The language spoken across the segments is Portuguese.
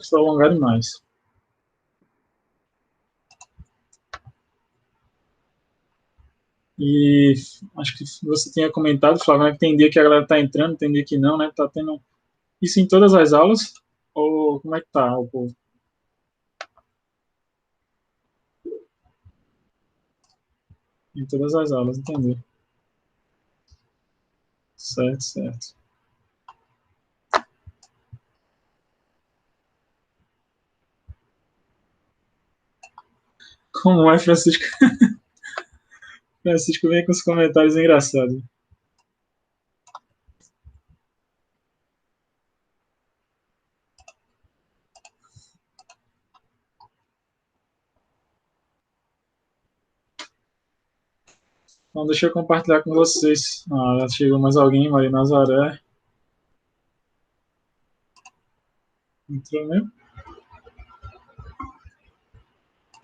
se alongar demais. E acho que você tinha comentado, Flávio, né, que tem dia que a galera tá entrando, tem dia que não, né? Tá tendo isso em todas as aulas? Ou como é que tá o povo? Em todas as aulas, entendi. Certo, certo. Como é, Francisco? Francisco vem com os comentários engraçados. Então, deixa eu compartilhar com vocês. Ah, já chegou mais alguém, Maria Nazaré. Entrou mesmo?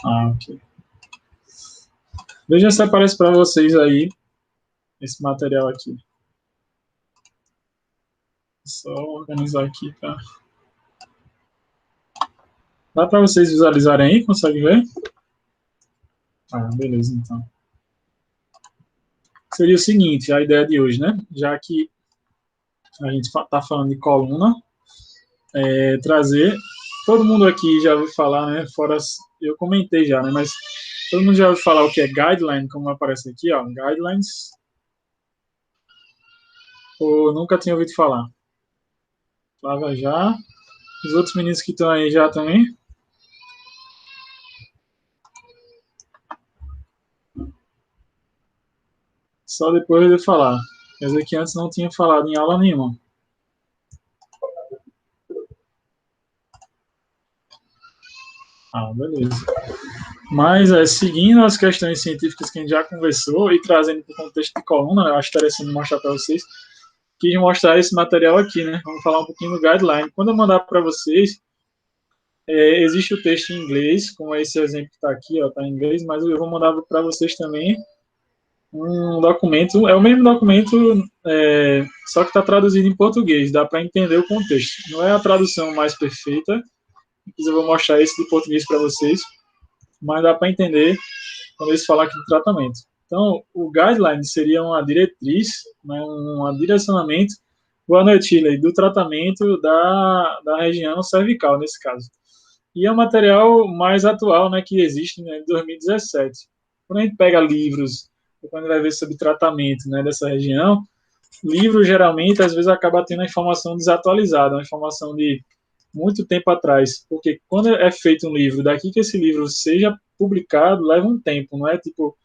Ah, ok. Veja se aparece para vocês aí esse material aqui. Só organizar aqui, tá? Dá para vocês visualizarem aí? Consegue ver? Ah, beleza, então. Seria o seguinte, a ideia de hoje, né? Já que a gente está falando de coluna, trazer. Todo mundo aqui já ouviu falar, né? Fora, eu comentei já, né? Mas todo mundo já ouviu falar o que é guideline, como aparece aqui, ó. Guidelines. Ou nunca tinha ouvido falar? Flávia já. Os outros meninos que estão aí já também. Só depois de falar. Quer dizer que antes não tinha falado em aula nenhuma. Ah, beleza. Mas, seguindo as questões científicas que a gente já conversou e trazendo para o contexto de coluna, eu acho interessante mostrar para vocês, quis mostrar esse material aqui, né? Vamos falar um pouquinho do guideline. Quando eu mandar para vocês, existe o texto em inglês, como esse exemplo que está aqui, está em inglês, mas eu vou mandar para vocês também um documento, é o mesmo documento, só que está traduzido em português, dá para entender o contexto. Não é a tradução mais perfeita, eu vou mostrar esse de português para vocês, mas dá para entender quando eles falam aqui de tratamento. Então, o guideline seria uma diretriz, né, um direcionamento, boa noite, Lei, do tratamento da região cervical, nesse caso. E é um material mais atual, né, que existe, né, em 2017. Quando a gente pega livros, quando a gente vai ver sobre tratamento, né, dessa região, livro geralmente às vezes acaba tendo a informação desatualizada, uma informação de muito tempo atrás, porque quando é feito um livro, daqui que esse livro seja publicado, leva um tempo, não é tipo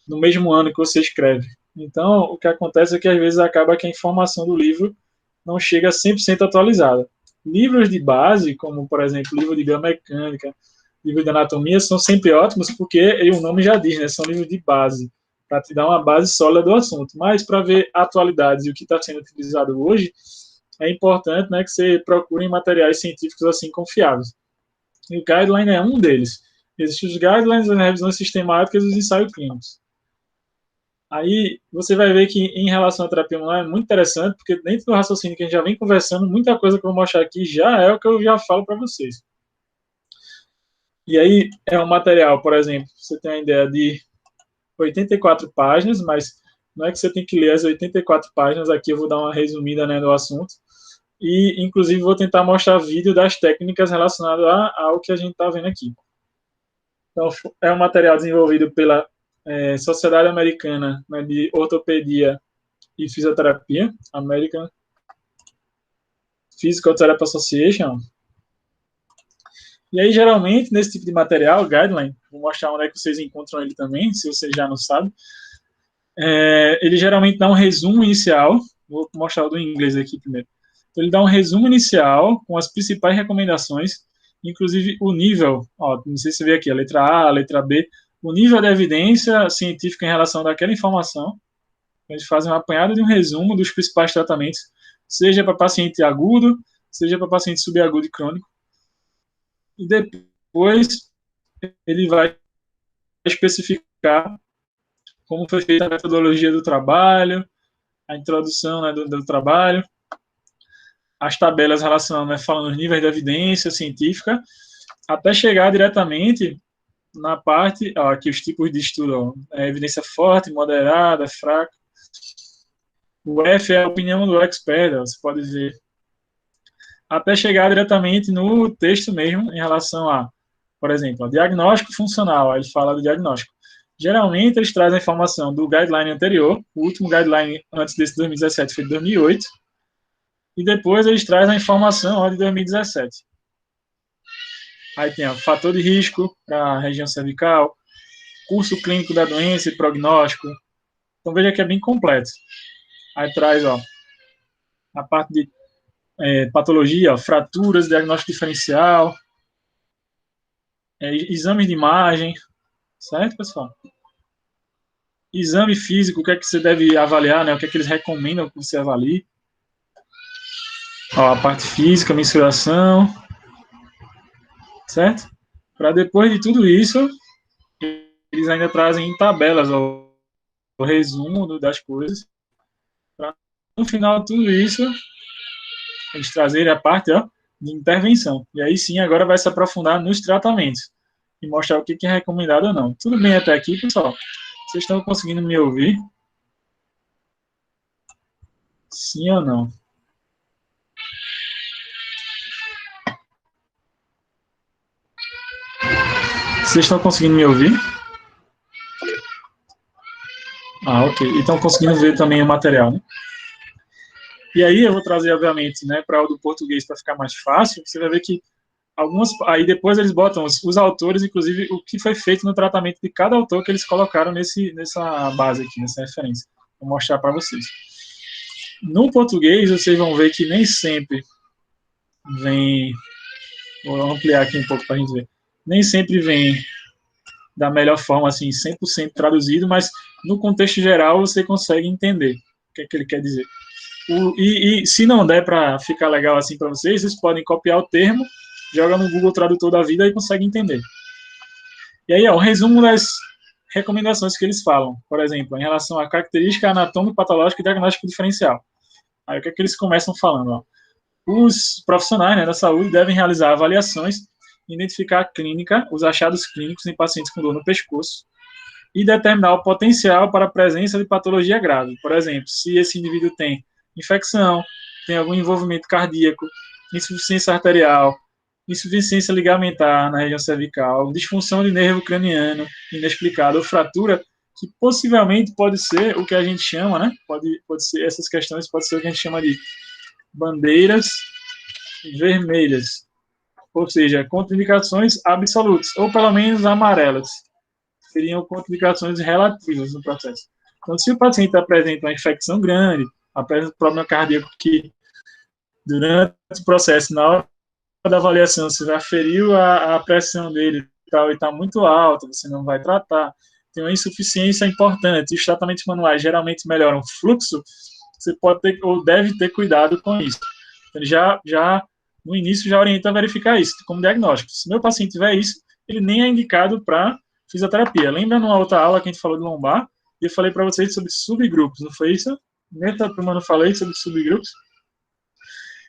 no mesmo ano que você escreve. Então, o que acontece é que às vezes acaba que a informação do livro não chega 100% atualizada. Livros de base, como por exemplo, livro de biomecânica, livro de anatomia, são sempre ótimos porque o nome já diz, né? São livros de base, para te dar uma base sólida do assunto. Mas para ver atualidades e o que está sendo utilizado hoje, é importante, né, que você procure materiais científicos assim confiáveis. E o guideline é um deles. Existem os guidelines, as revisões sistemáticas e os ensaios clínicos. Aí você vai ver que em relação à terapia manual é muito interessante, porque dentro do raciocínio que a gente já vem conversando, muita coisa que eu vou mostrar aqui já é o que eu já falo para vocês. E aí é um material, por exemplo, você tem a ideia de 84 páginas, mas não é que você tem que ler as 84 páginas, aqui eu vou dar uma resumida, né, do assunto. E, inclusive, vou tentar mostrar vídeo das técnicas relacionadas ao que a gente está vendo aqui. Então, é um material desenvolvido pela Sociedade Americana, né, de Ortopedia e Fisioterapia, American Physical Therapy Association. E aí, geralmente, nesse tipo de material, guideline, vou mostrar onde é que vocês encontram ele também, se vocês já não sabem, ele geralmente dá um resumo inicial, vou mostrar o do inglês aqui primeiro. Então, ele dá um resumo inicial com as principais recomendações, inclusive o nível, ó, não sei se você vê aqui, a letra A, a letra B, o nível de evidência científica em relação daquela informação. Eles fazem uma apanhada de um resumo dos principais tratamentos, seja para paciente agudo, seja para paciente subagudo e crônico. E depois ele vai especificar como foi feita a metodologia do trabalho, a introdução, né, do trabalho, as tabelas relacionando, né, falando os níveis de evidência científica, até chegar diretamente na parte, ó, aqui os tipos de estudo, ó, evidência forte, moderada, fraca. O F é a opinião do expert, ó, você pode ver. Até chegar diretamente no texto mesmo, em relação a, por exemplo, diagnóstico funcional, aí ele fala do diagnóstico. Geralmente, eles trazem a informação do guideline anterior, o último guideline antes desse 2017 foi de 2008, e depois eles trazem a informação ó, de 2017. Aí tem o fator de risco para a região cervical, curso clínico da doença e prognóstico. Então, veja que é bem completo. Aí traz ó, a parte de patologia, ó, fraturas, diagnóstico diferencial, exames de imagem, certo, pessoal? Exame físico, o que é que você deve avaliar, né? O que é que eles recomendam que você avalie. Ó, a parte física, mensuração, certo? Para depois de tudo isso, eles ainda trazem em tabelas ó, o resumo das coisas. Para no final de tudo isso, eles trazerem a parte ó, de intervenção. E aí sim, agora vai se aprofundar nos tratamentos e mostrar o que é recomendado ou não. Tudo bem até aqui, pessoal? Vocês estão conseguindo me ouvir? Sim ou não? Vocês estão conseguindo me ouvir? Ah, ok. E estão conseguindo ver também o material, né? E aí eu vou trazer, obviamente, né, para o do português para ficar mais fácil. Você vai ver que algumas. Aí depois eles botam os autores, inclusive o que foi feito no tratamento de cada autor que eles colocaram nessa base aqui, nessa referência. Vou mostrar para vocês. No português, vocês vão ver que nem sempre vem. Vou ampliar aqui um pouco para a gente ver. Nem sempre vem da melhor forma, assim, 100% traduzido, mas no contexto geral você consegue entender o que é que ele quer dizer. E se não der para ficar legal assim para vocês, vocês podem copiar o termo, joga no Google Tradutor da vida e consegue entender. E aí, ó, o resumo das recomendações que eles falam, por exemplo, em relação à característica anatômico-patológica e diagnóstico diferencial. Aí o que é que eles começam falando? Ó? Os profissionais né, da saúde devem realizar avaliações, identificar a clínica, os achados clínicos em pacientes com dor no pescoço e determinar o potencial para a presença de patologia grave. Por exemplo, se esse indivíduo tem infecção, tem algum envolvimento cardíaco, insuficiência arterial, insuficiência ligamentar na região cervical, disfunção de nervo craniano inexplicada ou fratura, que possivelmente pode ser o que a gente chama, né? Pode ser essas questões, pode ser o que a gente chama de bandeiras vermelhas, ou seja, contraindicações absolutas, ou pelo menos amarelas, seriam contraindicações relativas no processo. Então, se o paciente apresenta uma infecção grande, apresenta um problema cardíaco que, durante o processo, na hora da avaliação, você vai aferir a pressão dele e está muito alta, você não vai tratar, tem uma insuficiência importante, os tratamentos manuais geralmente melhoram o fluxo, você pode ter ou deve ter cuidado com isso. Ele já no início já orienta a verificar isso como diagnóstico. Se meu paciente tiver isso, ele nem é indicado para fisioterapia. Lembra numa outra aula que a gente falou de lombar? E eu falei para vocês sobre subgrupos, não foi isso? Nessa turma não falei sobre subgrupos?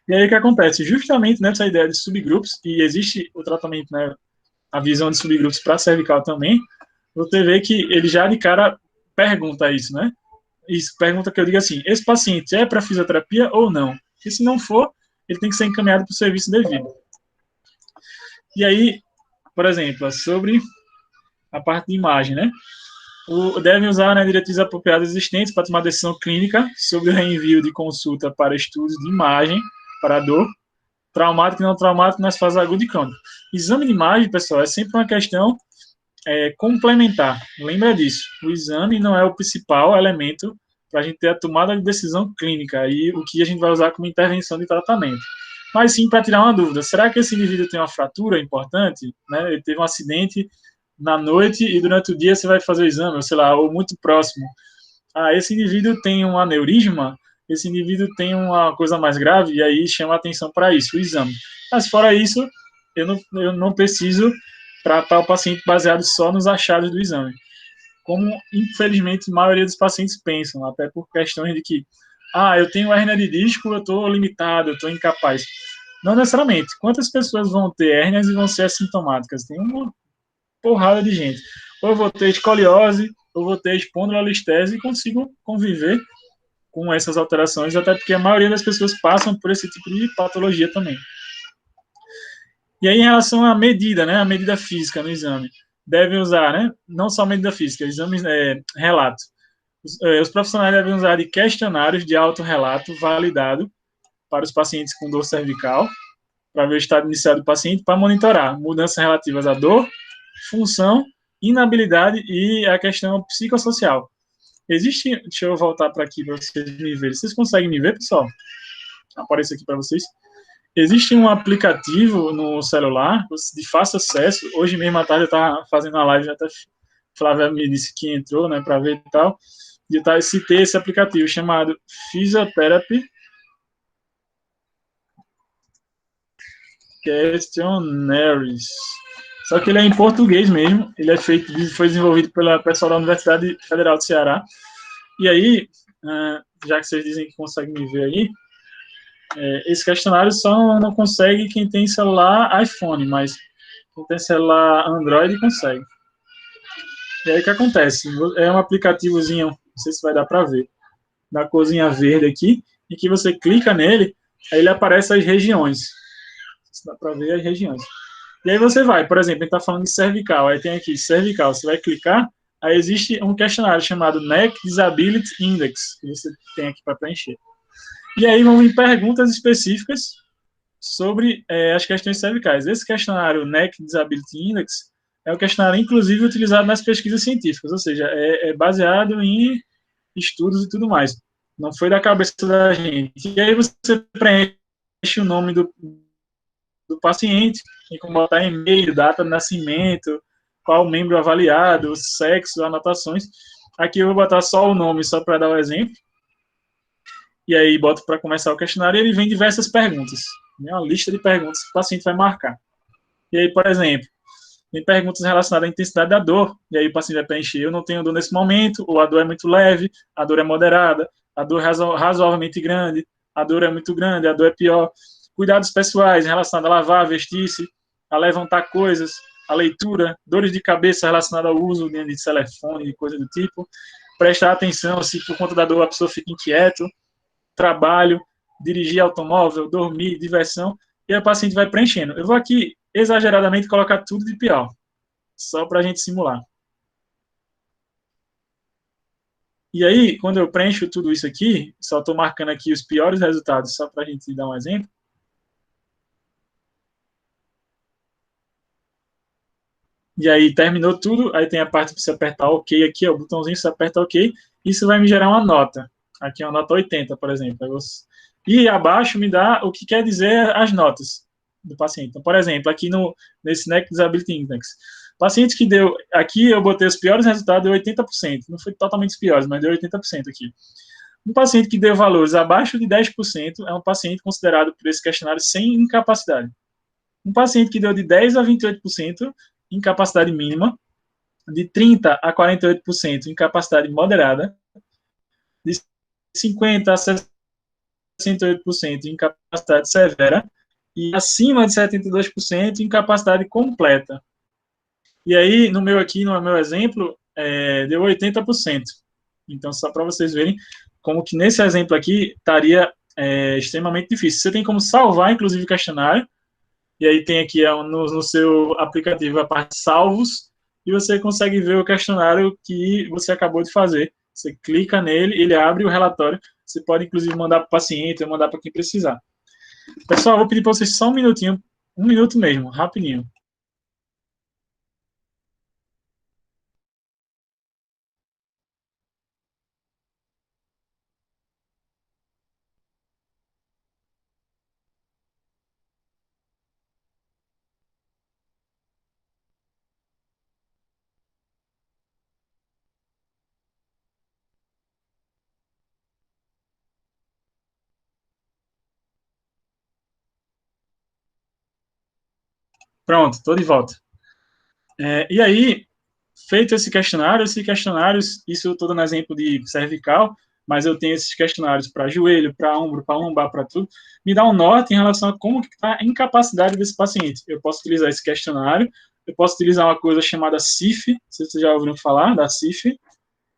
E aí o que acontece? Justamente nessa ideia de subgrupos, e existe o tratamento, né, a visão de subgrupos para cervical também, você vê que ele já de cara pergunta isso, né? Isso, pergunta que eu digo assim, esse paciente é para fisioterapia ou não? E se não for, ele tem que ser encaminhado para o serviço devido. E aí, por exemplo, sobre a parte de imagem, né? Devem usar né, diretrizes apropriadas existentes para tomar decisão clínica sobre o reenvio de consulta para estudos de imagem para dor, traumático e não traumático nas fases agudas e crônicas. Exame de imagem, pessoal, é sempre uma questão complementar. Lembra disso. O exame não é o principal elemento para a gente ter a tomada de decisão clínica e o que a gente vai usar como intervenção de tratamento. Mas sim para tirar uma dúvida. Será que esse indivíduo tem uma fratura importante? Né? Ele teve um acidente na noite e durante o dia você vai fazer o exame, ou sei lá, ou muito próximo. Ah, esse indivíduo tem um aneurisma, esse indivíduo tem uma coisa mais grave, e aí chama a atenção para isso, o exame. Mas fora isso, eu não preciso tratar o paciente baseado só nos achados do exame. Como, infelizmente, a maioria dos pacientes pensam, até por questões de que eu tenho hérnia de disco, eu estou limitado, eu estou incapaz. Não necessariamente. Quantas pessoas vão ter hérnias e vão ser assintomáticas? Tem uma porrada de gente. Ou eu vou ter escoliose, ou vou ter espondilolistese e consigo conviver com essas alterações, até porque a maioria das pessoas passam por esse tipo de patologia também. E aí, em relação à medida, né, a medida física no exame, devem usar, né, não só medida física, exames, relato. Os profissionais devem usar de questionários de autorrelato validado para os pacientes com dor cervical, para ver o estado inicial do paciente, para monitorar mudanças relativas à dor, função, inabilidade e a questão psicossocial. Existe, deixa eu voltar para aqui para vocês me verem. Vocês conseguem me ver, pessoal? Aparece aqui para vocês. Existe um aplicativo no celular de fácil acesso. Hoje mesmo à tarde eu estava fazendo uma live, até Flávia me disse que entrou, né, para ver e tal. E eu citei esse aplicativo chamado Physiotherapy Questionnaires. Só que ele é em português mesmo. Ele foi desenvolvido pela pessoal da Universidade Federal do Ceará. E aí, já que vocês dizem que conseguem me ver aí, esse questionário só não consegue quem tem celular iPhone, mas quem tem celular Android consegue. E aí o que acontece? É um aplicativozinho, não sei se vai dar para ver, da corzinha verde aqui, em que você clica nele, aí ele aparece as regiões. Se dá para ver as regiões. E aí você vai, por exemplo, a gente está falando de cervical, aí tem aqui cervical, você vai clicar, aí existe um questionário chamado Neck Disability Index, que você tem aqui para preencher. E aí vão vir perguntas específicas sobre as questões cervicais. Esse questionário Neck Disability Index é o questionário, inclusive, utilizado nas pesquisas científicas, ou seja, é baseado em estudos e tudo mais. Não foi da cabeça da gente. E aí você preenche o nome do paciente, tem como botar e-mail, data de nascimento, qual membro avaliado, sexo, anotações. Aqui eu vou botar só o nome, só para dar o exemplo. E aí boto para começar o questionário e ele vem diversas perguntas. Uma lista de perguntas que o paciente vai marcar. E aí, por exemplo, tem perguntas relacionadas à intensidade da dor. E aí o paciente vai preencher: eu não tenho dor nesse momento, ou a dor é muito leve, a dor é moderada, a dor é razoavelmente grande, a dor é muito grande, a dor é pior. Cuidados pessoais relacionados a lavar, vestir-se, a levantar coisas, a leitura, dores de cabeça relacionadas ao uso de telefone, de coisa do tipo. Prestar atenção se por conta da dor a pessoa fica inquieto. Trabalho, dirigir automóvel, dormir, diversão, e aí o paciente vai preenchendo. Eu vou aqui, exageradamente, colocar tudo de pior, só para a gente simular. E aí, quando eu preencho tudo isso aqui, só estou marcando aqui os piores resultados, só para a gente dar um exemplo. E aí, terminou tudo, aí tem a parte para você apertar OK aqui, ó, o botãozinho, você aperta OK, isso vai me gerar uma nota. Aqui é uma nota 80, por exemplo. E abaixo me dá o que quer dizer as notas do paciente. Então, por exemplo, aqui nesse Neck Disability Index, paciente que deu, aqui eu botei os piores resultados, deu 80%. Não foi totalmente os piores, mas deu 80% aqui. Um paciente que deu valores abaixo de 10% é um paciente considerado por esse questionário sem incapacidade. Um paciente que deu de 10 a 28%, incapacidade mínima, de 30 a 48%, incapacidade moderada, de 50 a 68% incapacidade severa e acima de 72% incapacidade completa. E aí, no meu exemplo, deu 80%. Então, só para vocês verem como que nesse exemplo aqui estaria extremamente difícil. Você tem como salvar, inclusive, o questionário, e aí tem aqui no seu aplicativo a parte salvos, e você consegue ver o questionário que você acabou de fazer. Você clica nele, ele abre o relatório. Você pode, inclusive, mandar para o paciente ou mandar para quem precisar. Pessoal, vou pedir para vocês só um minutinho, um minuto mesmo, rapidinho. Pronto, estou de volta. E aí, feito esse questionário, isso eu estou dando exemplo de cervical, mas eu tenho esses questionários para joelho, para ombro, para lombar, para tudo, me dá um norte em relação a como está a incapacidade desse paciente. Eu posso utilizar esse questionário, eu posso utilizar uma coisa chamada CIF, se vocês já ouviram falar da CIF,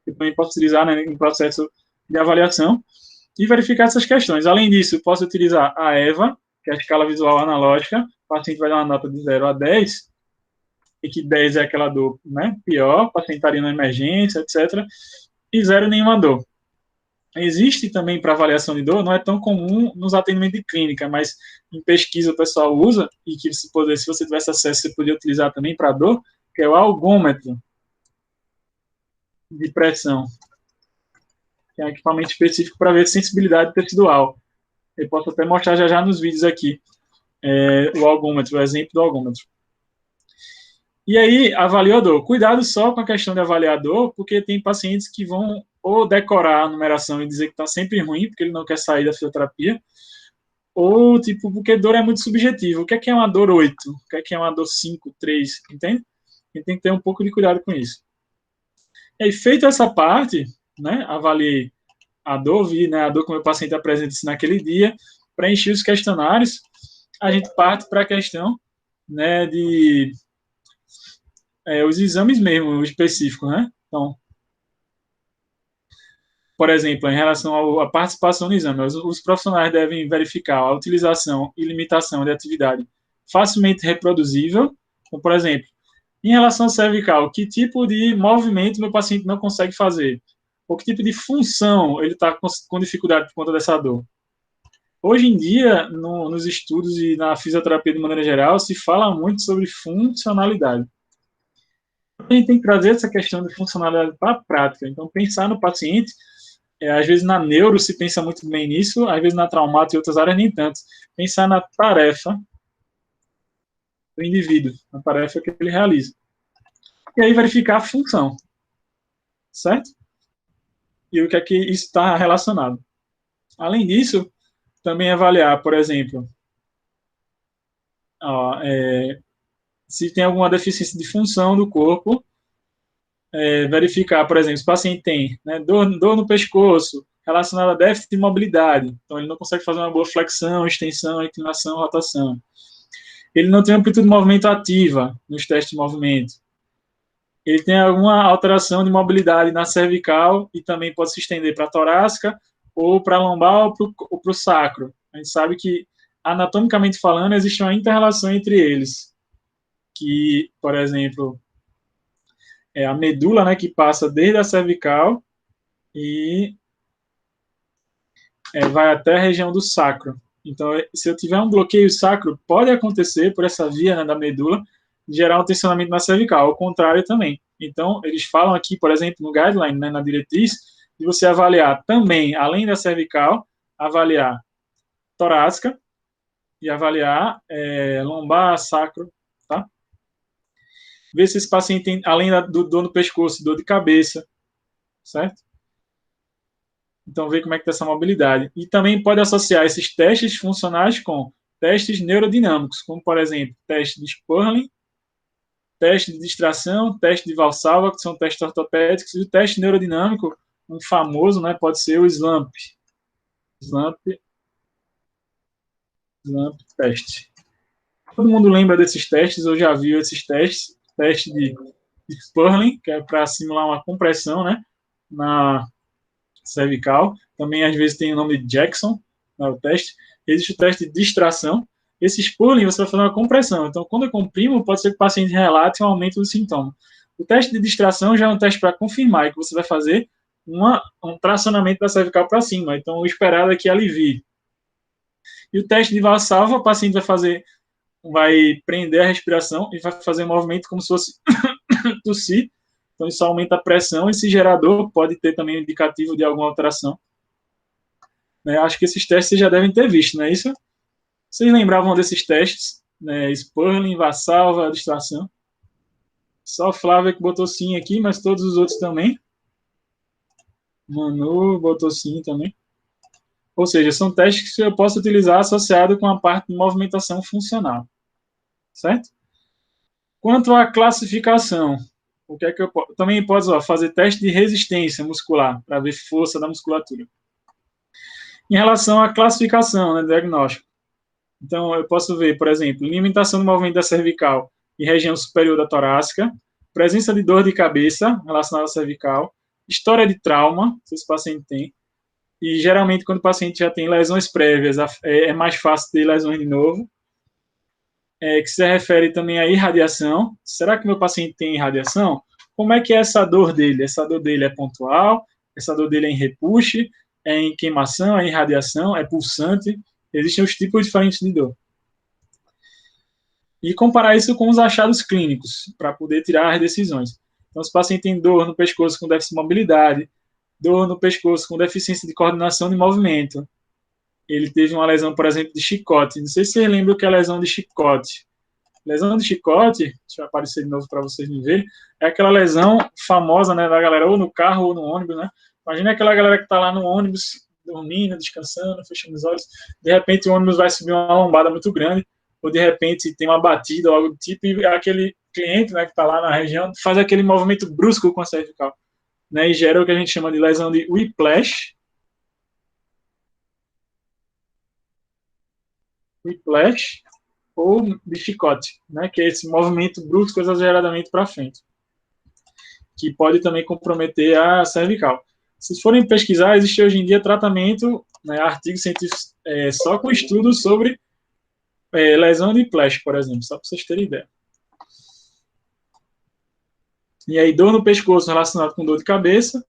eu também posso utilizar, né, em processo de avaliação, e verificar essas questões. Além disso, eu posso utilizar a EVA, que é a escala visual analógica, o paciente vai dar uma nota de 0 a 10, e que 10 é aquela dor, né, pior, o paciente estaria na emergência, etc., e 0 nenhuma dor. Existe também para avaliação de dor, não é tão comum nos atendimentos de clínica, mas em pesquisa o pessoal usa, e que se você tivesse acesso, você podia utilizar também para dor, que é o algômetro de pressão, que é um equipamento específico para ver sensibilidade tecidual. Eu posso até mostrar já nos vídeos aqui o algômetro, o exemplo do algômetro. E aí, avaliador. Cuidado só com a questão de avaliador, porque tem pacientes que vão ou decorar a numeração e dizer que está sempre ruim, porque ele não quer sair da fisioterapia, ou, tipo, porque dor é muito subjetivo. O que é uma dor 8? O que é uma dor 5, 3? Entende? A gente tem que ter um pouco de cuidado com isso. E aí, feita essa parte, né, avaliei a dor, vi, né, a dor que o meu paciente apresenta naquele dia, preenchi os questionários, a gente parte para a questão, né, de os exames mesmo, específicos, né? Então, por exemplo, em relação à participação no exame, os profissionais devem verificar a utilização e limitação de atividade facilmente reproduzível. Então, por exemplo, em relação ao cervical, que tipo de movimento meu paciente não consegue fazer? Ou que tipo de função ele está com dificuldade por conta dessa dor? Hoje em dia, nos estudos e na fisioterapia de maneira geral, se fala muito sobre funcionalidade. A gente tem que trazer essa questão de funcionalidade para a prática. Então, pensar no paciente, às vezes na neuro se pensa muito bem nisso, às vezes na traumato e outras áreas nem tanto. Pensar na tarefa do indivíduo, na tarefa que ele realiza. E aí verificar a função, certo? E o que é que isso está relacionado. Além disso, também avaliar, por exemplo, se tem alguma deficiência de função do corpo, verificar, por exemplo, se o paciente tem, né, dor no pescoço, relacionada a déficit de mobilidade, então ele não consegue fazer uma boa flexão, extensão, inclinação, rotação. Ele não tem amplitude de movimento ativa nos testes de movimento. Ele tem alguma alteração de mobilidade na cervical e também pode se estender para a torácica ou para a lombar ou para o sacro. A gente sabe que, anatomicamente falando, existe uma inter-relação entre eles, que, por exemplo, é a medula, né, que passa desde a cervical e vai até a região do sacro. Então, se eu tiver um bloqueio sacro, pode acontecer por essa via, né, da medula, gerar um tensionamento na cervical, ao contrário também. Então, eles falam aqui, por exemplo, no guideline, né, na diretriz, de você avaliar também, além da cervical, avaliar torácica e avaliar lombar, sacro, tá? Ver se esse paciente tem, além do dor no pescoço, dor de cabeça, certo? Então, ver como é que está essa mobilidade. E também pode associar esses testes funcionais com testes neurodinâmicos, como, por exemplo, teste de Sperling, teste de distração, teste de Valsalva, que são testes ortopédicos, e o teste neurodinâmico, um famoso, né, pode ser o SLAMP. SLAMP teste. Todo mundo lembra desses testes, ou já viu esses testes. Teste de Sperling, que é para simular uma compressão, né, na cervical. Também, às vezes, tem o nome de Jackson, né, o teste. Existe o teste de distração. Esse Sperling, você vai fazer uma compressão. Então, quando eu comprimo, pode ser que o paciente relate um aumento do sintoma. O teste de distração já é um teste para confirmar que você vai fazer um tracionamento da cervical para cima. Então, o esperado é que alivie. E o teste de Valsalva, o paciente vai prender a respiração e vai fazer um movimento como se fosse tossir. Então, isso aumenta a pressão. Esse gerador pode ter também um indicativo de alguma alteração. Acho que esses testes vocês já devem ter visto, não é isso? Vocês lembravam desses testes? Né? Sperling, Valsalva, distração. Só o Flávio que botou sim aqui, mas todos os outros também. Manu botou sim também. Ou seja, são testes que eu posso utilizar associado com a parte de movimentação funcional. Certo? Quanto à classificação, o que é que eu posso? Também pode fazer teste de resistência muscular, para ver força da musculatura. Em relação à classificação, né, diagnóstico. Então, eu posso ver, por exemplo, limitação do movimento da cervical e região superior da torácica, presença de dor de cabeça relacionada à cervical, história de trauma, se esse paciente tem, e geralmente quando o paciente já tem lesões prévias, é mais fácil ter lesões de novo, que se refere também à irradiação. Será que meu paciente tem irradiação? Como é que é essa dor dele? Essa dor dele é pontual? Essa dor dele é em repuxe? É em queimação? É em radiação? É pulsante? Existem os tipos diferentes de dor. E comparar isso com os achados clínicos, para poder tirar as decisões. Então, se o paciente tem dor no pescoço com déficit de mobilidade, dor no pescoço com deficiência de coordenação de movimento, ele teve uma lesão, por exemplo, de chicote. Não sei se vocês lembram o que é lesão de chicote. Lesão de chicote, deixa eu aparecer de novo para vocês me verem, é aquela lesão famosa, né, da galera, ou no carro ou no ônibus, né? Imagina aquela galera que está lá no ônibus, dormindo, descansando, fechando os olhos, de repente o ônibus vai subir uma lombada muito grande, ou de repente tem uma batida ou algo do tipo, e aquele cliente, né, que está lá na região, faz aquele movimento brusco com a cervical, né, e gera o que a gente chama de lesão de whiplash, ou de chicote, né, que é esse movimento brusco exageradamente para frente, que pode também comprometer a cervical. Se forem pesquisar, existe hoje em dia tratamento, né, artigos científicos só com estudos sobre lesão de whiplash, por exemplo, só para vocês terem ideia. E aí, dor no pescoço relacionado com dor de cabeça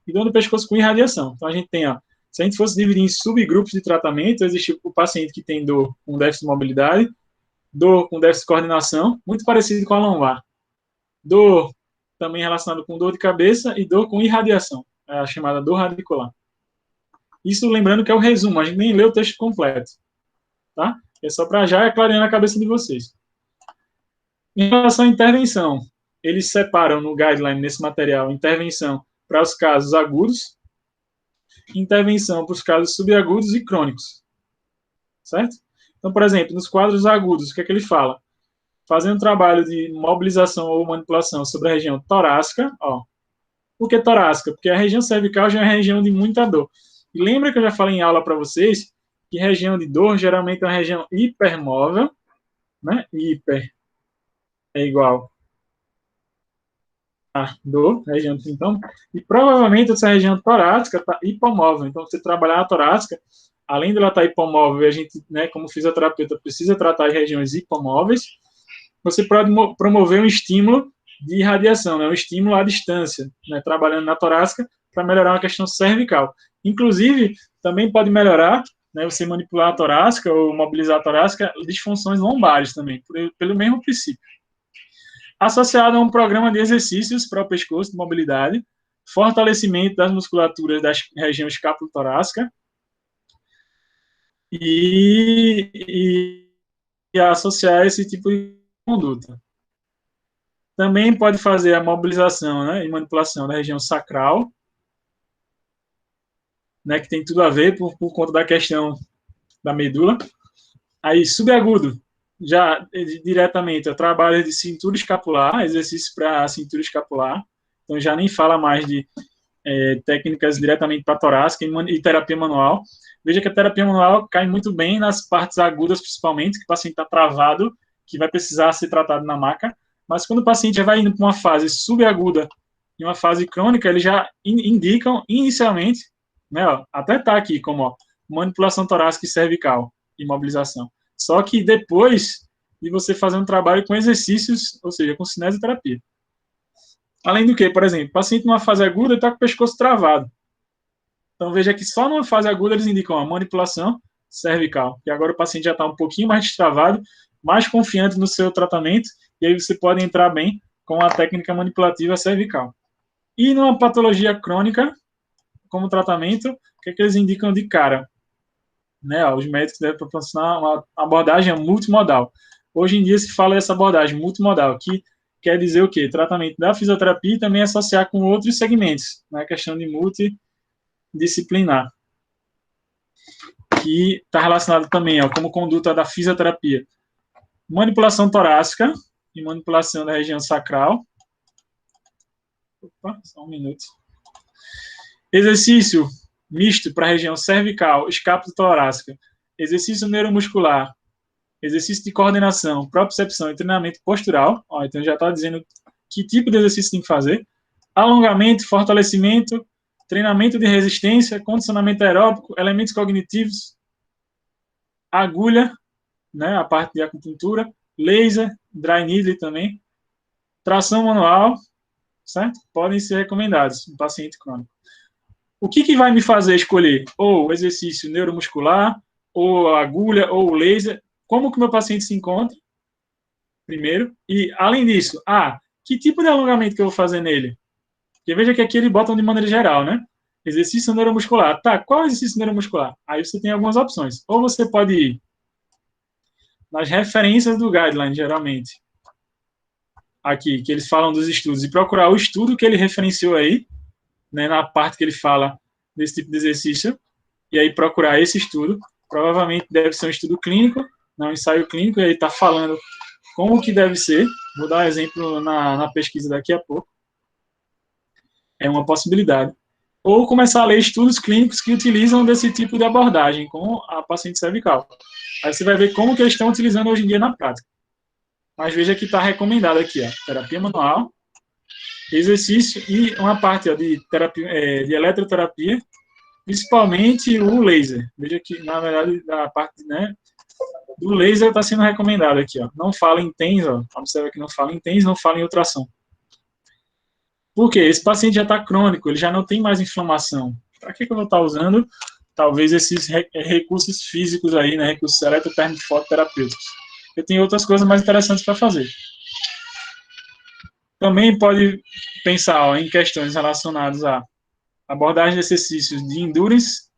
e dor no pescoço com irradiação. Então, a gente tem, se a gente fosse dividir em subgrupos de tratamento, existe o paciente que tem dor com déficit de mobilidade, dor com déficit de coordenação, muito parecido com a lombar. Dor também relacionado com dor de cabeça e dor com irradiação, a chamada dor radicular. Isso lembrando que é o resumo, a gente nem lê o texto completo, tá? É só para já clarear na cabeça de vocês. Em relação à intervenção, eles separam no guideline, nesse material, intervenção para os casos agudos, intervenção para os casos subagudos e crônicos, certo? Então, por exemplo, nos quadros agudos, o que é que ele fala? Fazendo um trabalho de mobilização ou manipulação sobre a região torácica, ó. Por que torácica? Porque a região cervical já é uma região de muita dor. E lembra que eu já falei em aula para vocês que região de dor geralmente é uma região hipermóvel, né? Hiper é igual a dor, região de sintoma, e provavelmente essa região torácica está hipomóvel. Então, você trabalhar a torácica, além dela estar hipomóvel, a gente, né, como fisioterapeuta, precisa tratar as regiões hipomóveis, você pode promover um estímulo de irradiação, né, um estímulo à distância, né, trabalhando na torácica para melhorar uma questão cervical. Inclusive, também pode melhorar, né, você manipular a torácica ou mobilizar a torácica, disfunções lombares também, pelo mesmo princípio. Associado a um programa de exercícios para o pescoço de mobilidade, fortalecimento das musculaturas da região escápulo-torácica e associar esse tipo de conduta. Também pode fazer a mobilização, né, e manipulação da região sacral, né, que tem tudo a ver por conta da questão da medula. Aí, subagudo, já diretamente, eu trabalho de cintura escapular, exercício para cintura escapular, então já nem fala mais de técnicas diretamente para torácica e terapia manual. Veja que a terapia manual cai muito bem nas partes agudas, principalmente, que o paciente está travado, que vai precisar ser tratado na maca, mas quando o paciente já vai indo para uma fase subaguda e uma fase crônica, eles já indicam inicialmente, né, ó, até está aqui como ó, manipulação torácica e cervical, imobilização. Só que depois de você fazer um trabalho com exercícios, ou seja, com cinesioterapia. Além do que, por exemplo, o paciente numa fase aguda está com o pescoço travado. Então veja que só numa fase aguda eles indicam a manipulação cervical. E agora o paciente já está um pouquinho mais destravado, mais confiante no seu tratamento, e aí você pode entrar bem com a técnica manipulativa cervical. E numa patologia crônica, como tratamento, o que é que eles indicam de cara? Né, os médicos devem proporcionar uma abordagem multimodal. Hoje em dia se fala dessa abordagem multimodal, que quer dizer o quê? Tratamento da fisioterapia e também associar com outros segmentos, né, questão de multidisciplinar, que está relacionado também ó, como conduta da fisioterapia. Manipulação torácica e manipulação da região sacral, Opa, só um minuto. Exercício misto para a região cervical, escápula torácica, exercício neuromuscular, exercício de coordenação, propriocepção e treinamento postural. Ó, então já está dizendo que tipo de exercício tem que fazer. Alongamento, fortalecimento, treinamento de resistência, condicionamento aeróbico, elementos cognitivos, agulha, né, a parte de acupuntura, laser, dry needle também, tração manual, certo? Podem ser recomendados no paciente crônico. O que vai me fazer escolher ou o exercício neuromuscular, ou a agulha, ou o laser? Como que o meu paciente se encontra, primeiro, e além disso, que tipo de alongamento que eu vou fazer nele? Porque veja que aqui eles botam de maneira geral, né? Exercício neuromuscular. Tá, qual é o exercício neuromuscular? Aí você tem algumas opções. Ou você pode ir nas referências do guideline, geralmente, aqui, que eles falam dos estudos, e procurar o estudo que ele referenciou aí, né, na parte que ele fala desse tipo de exercício, e aí procurar esse estudo. Provavelmente deve ser um estudo clínico, não um ensaio clínico, e aí está falando como que deve ser. Vou dar um exemplo na pesquisa daqui a pouco. É uma possibilidade. Ou começar a ler estudos clínicos que utilizam desse tipo de abordagem com a paciente cervical. Aí você vai ver como que eles estão utilizando hoje em dia na prática. Mas veja que está recomendado aqui, ó, terapia manual, exercício e uma parte de terapia, de eletroterapia, principalmente o laser. Veja que, na verdade, a parte, né, do laser está sendo recomendado aqui, ó. Não fala em TENS, ó. Observa que não fala em TENS, não fala em ultrassom. Por quê? Esse paciente já está crônico, ele já não tem mais inflamação. Para que eu vou estar usando, talvez, esses recursos físicos aí, né, recursos eletrotérmicos fototerapêuticos? Eu tenho outras coisas mais interessantes para fazer. Também pode pensar, ó, em questões relacionadas a abordagem de exercícios de endurance,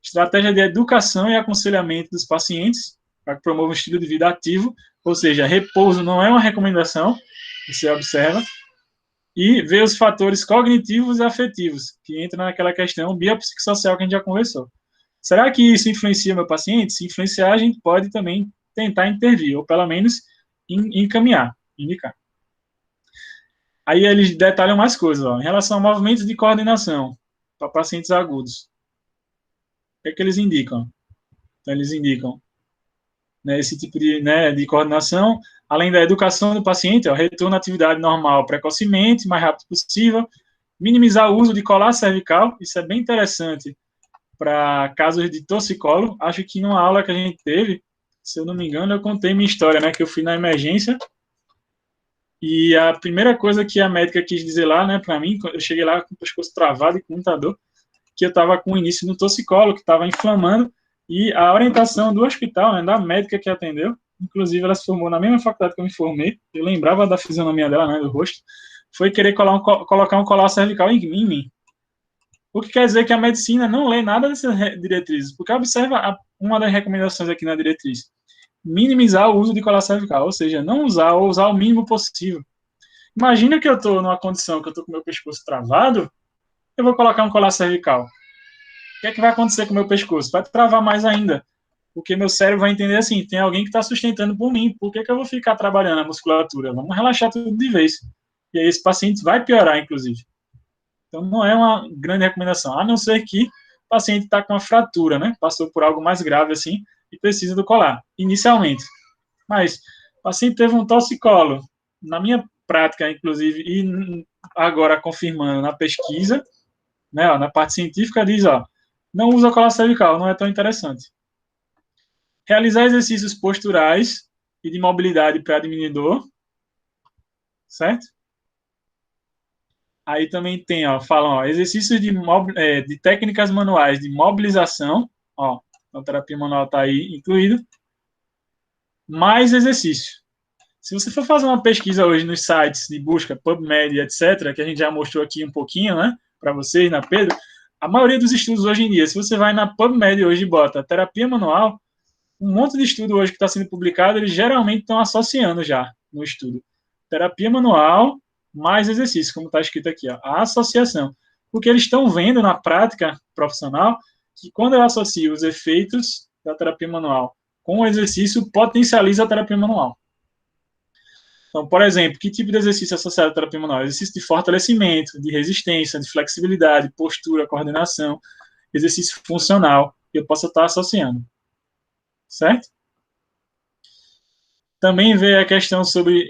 estratégia de educação e aconselhamento dos pacientes, para que promova um estilo de vida ativo, ou seja, repouso não é uma recomendação, você observa, e ver os fatores cognitivos e afetivos, que entram naquela questão biopsicossocial que a gente já conversou. Será que isso influencia meu paciente? Se influenciar, a gente pode também tentar intervir, ou pelo menos encaminhar, indicar. Aí eles detalham mais coisas, ó, em relação a movimentos de coordenação para pacientes agudos. O que é que eles indicam? Então, eles indicam, né, esse tipo de, né, de coordenação, além da educação do paciente, ó, retorno à atividade normal precocemente, mais rápido possível, minimizar o uso de colar cervical, isso é bem interessante para casos de torcicolo. Acho que numa aula que a gente teve, se eu não me engano, eu contei minha história, né, que eu fui na emergência, e a primeira coisa que a médica quis dizer lá, né, para mim, quando eu cheguei lá com o pescoço travado e com muita dor, que eu estava com o início no torcicolo, que estava inflamando, e a orientação do hospital, né, da médica que atendeu, inclusive ela se formou na mesma faculdade que eu me formei, eu lembrava da fisionomia dela, né, do rosto, foi querer colocar um colar cervical em mim. O que quer dizer que a medicina não lê nada dessas diretrizes, porque observa uma das recomendações aqui na diretriz, minimizar o uso de colar cervical, ou seja, não usar ou usar o mínimo possível. Imagina que eu estou numa condição que eu estou com o meu pescoço travado, eu vou colocar um colar cervical. O que é que vai acontecer com o meu pescoço? Vai travar mais ainda, porque meu cérebro vai entender assim, tem alguém que está sustentando por mim, por que eu vou ficar trabalhando a musculatura? Vamos relaxar tudo de vez. E aí esse paciente vai piorar, inclusive. Então não é uma grande recomendação, a não ser que o paciente está com uma fratura, né? Passou por algo mais grave assim e precisa do colar, inicialmente. Mas o paciente teve um torcicolo, na minha prática, inclusive, e agora confirmando na pesquisa, né, ó, na parte científica diz, ó, não usa colar cervical, não é tão interessante. Realizar exercícios posturais e de mobilidade para diminuir dor, certo? Aí também tem, ó, falam, ó, exercícios de técnicas manuais de mobilização, ó, a terapia manual está aí incluído, mais exercício. Se você for fazer uma pesquisa hoje nos sites de busca, PubMed, etc., que a gente já mostrou aqui um pouquinho, né, para vocês, na Pedro, a maioria dos estudos hoje em dia, se você vai na PubMed hoje e bota terapia manual, um monte de estudo hoje que está sendo publicado, eles geralmente estão associando já no estudo. Terapia manual mais exercício, como está escrito aqui, ó, a associação. Porque eles estão vendo na prática profissional que quando eu associo os efeitos da terapia manual com o exercício, potencializa a terapia manual. Então, por exemplo, que tipo de exercício é associado à terapia manual? Exercício de fortalecimento, de resistência, de flexibilidade, postura, coordenação, exercício funcional, que eu possa estar associando, certo? Também vê a questão sobre,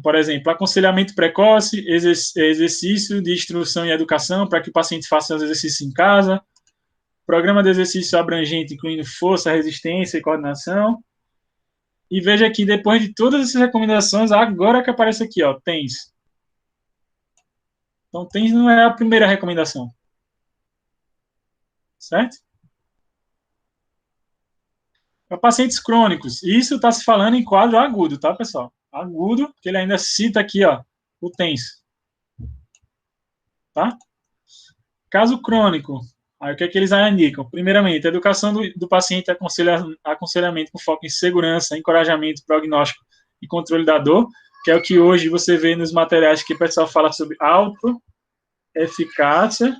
por exemplo, aconselhamento precoce, exercício de instrução e educação para que o paciente faça os exercícios em casa, programa de exercício abrangente, incluindo força, resistência e coordenação. E veja que depois de todas essas recomendações, agora que aparece aqui, ó, TENS. Então, TENS não é a primeira recomendação, certo? Para pacientes crônicos, isso está se falando em quadro agudo, tá, pessoal? Agudo, que ele ainda cita aqui, ó, o TENS, tá? Caso crônico, aí o que é que eles indicam? Primeiramente, a educação do paciente, aconselhamento com foco em segurança, encorajamento, prognóstico e controle da dor, que é o que hoje você vê nos materiais que o pessoal fala sobre autoeficácia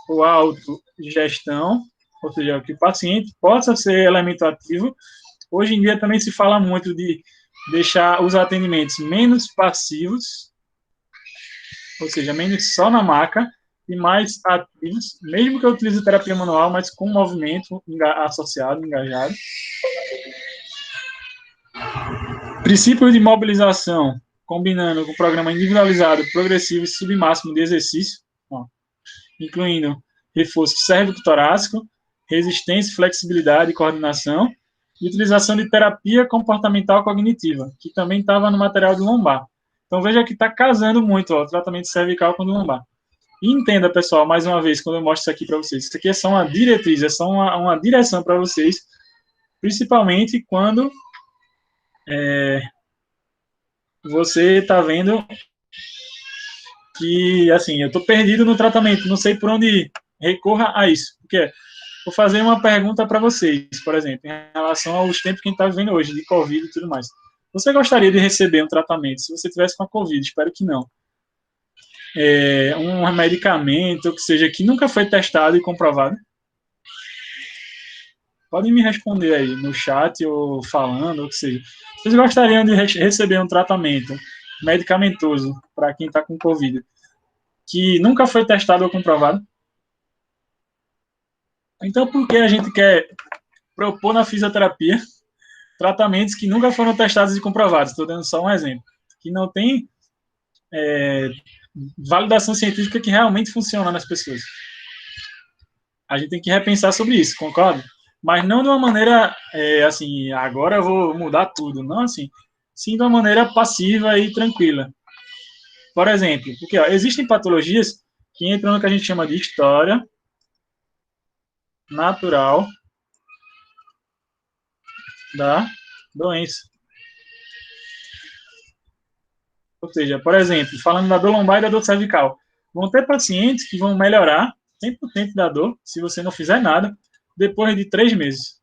ou autogestão, ou seja, que o paciente possa ser elemento ativo. Hoje em dia também se fala muito de deixar os atendimentos menos passivos, ou seja, menos só na maca, e mais ativos, mesmo que eu utilize terapia manual, mas com movimento associado, engajado. Princípio de mobilização, combinando com o programa individualizado, progressivo e submáximo de exercício, ó, incluindo reforço cérvico-torácico, resistência, flexibilidade e coordenação, e utilização de terapia comportamental cognitiva, que também estava no material do lombar. Então, veja que está casando muito, ó, o tratamento cervical com o lombar. E entenda, pessoal, mais uma vez, quando eu mostro isso aqui para vocês, isso aqui é só uma diretriz, é só uma direção para vocês, principalmente quando você está vendo que, assim, eu estou perdido no tratamento, não sei por onde ir. Recorra a isso. Porque vou fazer uma pergunta para vocês, por exemplo, em relação aos tempos que a gente está vivendo hoje, de Covid e tudo mais. Você gostaria de receber um tratamento se você tivesse com a Covid? Espero que não. Um medicamento, que seja, que nunca foi testado e comprovado? Podem me responder aí no chat ou falando, ou que seja. Vocês gostariam de receber um tratamento medicamentoso para quem está com Covid que nunca foi testado ou comprovado? Então, por que a gente quer propor na fisioterapia tratamentos que nunca foram testados e comprovados? Estou dando só um exemplo. Que não tem validação científica que realmente funciona nas pessoas. A gente tem que repensar sobre isso, concorda? Mas não de uma maneira, assim, agora eu vou mudar tudo. Não assim. Sim de uma maneira passiva e tranquila. Por exemplo, porque ó, existem patologias que entram no que a gente chama de história natural da doença. Ou seja, por exemplo, falando da dor lombar e da dor cervical, vão ter pacientes que vão melhorar 100% da dor, se você não fizer nada, depois de 3 meses.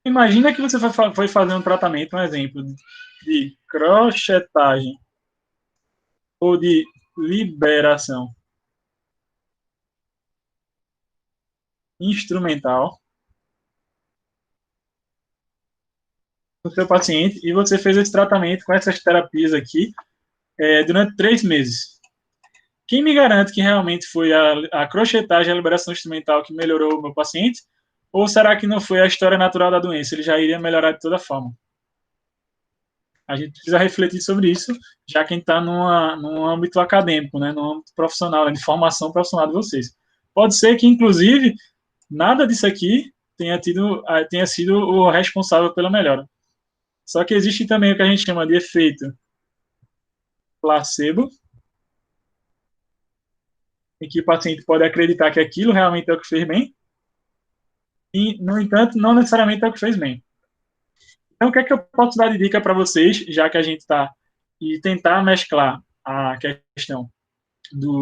Imagina que você foi fazer um tratamento, um exemplo, de crochetagem ou de liberação instrumental no seu paciente e você fez esse tratamento com essas terapias aqui durante 3 meses. Quem me garante que realmente foi a crochetagem, a liberação instrumental que melhorou o meu paciente? Ou será que não foi a história natural da doença? Ele já iria melhorar de toda forma. A gente precisa refletir sobre isso, já que a gente está num âmbito acadêmico, né, num âmbito profissional, de formação profissional de vocês. Pode ser que, inclusive, nada disso aqui tenha sido o responsável pela melhora. Só que existe também o que a gente chama de efeito placebo, em que o paciente pode acreditar que aquilo realmente é o que fez bem, e, no entanto, não necessariamente é o que fez bem. Então, o que é que eu posso dar de dica para vocês, já que a gente está, e tentar mesclar a questão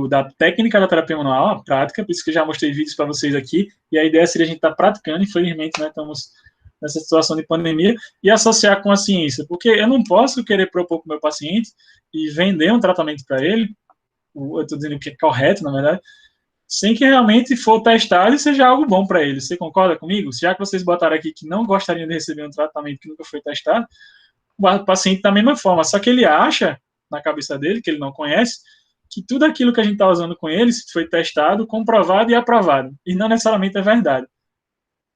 da técnica da terapia manual, a prática, por isso que eu já mostrei vídeos para vocês aqui, e a ideia seria a gente estar praticando, infelizmente, né, estamos nessa situação de pandemia, e associar com a ciência, porque eu não posso querer propor para o meu paciente e vender um tratamento para ele, eu estou dizendo que é correto, na verdade, sem que realmente for testado e seja algo bom para ele. Você concorda comigo? Já que vocês botaram aqui que não gostariam de receber um tratamento que nunca foi testado, o paciente da mesma forma, só que ele acha, na cabeça dele, que ele não conhece, que tudo aquilo que a gente está usando com eles foi testado, comprovado e aprovado. E não necessariamente é verdade.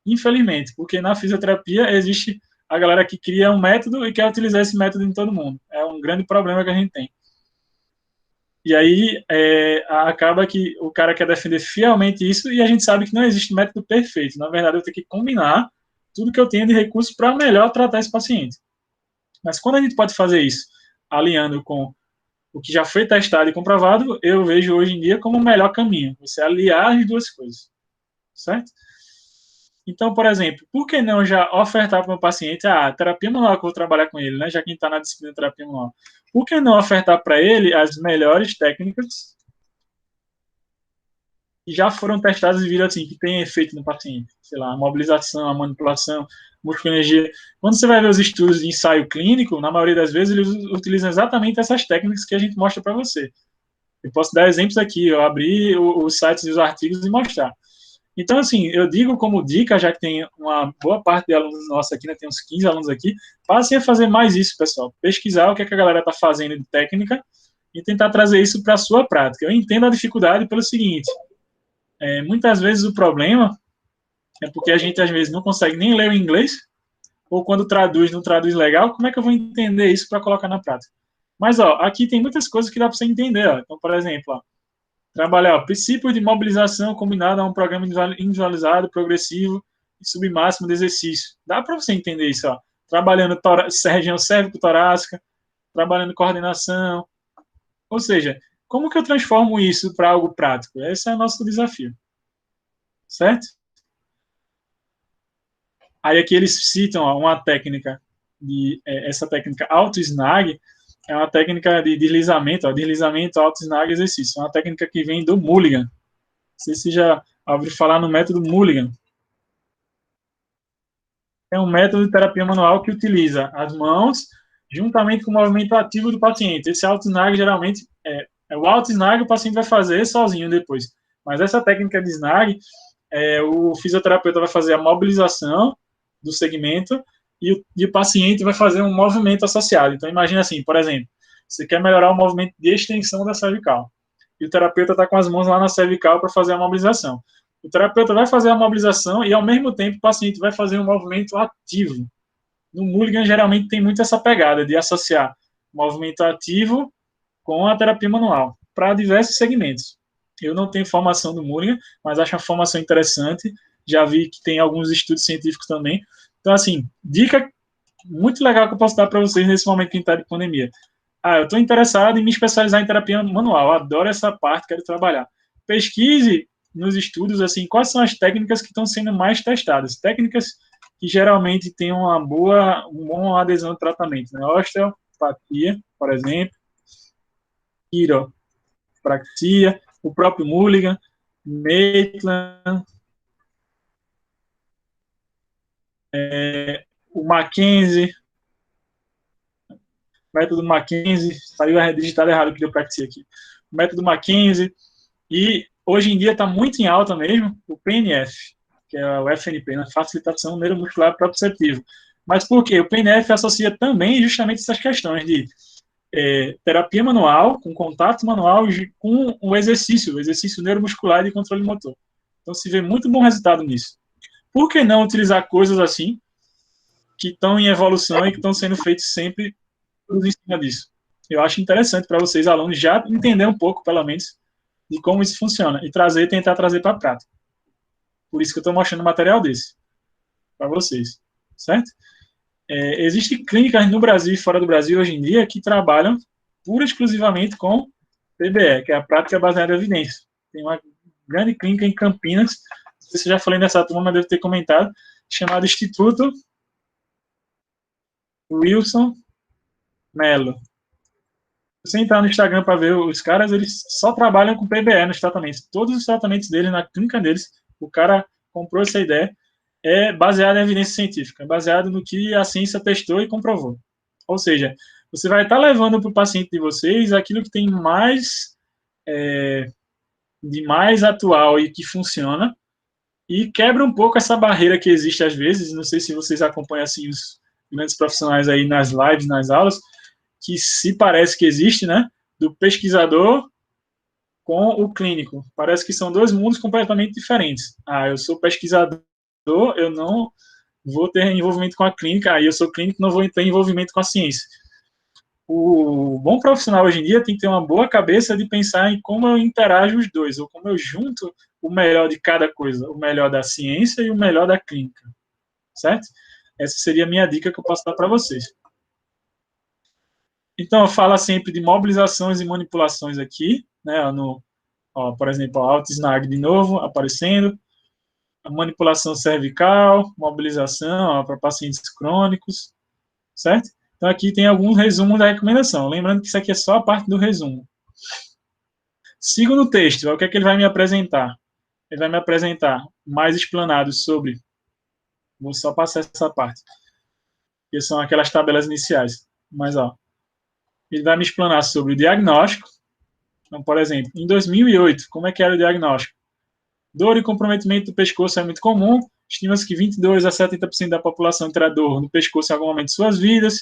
Infelizmente, porque na fisioterapia existe a galera que cria um método e quer utilizar esse método em todo mundo. É um grande problema que a gente tem. E aí acaba que o cara quer defender fielmente isso e a gente sabe que não existe método perfeito. Na verdade, eu tenho que combinar tudo que eu tenho de recursos para melhor tratar esse paciente. Mas quando a gente pode fazer isso, alinhando com o que já foi testado e comprovado, eu vejo hoje em dia como o melhor caminho. Você aliar as duas coisas. Certo? Então, por exemplo, por que não já ofertar para o paciente a terapia manual que eu vou trabalhar com ele, né? Já que a gente está na disciplina de terapia manual. Por que não ofertar para ele as melhores técnicas que já foram testadas e viram assim, que tem efeito no paciente? Sei lá, a mobilização, a manipulação, musculoenergia. Quando você vai ver os estudos de ensaio clínico, na maioria das vezes eles utilizam exatamente essas técnicas que a gente mostra para você. Eu posso dar exemplos aqui, eu abri os sites e os artigos e mostrar. Então, assim, eu digo como dica, já que tem uma boa parte de alunos nossos aqui, né, tem uns 15 alunos aqui, passem a fazer mais isso, pessoal. Pesquisar o que, é que a galera está fazendo de técnica e tentar trazer isso para a sua prática. Eu entendo a dificuldade pelo seguinte, muitas vezes o problema é porque a gente, às vezes, não consegue nem ler o inglês, ou quando traduz, não traduz legal, como é que eu vou entender isso para colocar na prática? Mas, ó, aqui tem muitas coisas que dá para você entender, ó. Então, por exemplo, ó, trabalhar o princípio de mobilização combinado a um programa individualizado, progressivo e submáximo de exercício. Dá para você entender isso, ó. Trabalhando região cérvico-torácica, trabalhando coordenação. Ou seja, como que eu transformo isso para algo prático? Esse é o nosso desafio. Certo? Aí aqui eles citam ó, uma técnica, essa técnica auto-snag, é uma técnica de deslizamento, deslizamento, auto-snag, exercício. É uma técnica que vem do Mulligan. Não sei se já ouviu falar no método Mulligan. É um método de terapia manual que utiliza as mãos juntamente com o movimento ativo do paciente. Esse auto-snag geralmente o auto-snag o paciente vai fazer sozinho depois. Mas essa técnica de snag, o fisioterapeuta vai fazer a mobilização do segmento e o paciente vai fazer um movimento associado. Então, imagina assim, por exemplo, você quer melhorar o movimento de extensão da cervical. E o terapeuta está com as mãos lá na cervical para fazer a mobilização. O terapeuta vai fazer a mobilização e, ao mesmo tempo, o paciente vai fazer um movimento ativo. No Mulligan, geralmente, tem muito essa pegada de associar movimento ativo com a terapia manual, para diversos segmentos. Eu não tenho formação do Mulligan, mas acho uma formação interessante. Já vi que tem alguns estudos científicos também. Então, assim, dica muito legal que eu posso dar para vocês nesse momento que a gente está de pandemia. Eu estou interessado em me especializar em terapia manual. Adoro essa parte, quero trabalhar. Pesquise nos estudos, assim, quais são as técnicas que estão sendo mais testadas. Técnicas que geralmente têm uma boa adesão ao tratamento. Né? Osteopatia, por exemplo, quiropraxia, o próprio Mulligan, Maitland, o Mackenzie, método Mackenzie, saiu digitado errado o quiropraxia aqui. O método Mackenzie, e hoje em dia está muito em alta mesmo o PNF, que é o FNP, né? Facilitação neuromuscular proprioceptiva. Mas por quê? O PNF associa também justamente essas questões de terapia manual, com contato manual, com o exercício neuromuscular e de controle motor. Então se vê muito bom resultado nisso. Por que não utilizar coisas assim, que estão em evolução e que estão sendo feitas sempre em cima disso? Eu acho interessante para vocês, alunos, já entender um pouco, pelo menos, de como isso funciona e tentar trazer para a prática. Por isso que eu estou mostrando um material desse para vocês, certo? Existem clínicas no Brasil e fora do Brasil hoje em dia que trabalham pura e exclusivamente com PBE, que é a prática baseada em evidência. Tem uma grande clínica em Campinas, não sei se eu já falei nessa turma, mas devo ter comentado, chamada Instituto Wilson Mello. Se você entrar no Instagram para ver os caras, eles só trabalham com PBE nos tratamentos. Todos os tratamentos deles, na clínica deles, o cara comprou essa ideia, é baseado em evidência científica, baseado no que a ciência testou e comprovou. Ou seja, você vai estar levando para o paciente de vocês aquilo que tem mais de mais atual e que funciona, e quebra um pouco essa barreira que existe às vezes. Não sei se vocês acompanham assim os grandes profissionais aí nas lives, nas aulas, que se parece que existe, né, do pesquisador com o clínico. Parece que são dois mundos completamente diferentes. Ah, eu sou pesquisador, eu não vou ter envolvimento com a clínica, aí eu sou clínico, não vou ter envolvimento com a ciência. O bom profissional hoje em dia tem que ter uma boa cabeça de pensar em como eu interajo os dois, ou como eu junto o melhor de cada coisa, o melhor da ciência e o melhor da clínica, certo? Essa seria a minha dica que eu posso dar para vocês. Então, eu falo sempre de mobilizações e manipulações aqui, né, por exemplo, a Altsnag de novo aparecendo, a manipulação cervical, mobilização para pacientes crônicos, certo? Então, aqui tem alguns resumos da recomendação. Lembrando que isso aqui é só a parte do resumo. Sigo no texto, o que é que ele vai me apresentar? Ele vai me apresentar mais explanados sobre... Vou só passar essa parte, que são aquelas tabelas iniciais. Mas, ele vai me explanar sobre o diagnóstico. Então, por exemplo, em 2008, como é que era o diagnóstico? Dor e comprometimento do pescoço é muito comum. Estima-se que 22 a 70% da população terá dor no pescoço em algum momento de suas vidas.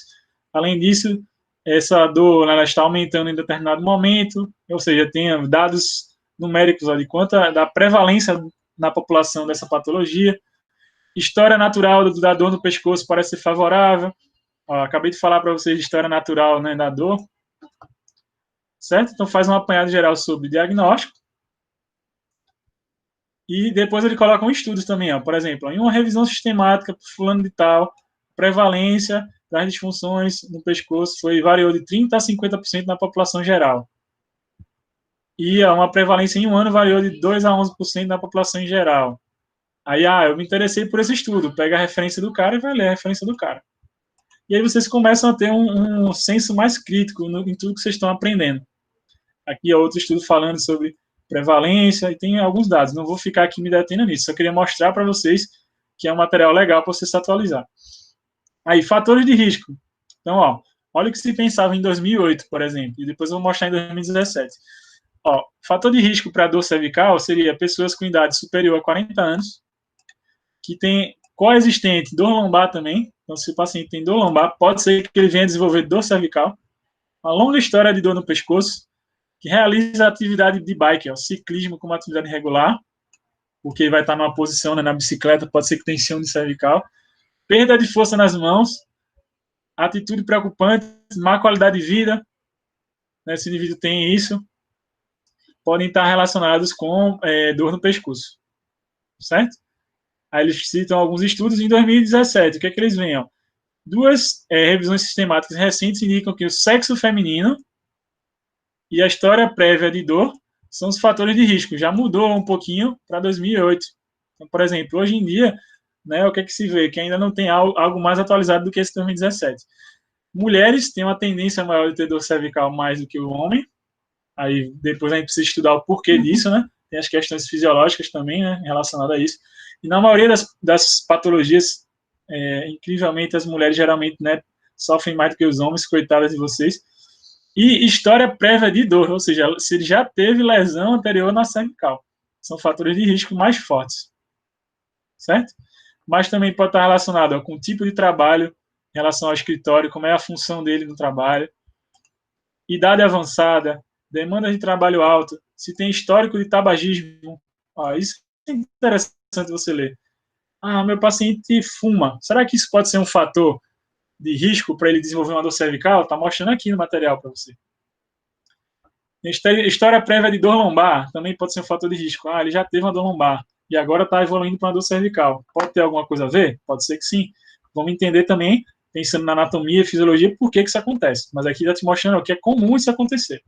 Além disso, essa dor ela está aumentando em determinado momento, ou seja, tem dados numéricos de quanto da prevalência na população dessa patologia. História natural da dor no pescoço parece ser favorável. Acabei de falar para vocês de história natural, né, da dor. Certo? Então faz um apanhado geral sobre diagnóstico. E depois ele coloca um estudos também, por exemplo, em uma revisão sistemática por fulano de tal, prevalência das disfunções no pescoço variou de 30% a 50% na população geral. E uma prevalência em um ano variou de 2% a 11% na população em geral. Aí, eu me interessei por esse estudo, pega a referência do cara e vai ler a referência do cara. E aí vocês começam a ter um senso mais crítico em tudo que vocês estão aprendendo. Aqui é outro estudo falando sobre prevalência, e tem alguns dados. Não vou ficar aqui me detendo nisso, só queria mostrar para vocês que é um material legal para você se atualizar. Aí, fatores de risco. Então, olha o que se pensava em 2008, por exemplo, e depois eu vou mostrar em 2017. Fator de risco para dor cervical seria pessoas com idade superior a 40 anos, que tem coexistente dor lombar também. Então, se o paciente tem dor lombar, pode ser que ele venha desenvolver dor cervical, uma longa história de dor no pescoço, que realiza atividade de bike, ciclismo como atividade regular, porque vai estar numa posição, né, na bicicleta, pode ser que tensione cervical, perda de força nas mãos, atitude preocupante, má qualidade de vida, né, esse indivíduo tem isso, podem estar relacionados com dor no pescoço, certo? Aí eles citam alguns estudos em 2017, o que é que eles veem? Duas revisões sistemáticas recentes indicam que o sexo feminino e a história prévia de dor são os fatores de risco. Já mudou um pouquinho para 2008. Então, por exemplo, hoje em dia, né, o que é que se vê? Que ainda não tem algo mais atualizado do que esse 2017. Mulheres têm uma tendência maior de ter dor cervical mais do que o homem. Aí depois a gente precisa estudar o porquê disso, né? Tem as questões fisiológicas também, né, relacionadas a isso. E na maioria das patologias, incrivelmente, as mulheres geralmente, né, sofrem mais do que os homens, coitadas de vocês. E história prévia de dor, ou seja, se ele já teve lesão anterior na cervical. São fatores de risco mais fortes. Certo? Mas também pode estar relacionado com o tipo de trabalho, em relação ao escritório, como é a função dele no trabalho, idade avançada, demanda de trabalho alta, se tem histórico de tabagismo. Isso é interessante você ler. Meu paciente fuma. Será que isso pode ser um fator de risco para ele desenvolver uma dor cervical? Está mostrando aqui no material para você. História prévia de dor lombar também pode ser um fator de risco. Ele já teve uma dor lombar e agora está evoluindo para uma dor cervical. Pode ter alguma coisa a ver? Pode ser que sim. Vamos entender também, pensando na anatomia e fisiologia, por que isso acontece. Mas aqui está te mostrando que é comum isso acontecer.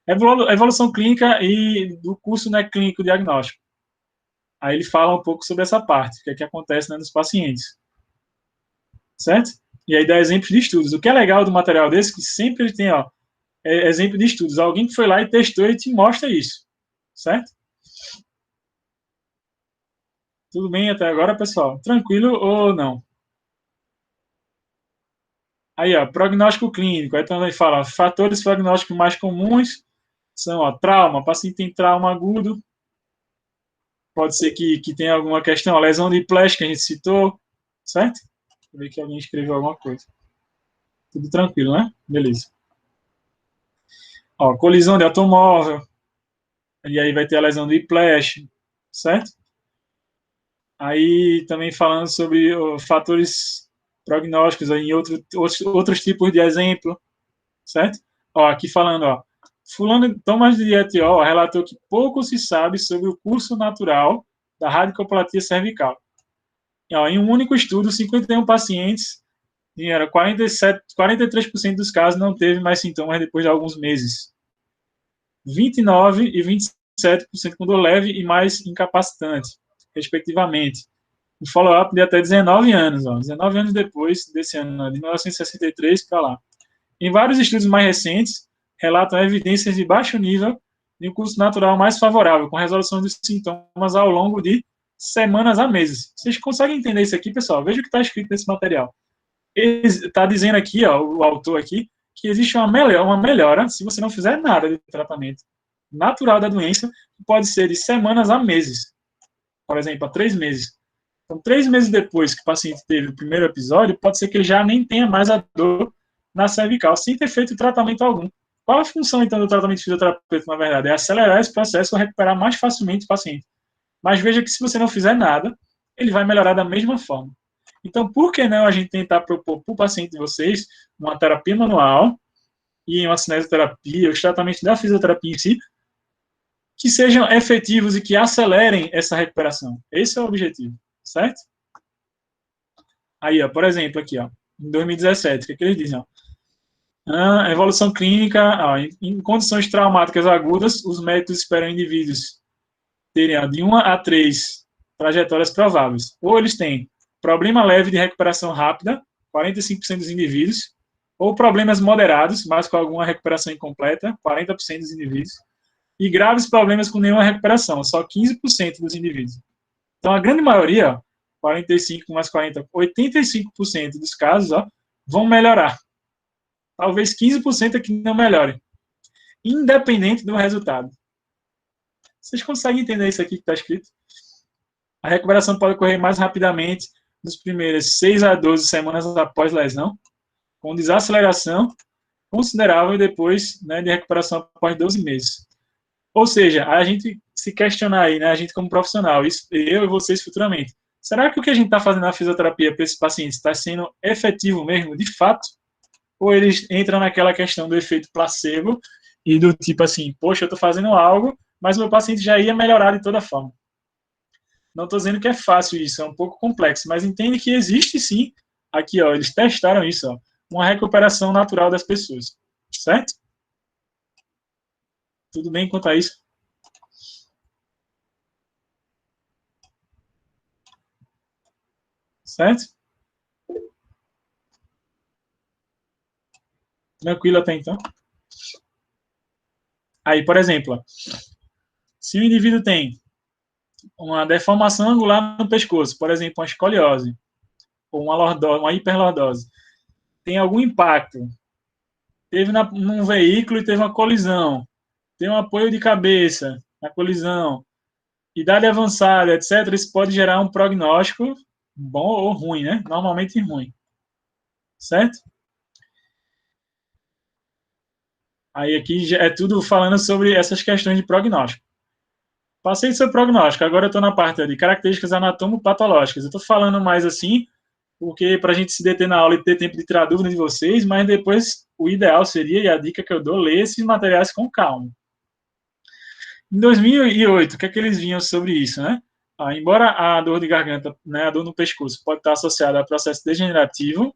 Evolução clínica e do curso, né, clínico diagnóstico. Aí ele fala um pouco sobre essa parte, o que é que acontece, né, nos pacientes. Certo? E aí dá exemplos de estudos. O que é legal do material desse, que sempre ele tem, exemplo de estudos. Alguém que foi lá e testou e te mostra isso. Certo? Tudo bem até agora, pessoal? Tranquilo ou não? Aí, prognóstico clínico. Aí também fala fatores prognósticos mais comuns, São, ó, trauma, o paciente tem trauma agudo, pode ser que tenha alguma questão, a lesão de Plasch que a gente citou, certo? Vou ver que alguém escreveu alguma coisa. Tudo tranquilo, né? Beleza. Ó, colisão de automóvel, e aí vai ter a lesão do whiplash, certo? Aí também falando sobre fatores prognósticos aí, em outros tipos de exemplo, certo? Ó, aqui falando, ó, fulano Thomas de Etiol relatou que pouco se sabe sobre o curso natural da radiculoplatia cervical. E, ó, em um único estudo, 51 pacientes, e era 43% dos casos não teve mais sintomas depois de alguns meses. 29 e 27% com dor leve e mais incapacitante, respectivamente. Um follow-up de até 19 anos, ó, 19 anos depois desse ano, de 1963 para lá. Em vários estudos mais recentes, relatam evidências de baixo nível de um curso natural mais favorável, com resolução dos sintomas ao longo de semanas a meses. Vocês conseguem entender isso aqui, pessoal? Veja o que está escrito nesse material. Está dizendo aqui, ó, o autor aqui, que existe uma melhora se você não fizer nada de tratamento natural da doença, que pode ser de semanas a meses. Por exemplo, a 3 meses. Então, 3 meses depois que o paciente teve o primeiro episódio, pode ser que ele já nem tenha mais a dor na cervical, sem ter feito tratamento algum. Qual a função, então, do tratamento fisioterapêutico, na verdade? É acelerar esse processo ou recuperar mais facilmente o paciente. Mas veja que se você não fizer nada, ele vai melhorar da mesma forma. Então, por que não a gente tentar propor para o paciente de vocês uma terapia manual e uma cinesioterapia, os tratamentos da fisioterapia em si, que sejam efetivos e que acelerem essa recuperação? Esse é o objetivo, certo? Aí, ó, por exemplo, aqui, ó, em 2017, o que eles dizem? Ó? A evolução clínica, ó, em condições traumáticas agudas, os médicos esperam indivíduos terem ó, de 1 a 3 trajetórias prováveis. Ou eles têm problema leve de recuperação rápida, 45% dos indivíduos, ou problemas moderados, mas com alguma recuperação incompleta, 40% dos indivíduos, e graves problemas com nenhuma recuperação, só 15% dos indivíduos. Então, a grande maioria, ó, 45 mais 40, 85% dos casos ó, vão melhorar. Talvez 15% é que não melhore, independente do resultado. Vocês conseguem entender isso aqui que está escrito? A recuperação pode ocorrer mais rapidamente nas primeiras 6 a 12 semanas após lesão, com desaceleração considerável depois né, de recuperação após 12 meses. Ou seja, a gente se questionar aí, né, a gente como profissional, isso, eu e vocês futuramente, será que o que a gente está fazendo na fisioterapia para esses pacientes está sendo efetivo mesmo, de fato? Ou eles entram naquela questão do efeito placebo e do tipo assim, poxa, eu estou fazendo algo, mas o meu paciente já ia melhorar de toda forma. Não estou dizendo que é fácil isso, é um pouco complexo, mas entende que existe sim, aqui ó, eles testaram isso, ó, uma recuperação natural das pessoas, certo? Tudo bem quanto a isso? Certo? Tranquilo até então? Aí, por exemplo, se o indivíduo tem uma deformação angular no pescoço, por exemplo, uma escoliose, ou uma lordose, uma hiperlordose, tem algum impacto, teve num veículo e teve uma colisão, tem um apoio de cabeça na colisão, idade avançada, etc., isso pode gerar um prognóstico bom ou ruim, né? Normalmente ruim. Certo? Aí aqui é tudo falando sobre essas questões de prognóstico. Passei sobre prognóstico, agora eu estou na parte de características anatomopatológicas. Eu estou falando mais assim, porque para a gente se deter na aula e ter tempo de tirar dúvidas de vocês, mas depois o ideal seria, e a dica que eu dou, ler esses materiais com calma. Em 2008, o que é que eles vinham sobre isso, né? Embora a dor de garganta, né, a dor no pescoço, pode estar associada a processo degenerativo,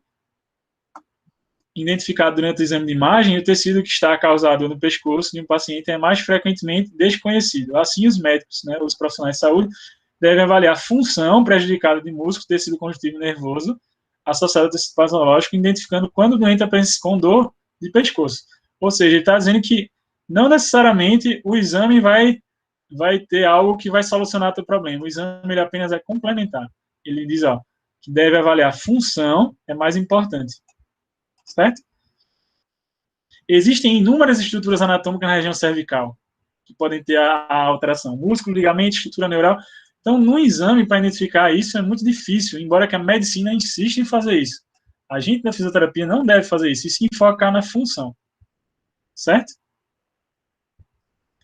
identificado durante o exame de imagem, o tecido que está causado no pescoço de um paciente é mais frequentemente desconhecido. Assim, os médicos, né, os profissionais de saúde, devem avaliar a função prejudicada de músculo, tecido conjuntivo nervoso, associado ao tecido patológico, identificando quando o doente apresenta com dor de pescoço. Ou seja, ele está dizendo que não necessariamente o exame vai ter algo que vai solucionar o teu problema. O exame ele apenas é complementar. Ele diz ó, que deve avaliar a função, é mais importante. Certo? Existem inúmeras estruturas anatômicas na região cervical que podem ter a alteração. Músculo, ligamento, estrutura neural. Então, no exame, para identificar isso, é muito difícil, embora que a medicina insista em fazer isso. A gente da fisioterapia não deve fazer isso, e sim focar na função. Certo?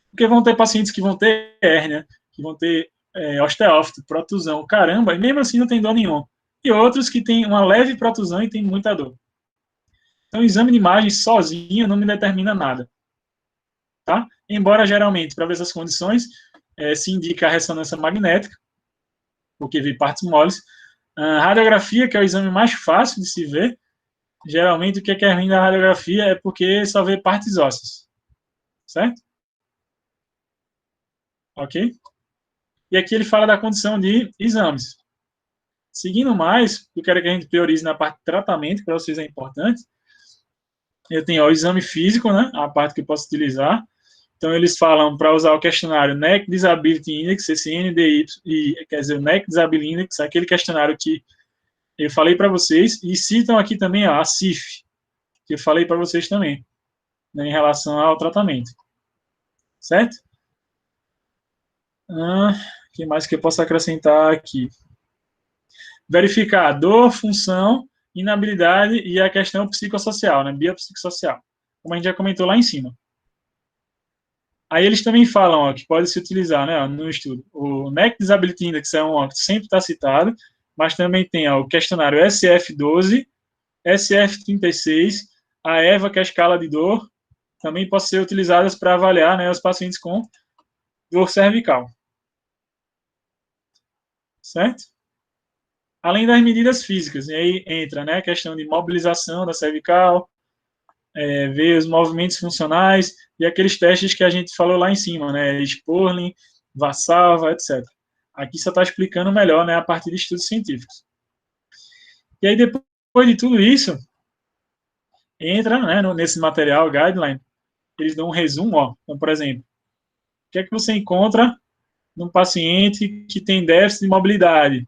Porque vão ter pacientes que vão ter hérnia, que vão ter osteófito, protusão, caramba, e mesmo assim não tem dor nenhuma. E outros que têm uma leve protusão e tem muita dor. Então, o exame de imagem sozinho não me determina nada. Tá? Embora, geralmente, para ver essas condições, se indica a ressonância magnética, porque vê partes moles. A radiografia, que é o exame mais fácil de se ver, geralmente o que é ruim da radiografia é porque só vê partes ósseas. Certo? Ok? E aqui ele fala da condição de exames. Seguindo mais, eu quero que a gente priorize na parte de tratamento, que para vocês é importante. Eu tenho o exame físico, né, a parte que eu posso utilizar. Então, eles falam para usar o questionário NEC Disability Index, esse NDI, quer dizer, o NEC Disability Index, aquele questionário que eu falei para vocês, e citam aqui também a CIF, que eu falei para vocês também, né, em relação ao tratamento. Certo? O que mais que eu posso acrescentar aqui? Verificar dor, função, inabilidade e a questão psicossocial, né, biopsicossocial, como a gente já comentou lá em cima. Aí eles também falam ó, que pode se utilizar né, no estudo. O NEC Disability Index é um que sempre está citado, mas também tem ó, o questionário SF12, SF36, a EVA, que é a escala de dor, também pode ser utilizadas para avaliar né, os pacientes com dor cervical. Certo? Além das medidas físicas, e aí entra né, a questão de mobilização da cervical, ver os movimentos funcionais e aqueles testes que a gente falou lá em cima, né, Sporling, Valsalva, etc. Aqui só está explicando melhor né, a partir de estudos científicos. E aí, depois de tudo isso, entra né, nesse material, guideline, eles dão um resumo, ó, então, por exemplo, o que é que você encontra num paciente que tem déficit de mobilidade?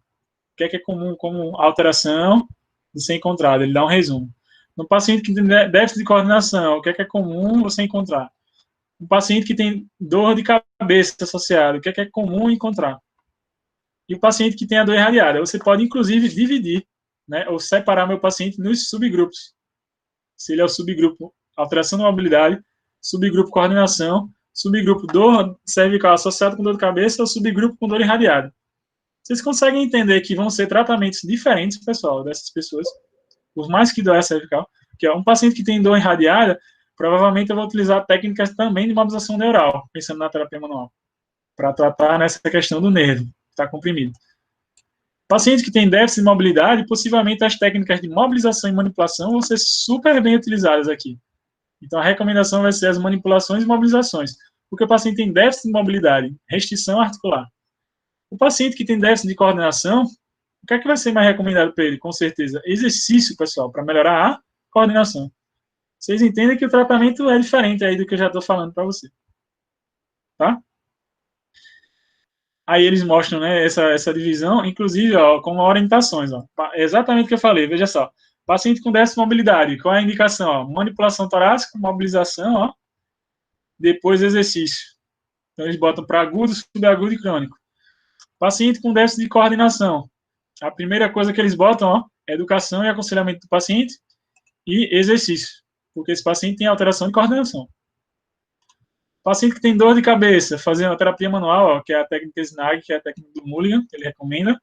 O que é comum como alteração de ser encontrado? Ele dá um resumo. No paciente que tem déficit de coordenação, o que é comum você encontrar? Um paciente que tem dor de cabeça associada, o que é comum encontrar? E o paciente que tem a dor irradiada. Você pode, inclusive, dividir, né, ou separar meu paciente nos subgrupos. Se ele é o subgrupo alteração da mobilidade, subgrupo coordenação, subgrupo dor cervical associado com dor de cabeça, ou subgrupo com dor irradiada. Vocês conseguem entender que vão ser tratamentos diferentes, pessoal, dessas pessoas, por mais que doer cervical, que é um paciente que tem dor irradiada, provavelmente eu vou utilizar técnicas também de mobilização neural, pensando na terapia manual, para tratar nessa questão do nervo, que está comprimido. Pacientes que têm déficit de mobilidade, possivelmente as técnicas de mobilização e manipulação vão ser super bem utilizadas aqui. Então, a recomendação vai ser as manipulações e mobilizações, porque o paciente tem déficit de mobilidade, restrição articular. O paciente que tem déficit de coordenação, o que é que vai ser mais recomendado para ele? Com certeza, exercício, pessoal, para melhorar a coordenação. Vocês entendem que o tratamento é diferente aí do que eu já estou falando para você. Tá? Aí eles mostram né, essa divisão, inclusive ó, com orientações. Ó. Exatamente o que eu falei, veja só. Paciente com déficit de mobilidade, qual é a indicação? Ó? Manipulação torácica, mobilização, ó, depois exercício. Então eles botam para agudo, subagudo e crônico. Paciente com déficit de coordenação. A primeira coisa que eles botam ó, é educação e aconselhamento do paciente e exercício, porque esse paciente tem alteração de coordenação. Paciente que tem dor de cabeça, fazendo a terapia manual, ó, que é a técnica SNAG, que é a técnica do Mulligan, que ele recomenda.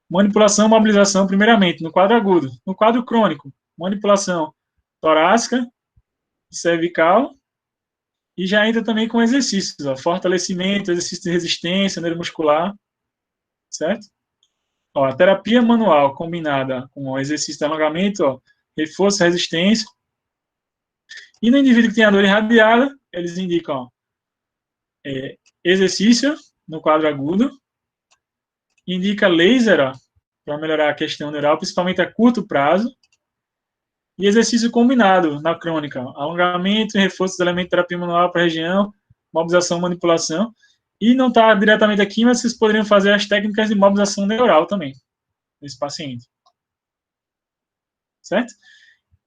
Manipulação, mobilização, primeiramente, no quadro agudo. No quadro crônico, manipulação torácica, cervical, e já entra também com exercícios, ó, fortalecimento, exercício de resistência neuromuscular, certo? Ó, a terapia manual combinada com o exercício de alongamento, ó, reforço, resistência. E no indivíduo que tem a dor irradiada, eles indicam ó, exercício no quadro agudo, indica laser para melhorar a questão neural, principalmente a curto prazo, e exercício combinado na crônica, alongamento e reforço dos elementos de terapia manual para a região, mobilização, manipulação, e não está diretamente aqui, mas vocês poderiam fazer as técnicas de mobilização neural também, nesse paciente. Certo?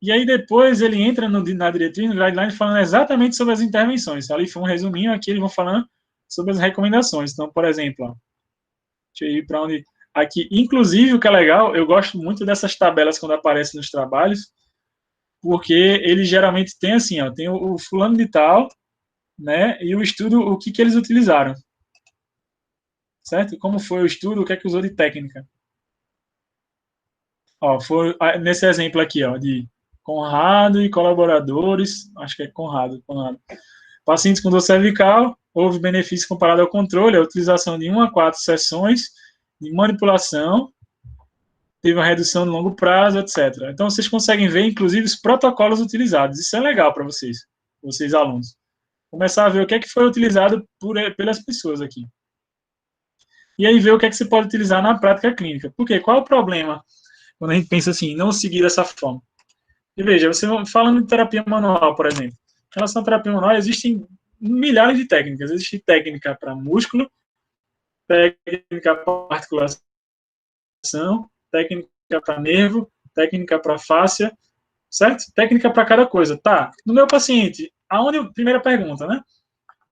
E aí depois ele entra na diretriz, no guideline, falando exatamente sobre as intervenções. Ali foi um resuminho, aqui eles vão falando sobre as recomendações. Então, por exemplo, ó, deixa eu ir para onde... Aqui, inclusive, o que é legal, eu gosto muito dessas tabelas quando aparecem nos trabalhos, porque eles geralmente têm assim, ó, tem o fulano de tal, né, e o estudo, o que eles utilizaram, certo? Como foi o estudo, o que é que usou de técnica. Ó, foi nesse exemplo aqui, ó, de Conrado e colaboradores, acho que é Conrado. Pacientes com dor cervical, houve benefício comparado ao controle, a utilização de 1 a 4 sessões de manipulação, teve uma redução no longo prazo, etc. Então, vocês conseguem ver, inclusive, os protocolos utilizados. Isso é legal para vocês alunos. Começar a ver o que é que foi utilizado pelas pessoas aqui. E aí ver o que é que você pode utilizar na prática clínica. Por quê? Qual é o problema quando a gente pensa assim, não seguir dessa forma? E veja, você falando de terapia manual, por exemplo. Em relação à terapia manual, existem milhares de técnicas. Existe técnica para músculo, técnica para articulação, técnica para nervo, técnica para fáscia, certo? Técnica para cada coisa. Tá, no meu paciente, primeira pergunta, né?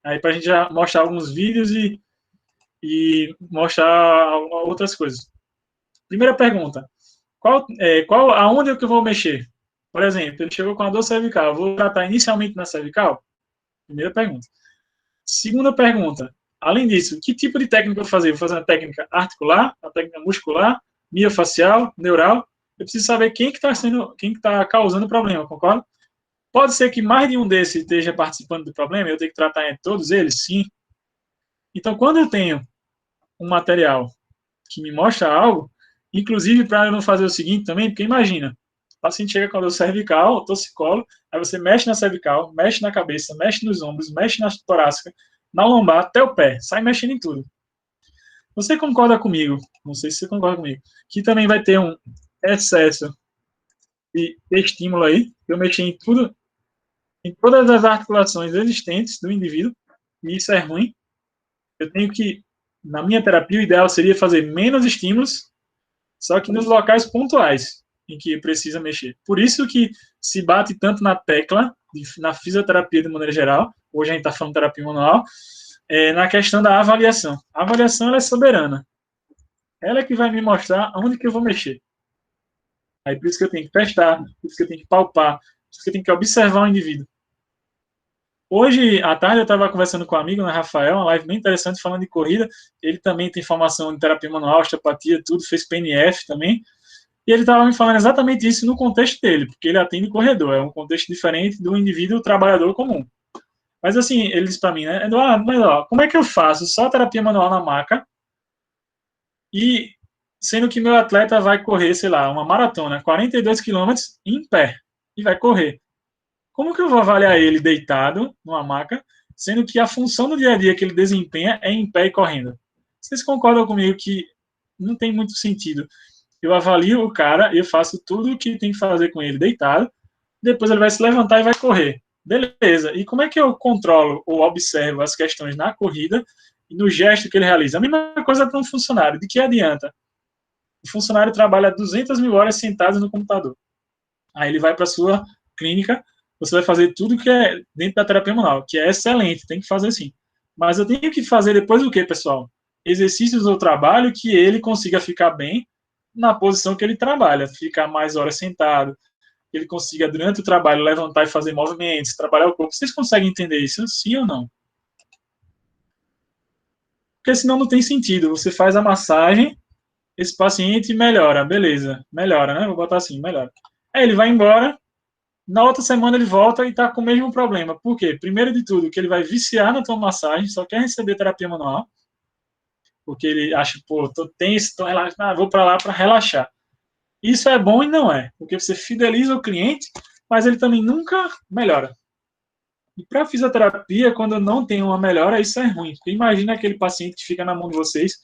Aí para a gente já mostrar alguns vídeos e mostrar outras coisas. Primeira pergunta, aonde é que eu vou mexer? Por exemplo, ele chegou com a dor cervical, vou tratar inicialmente na cervical? Primeira pergunta. Segunda pergunta, além disso, que tipo de técnica eu vou fazer? Vou fazer uma técnica articular, uma técnica muscular, miofacial, neural? Eu preciso saber quem que tá causando o problema, concorda? Pode ser que mais de um desses esteja participando do problema, eu tenho que tratar em todos eles? Sim. Então, quando eu tenho um material que me mostra algo, inclusive para eu não fazer o seguinte também, porque imagina, o paciente chega com a dor cervical, torcicolo, aí você mexe na cervical, mexe na cabeça, mexe nos ombros, mexe na torácica, na lombar, até o pé, sai mexendo em tudo. Você concorda comigo, não sei se você concorda comigo, que também vai ter um excesso de estímulo aí, eu mexi em tudo, em todas as articulações existentes do indivíduo, e isso é ruim. Eu tenho que, na minha terapia, o ideal seria fazer menos estímulos, só que nos locais pontuais em que precisa mexer. Por isso que se bate tanto na tecla, na fisioterapia de maneira geral, hoje a gente está falando de terapia manual, na questão da avaliação. A avaliação ela é soberana. Ela é que vai me mostrar onde que eu vou mexer. Aí por isso que eu tenho que testar, por isso que eu tenho que palpar, por isso que eu tenho que observar o indivíduo. Hoje, à tarde, eu estava conversando com um amigo, né, Rafael, uma live bem interessante falando de corrida. Ele também tem formação em terapia manual, osteopatia, tudo, fez PNF também. E ele estava me falando exatamente isso no contexto dele, porque ele atende corredor, é um contexto diferente do indivíduo trabalhador comum. Mas assim, ele disse para mim, né, Eduardo, mas ó, como é que eu faço só terapia manual na maca e sendo que meu atleta vai correr, sei lá, uma maratona, 42 quilômetros em pé, e vai correr. Como que eu vou avaliar ele deitado numa maca, sendo que a função do dia a dia que ele desempenha é em pé e correndo? Vocês concordam comigo que não tem muito sentido? Eu avalio o cara, eu faço tudo o que tem que fazer com ele deitado, depois ele vai se levantar e vai correr. Beleza. E como é que eu controlo ou observo as questões na corrida e no gesto que ele realiza? A mesma coisa para um funcionário. De que adianta? O funcionário trabalha 200 mil horas sentado no computador. Aí ele vai para a sua clínica, você vai fazer tudo que é dentro da terapia manual, que é excelente, tem que fazer assim. Mas eu tenho que fazer depois o quê, pessoal? Exercícios do trabalho que ele consiga ficar bem na posição que ele trabalha, ficar mais horas sentado, que ele consiga, durante o trabalho, levantar e fazer movimentos, trabalhar o corpo. Vocês conseguem entender isso, sim ou não? Porque senão não tem sentido. Você faz a massagem, esse paciente melhora, beleza, melhora, né? Vou botar assim, melhora. Aí ele vai embora, na outra semana ele volta e está com o mesmo problema. Por quê? Primeiro de tudo, que ele vai viciar na tua massagem, só quer receber terapia manual, porque ele acha, pô, tô tenso, tô relaxado, vou para lá para relaxar. Isso é bom e não é, porque você fideliza o cliente, mas ele também nunca melhora. E para fisioterapia, quando não tem uma melhora, isso é ruim. Porque imagina aquele paciente que fica na mão de vocês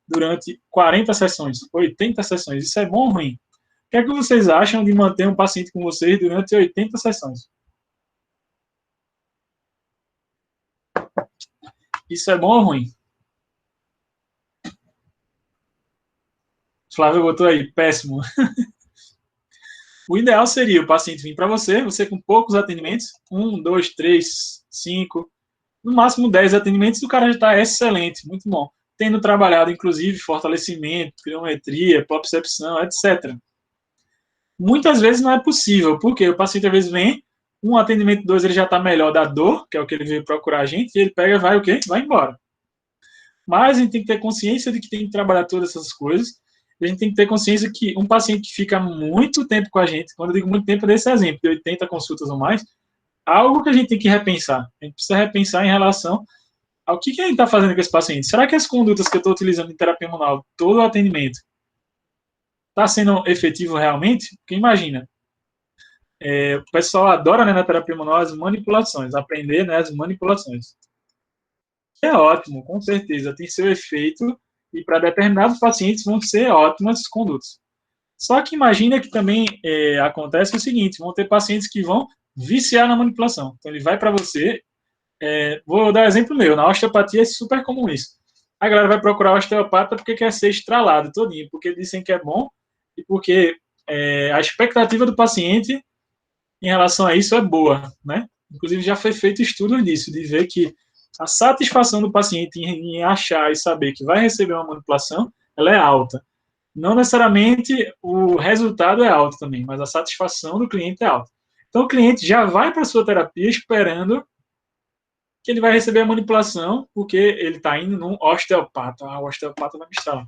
durante 40 sessões, 80 sessões. Isso é bom ou ruim? O que é que vocês acham de manter um paciente com vocês durante 80 sessões? Isso é bom ou ruim? Flávio botou aí, péssimo. O ideal seria o paciente vir para você com poucos atendimentos, 1, 2, 3, 5, no máximo 10 atendimentos, o cara já está excelente, muito bom. Tendo trabalhado, inclusive, fortalecimento, criometria, propriocepção, etc. Muitas vezes não é possível, porque o paciente às vezes vem, um atendimento, dois, ele já está melhor da dor, que é o que ele veio procurar a gente, e ele pega, vai o quê? Vai embora. Mas a gente tem que ter consciência de que tem que trabalhar todas essas coisas, e a gente tem que ter consciência que um paciente que fica muito tempo com a gente, quando eu digo muito tempo, desse exemplo, de 80 consultas ou mais, algo que a gente tem que repensar. A gente precisa repensar em relação ao que a gente está fazendo com esse paciente. Será que as condutas que eu estou utilizando em terapia manual, todo o atendimento, está sendo efetivo realmente? Porque imagina, o pessoal adora, né, na terapia manual as manipulações, aprender, né, as manipulações. É ótimo, com certeza, tem seu efeito e para determinados pacientes vão ser ótimas condutas. Só que imagina que também acontece o seguinte, vão ter pacientes que vão viciar na manipulação. Então ele vai para você, vou dar um exemplo meu, na osteopatia é super comum isso. A galera vai procurar o osteopata porque quer ser estralado todinho, porque dizem que é bom e porque a expectativa do paciente em relação a isso é boa, né? Inclusive já foi feito estudo disso, de ver que a satisfação do paciente em achar e saber que vai receber uma manipulação, ela é alta. Não necessariamente o resultado é alto também, mas a satisfação do cliente é alta. Então o cliente já vai para a sua terapia esperando que ele vai receber a manipulação, porque ele está indo num osteopata. O osteopata vai me estralar.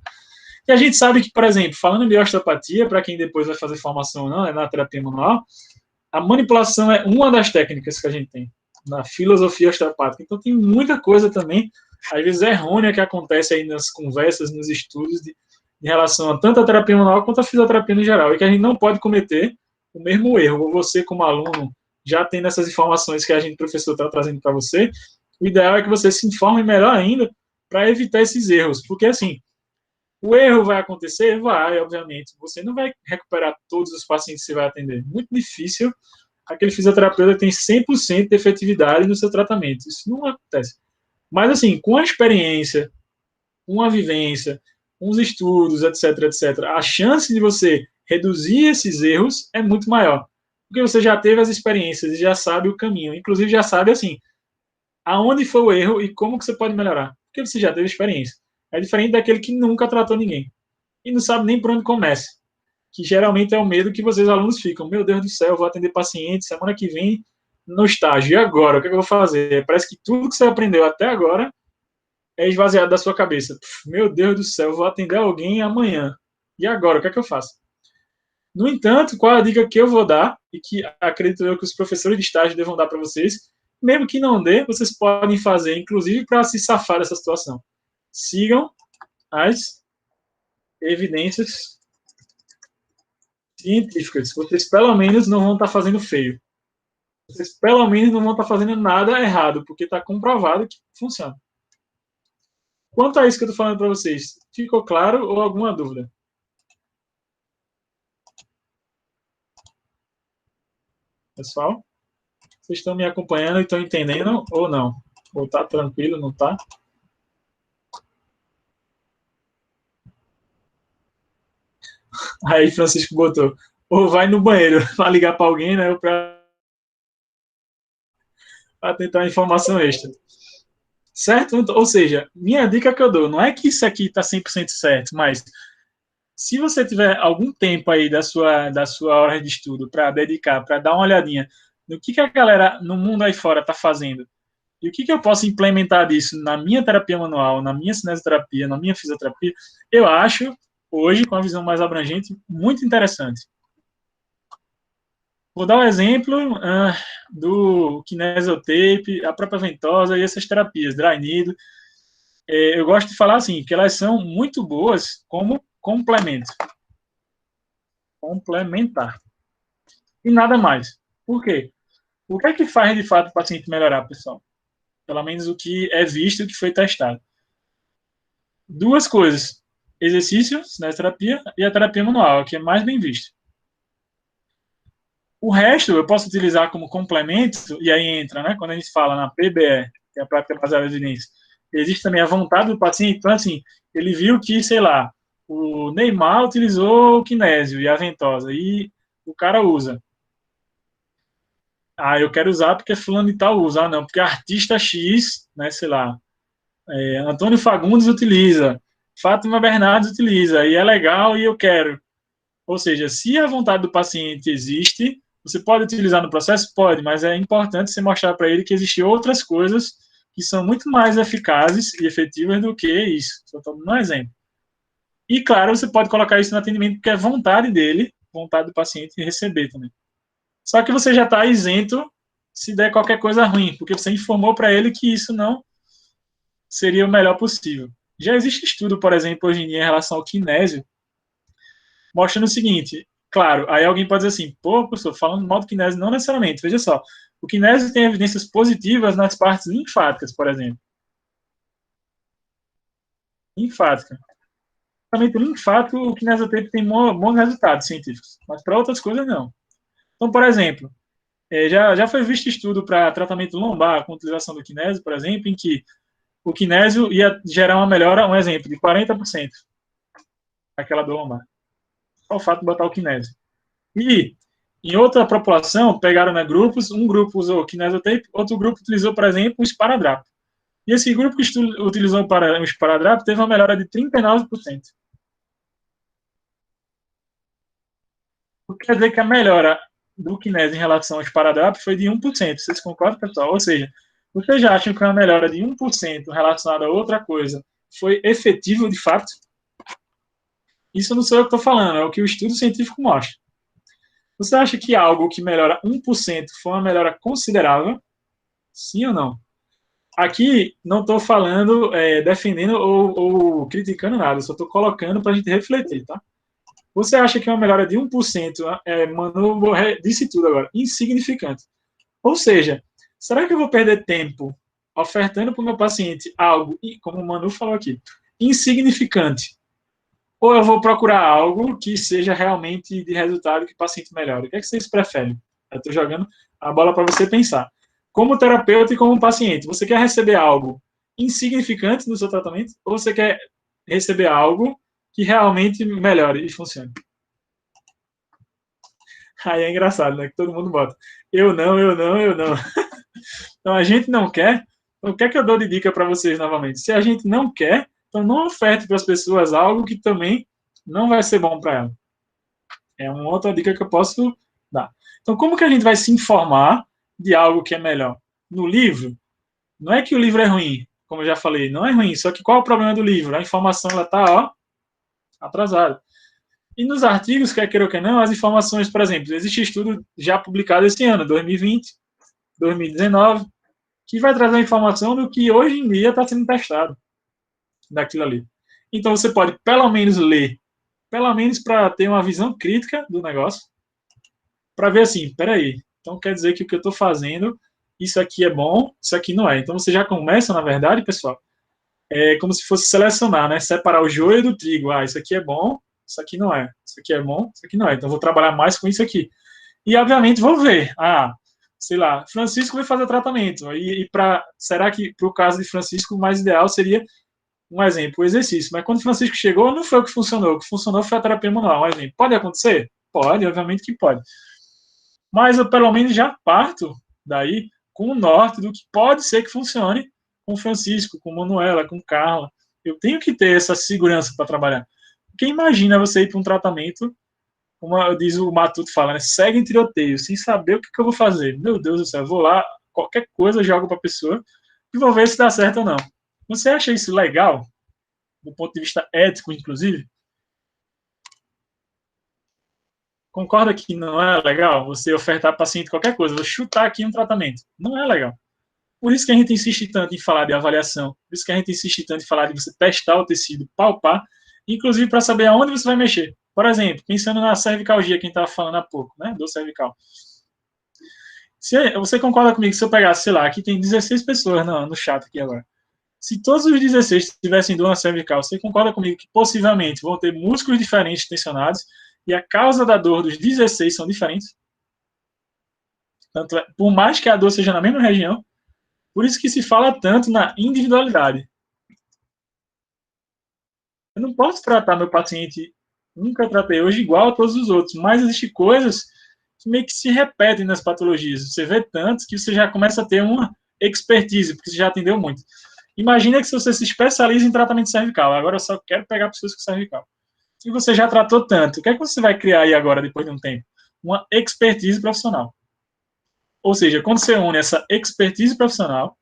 E a gente sabe que, por exemplo, falando de osteopatia, para quem depois vai fazer formação ou não, na terapia manual, a manipulação é uma das técnicas que a gente tem na filosofia osteopática. Então tem muita coisa também, às vezes errônea, que acontece aí nas conversas, nos estudos em relação a tanto a terapia manual quanto a fisioterapia no geral, e que a gente não pode cometer o mesmo erro. Ou você, como aluno, já tendo essas informações que a gente, professor, está trazendo para você, o ideal é que você se informe melhor ainda para evitar esses erros, porque assim, o erro vai acontecer? Vai, obviamente. Você não vai recuperar todos os pacientes que você vai atender. Muito difícil aquele fisioterapeuta tem 100% de efetividade no seu tratamento. Isso não acontece. Mas, assim, com a experiência, com a vivência, com os estudos, etc, etc, a chance de você reduzir esses erros é muito maior. Porque você já teve as experiências e já sabe o caminho. Inclusive, já sabe, assim, aonde foi o erro e como que você pode melhorar. Porque você já teve experiência. É diferente daquele que nunca tratou ninguém. E não sabe nem por onde começa. Que geralmente é o medo que vocês, alunos, ficam. Meu Deus do céu, eu vou atender paciente semana que vem no estágio. E agora? O que eu vou fazer? Parece que tudo que você aprendeu até agora é esvaziado da sua cabeça. Meu Deus do céu, eu vou atender alguém amanhã. E agora? O que é que eu faço? No entanto, qual a dica que eu vou dar, e que acredito eu que os professores de estágio devam dar para vocês, mesmo que não dê, vocês podem fazer, inclusive, para se safar dessa situação. Sigam as evidências científicas. Vocês, pelo menos, não vão estar fazendo feio. Vocês, pelo menos, não vão estar fazendo nada errado, porque está comprovado que funciona. Quanto a isso que eu estou falando para vocês, ficou claro ou alguma dúvida? Pessoal, vocês estão me acompanhando e estão entendendo ou não? Ou está tranquilo, não está? Aí Francisco botou, ou vai no banheiro para ligar para alguém, né, para tentar informação extra. Certo? Ou seja, minha dica que eu dou, não é que isso aqui está 100% certo, mas se você tiver algum tempo aí da sua hora de estudo para dedicar, para dar uma olhadinha no que a galera no mundo aí fora está fazendo, e o que eu posso implementar disso na minha terapia manual, na minha cinesioterapia, na minha fisioterapia, eu acho, hoje, com a visão mais abrangente, muito interessante. Vou dar um exemplo do kinesiotape, a própria ventosa e essas terapias, dry needle. Eu gosto de falar assim, que elas são muito boas como complemento. Complementar. E nada mais. Por quê? O que é que faz, de fato, o paciente melhorar, pessoal? Pelo menos o que é visto e o que foi testado. Duas coisas. Exercício, cinesioterapia, e a terapia manual, que é mais bem visto. O resto eu posso utilizar como complemento, e aí entra, né, quando a gente fala na PBE, que é a prática baseada em evidência, existe também a vontade do paciente. Então, assim, ele viu que, sei lá, o Neymar utilizou o kinésio e a ventosa, e o cara usa. Ah, eu quero usar porque fulano e tal usa. Ah, não, porque artista X, né, sei lá, Antônio Fagundes utiliza, Fátima Bernardes utiliza, e é legal e eu quero. Ou seja, se a vontade do paciente existe, você pode utilizar no processo? Pode, mas é importante você mostrar para ele que existem outras coisas que são muito mais eficazes e efetivas do que isso. Só estou dando um exemplo. E, claro, você pode colocar isso no atendimento porque é vontade dele, vontade do paciente receber também. Só que você já está isento se der qualquer coisa ruim, porque você informou para ele que isso não seria o melhor possível. Já existe estudo, por exemplo, hoje em dia em relação ao kinésio, mostrando o seguinte, claro, aí alguém pode dizer assim, pô, professor, falando mal do kinésio, não necessariamente, veja só, o kinésio tem evidências positivas nas partes linfáticas, por exemplo. Linfática. Tratamento linfático, o kinesiotape tem bons resultados científicos, mas para outras coisas não. Então, por exemplo, já foi visto estudo para tratamento lombar com utilização do kinésio, por exemplo, em que o kinésio ia gerar uma melhora, um exemplo, de 40% daquela dor lombar. Só o fato de botar o kinésio. E em outra população, pegaram, né, grupos, um grupo usou kinesiotape, outro grupo utilizou, por exemplo, o esparadrapo. E esse grupo que utilizou o esparadrapo teve uma melhora de 39%. O que quer dizer que a melhora do kinésio em relação ao esparadrapo foi de 1%. Vocês concordam, pessoal? Ou seja, vocês já acham que uma melhora de 1% relacionada a outra coisa foi efetivo de fato? Isso não sou eu que estou falando, é o que o estudo científico mostra. Você acha que algo que melhora 1% foi uma melhora considerável? Sim ou não? Aqui não estou falando, defendendo ou criticando nada, só estou colocando para a gente refletir, tá? Você acha que uma melhora de 1%, Manu disse tudo agora, insignificante. Ou seja, será que eu vou perder tempo ofertando para o meu paciente algo, como o Manu falou aqui, insignificante? Ou eu vou procurar algo que seja realmente de resultado que o paciente melhore? O que é que vocês preferem? Eu estou jogando a bola para você pensar. Como terapeuta e como paciente, você quer receber algo insignificante no seu tratamento ou você quer receber algo que realmente melhore e funcione? Aí é engraçado, né? Que todo mundo bota. Eu não, eu não, eu não. Então a gente não quer. Então, o que é que eu dou de dica para vocês novamente? Se a gente não quer, então não oferte para as pessoas algo que também não vai ser bom para elas. É uma outra dica que eu posso dar. Então, como que a gente vai se informar de algo que é melhor? No livro, não é que o livro é ruim, como eu já falei, não é ruim, só que qual é o problema do livro? A informação ela está atrasada. E nos artigos, quer queira ou quer não, as informações, por exemplo, existe estudo já publicado esse ano, 2020, 2019, que vai trazer a informação do que hoje em dia está sendo testado daquilo ali. Então você pode pelo menos ler, pelo menos para ter uma visão crítica do negócio, para ver assim, peraí, então quer dizer que o que eu estou fazendo, isso aqui é bom, isso aqui não é. Então você já começa, na verdade, pessoal, como se fosse selecionar, né? Separar o joio do trigo. Ah, isso aqui é bom, isso aqui não é. Isso aqui é bom, isso aqui não é. Então vou trabalhar mais com isso aqui. E obviamente vou ver. Ah, sei lá, Francisco vai fazer tratamento. Será que para o caso de Francisco o mais ideal seria um exemplo, o exercício. Mas quando Francisco chegou, não foi o que funcionou. O que funcionou foi a terapia manual. Um exemplo. Pode acontecer? Pode, obviamente que pode. Mas eu pelo menos já parto daí com o norte do que pode ser que funcione com Francisco, com Manuela, com Carla. Eu tenho que ter essa segurança para trabalhar. Porque imagina você ir para um tratamento, como diz o Matuto fala, né? Segue em tiroteio, sem saber o que eu vou fazer. Meu Deus do céu, eu vou lá, qualquer coisa eu jogo para a pessoa e vou ver se dá certo ou não. Você acha isso legal? Do ponto de vista ético, inclusive? Concorda que não é legal você ofertar ao paciente qualquer coisa, vou chutar aqui um tratamento. Não é legal. Por isso que a gente insiste tanto em falar de avaliação, por isso que a gente insiste tanto em falar de você testar o tecido, palpar, inclusive para saber aonde você vai mexer. Por exemplo, pensando na cervicalgia, quem estava falando há pouco, né, dor cervical. Você concorda comigo que se eu pegasse, sei lá, aqui tem 16 pessoas no chat aqui agora. Se todos os 16 tivessem dor na cervical, você concorda comigo que possivelmente vão ter músculos diferentes tensionados e a causa da dor dos 16 são diferentes? Tanto por mais que a dor seja na mesma região, por isso que se fala tanto na individualidade. Eu não posso tratar meu paciente Nunca tratei hoje igual a todos os outros, mas existem coisas que meio que se repetem nas patologias. Você vê tantos que você já começa a ter uma expertise, porque você já atendeu muito. Imagina que se você se especializa em tratamento cervical, agora eu só quero pegar pessoas com cervical. E você já tratou tanto, o que é que você vai criar aí agora, depois de um tempo? Uma expertise profissional. Ou seja, quando você une essa expertise profissional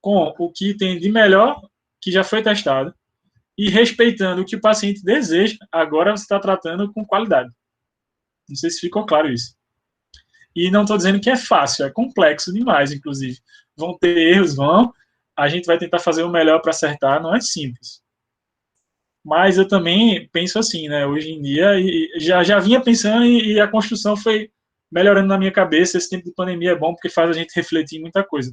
com o que tem de melhor que já foi testado e respeitando o que o paciente deseja, agora você está tratando com qualidade. Não sei se ficou claro isso. E não estou dizendo que é fácil, é complexo demais, inclusive. Vão ter erros, vão. A gente vai tentar fazer o melhor para acertar, não é simples. Mas eu também penso assim, né? Hoje em dia, e já vinha pensando e a construção foi melhorando na minha cabeça. Esse tempo de pandemia é bom porque faz a gente refletir em muita coisa.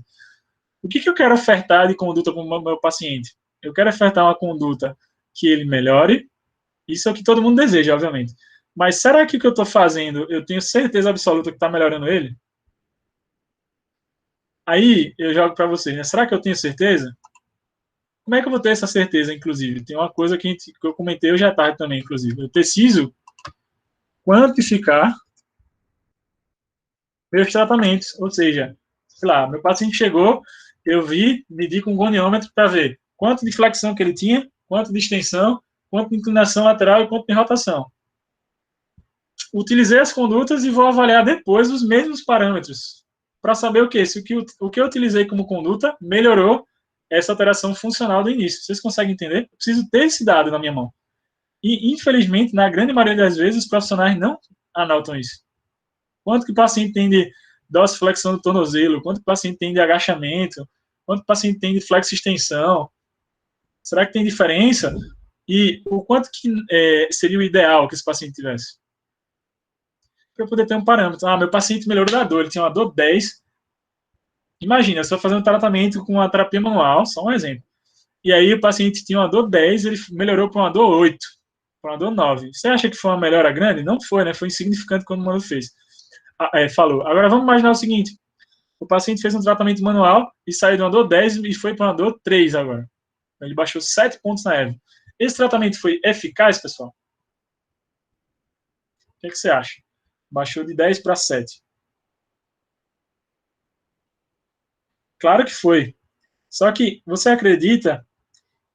O que eu quero ofertar de conduta para o meu paciente? Eu quero ofertar uma conduta que ele melhore. Isso é o que todo mundo deseja, obviamente. Mas será que o que eu estou fazendo, eu tenho certeza absoluta que está melhorando ele? Aí eu jogo para vocês, né? Será que eu tenho certeza? Como é que eu vou ter essa certeza, inclusive? Tem uma coisa que eu comentei hoje à tarde também, inclusive. Eu preciso quantificar meus tratamentos. Ou seja, sei lá, meu paciente chegou, eu vi, medi com um goniômetro para ver quanto de flexão que ele tinha, quanto de extensão, quanto de inclinação lateral e quanto de rotação. Utilizei as condutas e vou avaliar depois os mesmos parâmetros para saber o que? Se o que eu utilizei como conduta melhorou essa alteração funcional do início. Vocês conseguem entender? Eu preciso ter esse dado na minha mão. E, infelizmente, na grande maioria das vezes, os profissionais não anotam isso. Quanto que o paciente tem de dorsiflexão do tornozelo? Quanto que o paciente tem de agachamento? Quanto que o paciente tem de flexo-extensão? Será que tem diferença? E o quanto que seria o ideal que esse paciente tivesse? Para eu poder ter um parâmetro. Ah, meu paciente melhorou da dor, ele tinha uma dor 10. Imagina, eu estou fazendo tratamento com uma terapia manual, só um exemplo. E aí o paciente tinha uma dor 10, ele melhorou para uma dor 8, para uma dor 9. Você acha que foi uma melhora grande? Não foi, né? Foi insignificante quando o Mano fez. Falou. Agora vamos imaginar o seguinte: o paciente fez um tratamento manual e saiu de uma dor 10 e foi para uma dor 3 agora. Ele baixou 7 pontos na EVA. Esse tratamento foi eficaz, pessoal? O que, é que você acha? Baixou de 10 para 7. Claro que foi. Só que você acredita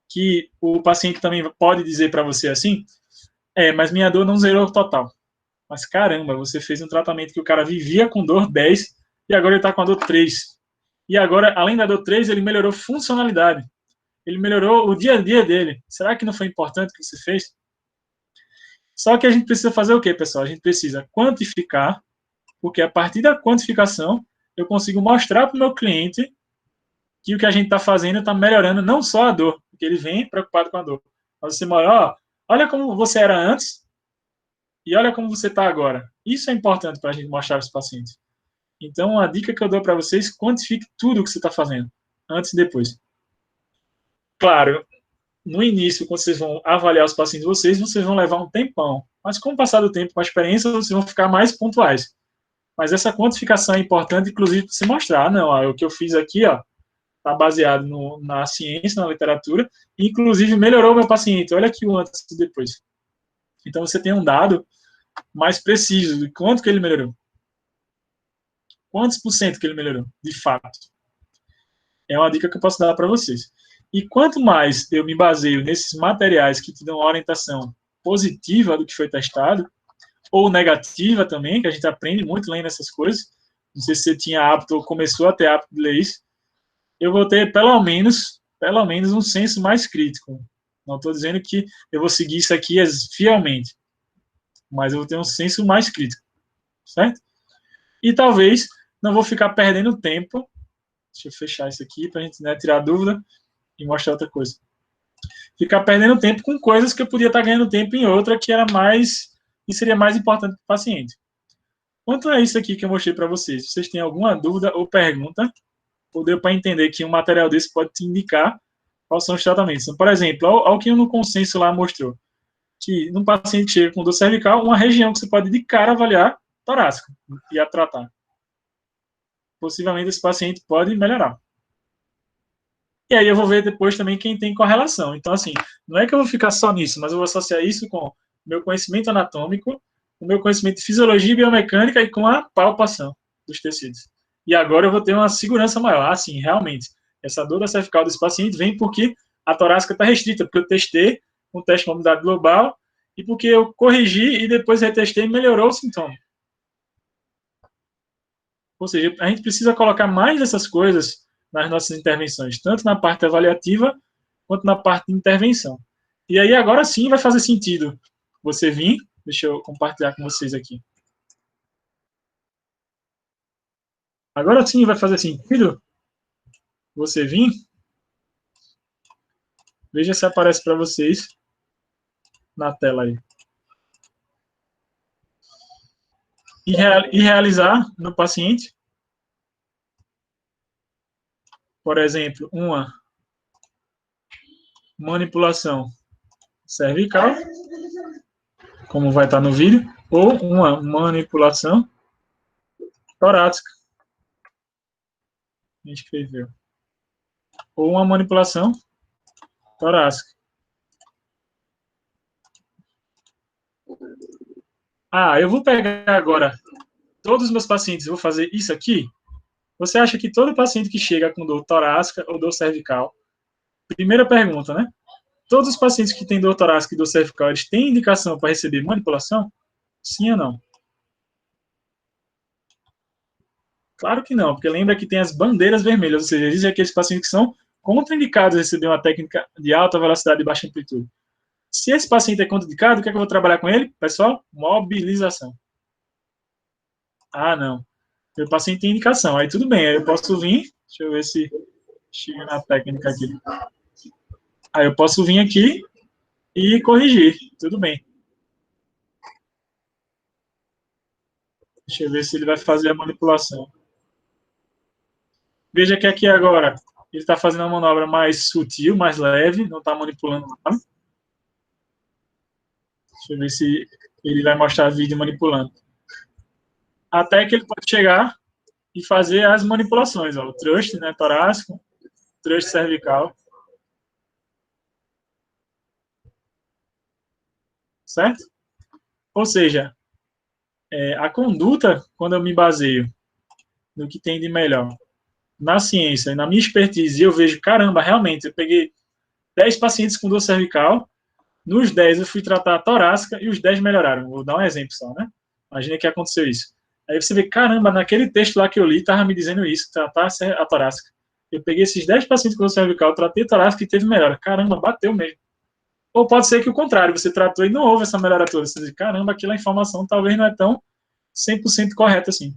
que o paciente também pode dizer para você assim: mas minha dor não zerou total. Mas caramba, você fez um tratamento que o cara vivia com dor 10 e agora ele está com a dor 3. E agora, além da dor 3, ele melhorou funcionalidade. Ele melhorou o dia a dia dele. Será que não foi importante o que você fez? Só que a gente precisa fazer o quê, pessoal? A gente precisa quantificar, porque a partir da quantificação eu consigo mostrar para o meu cliente que o que a gente está fazendo está melhorando não só a dor, porque ele vem preocupado com a dor. Mas você mora, olha como você era antes e olha como você está agora. Isso é importante para a gente mostrar para os pacientes. Então, a dica que eu dou para vocês, quantifique tudo o que você está fazendo, antes e depois. Claro, no início, quando vocês vão avaliar os pacientes de vocês vão levar um tempão. Mas com o passar do tempo, com a experiência, vocês vão ficar mais pontuais. Mas essa quantificação é importante, inclusive, para se mostrar, não, ó, o que eu fiz aqui, ó, está baseado na ciência, na literatura, e inclusive melhorou o meu paciente. Olha aqui o antes e depois. Então você tem um dado mais preciso de quanto que ele melhorou. Quantos por cento que ele melhorou, de fato. É uma dica que eu posso dar para vocês. E quanto mais eu me baseio nesses materiais que te dão orientação positiva do que foi testado, ou negativa também, que a gente aprende muito lendo essas coisas, não sei se você tinha hábito ou começou a ter hábito de ler isso, eu vou ter pelo menos um senso mais crítico. Não estou dizendo que eu vou seguir isso aqui fielmente, mas eu vou ter um senso mais crítico, certo? E talvez não vou ficar perdendo tempo. Deixa eu fechar isso aqui para a gente, né, tirar a dúvida e mostrar outra coisa. Ficar perdendo tempo com coisas que eu podia estar ganhando tempo em outra que era mais e seria mais importante para o paciente. Quanto a isso aqui que eu mostrei para vocês, vocês têm alguma dúvida ou pergunta? Ou deu para entender que um material desse pode te indicar quais são os tratamentos? Então, por exemplo, ao que no consenso lá mostrou, que num paciente que chega com dor cervical, uma região que você pode de cara avaliar torácica e a tratar. Possivelmente esse paciente pode melhorar. E aí eu vou ver depois também quem tem correlação. Então, assim, não é que eu vou ficar só nisso, mas eu vou associar isso com o meu conhecimento anatômico, o meu conhecimento de fisiologia e biomecânica e com a palpação dos tecidos. E agora eu vou ter uma segurança maior. Ah, sim, realmente, essa dor da cervical desse paciente vem porque a torácica está restrita, porque eu testei um teste de mobilidade global e porque eu corrigi e depois retestei e melhorou o sintoma. Ou seja, a gente precisa colocar mais dessas coisas nas nossas intervenções, tanto na parte avaliativa quanto na parte de intervenção. E aí agora sim vai fazer sentido você vir, deixa eu compartilhar com vocês aqui. Agora sim vai fazer sentido você vir, veja se aparece para vocês na tela aí. E realizar no paciente, por exemplo, uma manipulação cervical, como vai estar no vídeo, ou uma manipulação torácica. A gente escreveu. Ou uma manipulação torácica. Ah, eu vou pegar agora todos os meus pacientes e vou fazer isso aqui. Você acha que todo paciente que chega com dor torácica ou dor cervical, primeira pergunta, né? Todos os pacientes que têm dor torácica e dor cervical, eles têm indicação para receber manipulação? Sim ou não? Claro que não, porque lembra que tem as bandeiras vermelhas, ou seja, existem aqueles pacientes que são contraindicados a receber uma técnica de alta velocidade e baixa amplitude. Se esse paciente é contraindicado, o que é que eu vou trabalhar com ele? Pessoal, mobilização. Ah, não. Meu paciente tem indicação, aí tudo bem, aí eu posso vir, deixa eu ver se chega na técnica aqui. Aí eu posso vir aqui e corrigir, tudo bem. Deixa eu ver se ele vai fazer a manipulação. Veja que aqui agora ele está fazendo uma manobra mais sutil, mais leve, não está manipulando nada. Deixa eu ver se ele vai mostrar vídeo manipulando. Até que ele pode chegar e fazer as manipulações, ó, o thrust, né, torácico, thrust cervical, certo? Ou seja, a conduta, quando eu me baseio no que tem de melhor na ciência e na minha expertise, eu vejo, caramba, realmente, eu peguei 10 pacientes com dor cervical, nos 10 eu fui tratar a torácica e os 10 melhoraram. Vou dar um exemplo só, né? Imagina que aconteceu isso. Aí você vê, caramba, naquele texto lá que eu li, estava me dizendo isso, tratar a torácica. Eu peguei esses 10 pacientes com dor cervical, tratei a torácica e teve melhora. Caramba, bateu mesmo. Ou pode ser que o contrário, você tratou e não houve essa melhora toda. Você diz, caramba, aquela informação talvez não é tão 100% correta assim.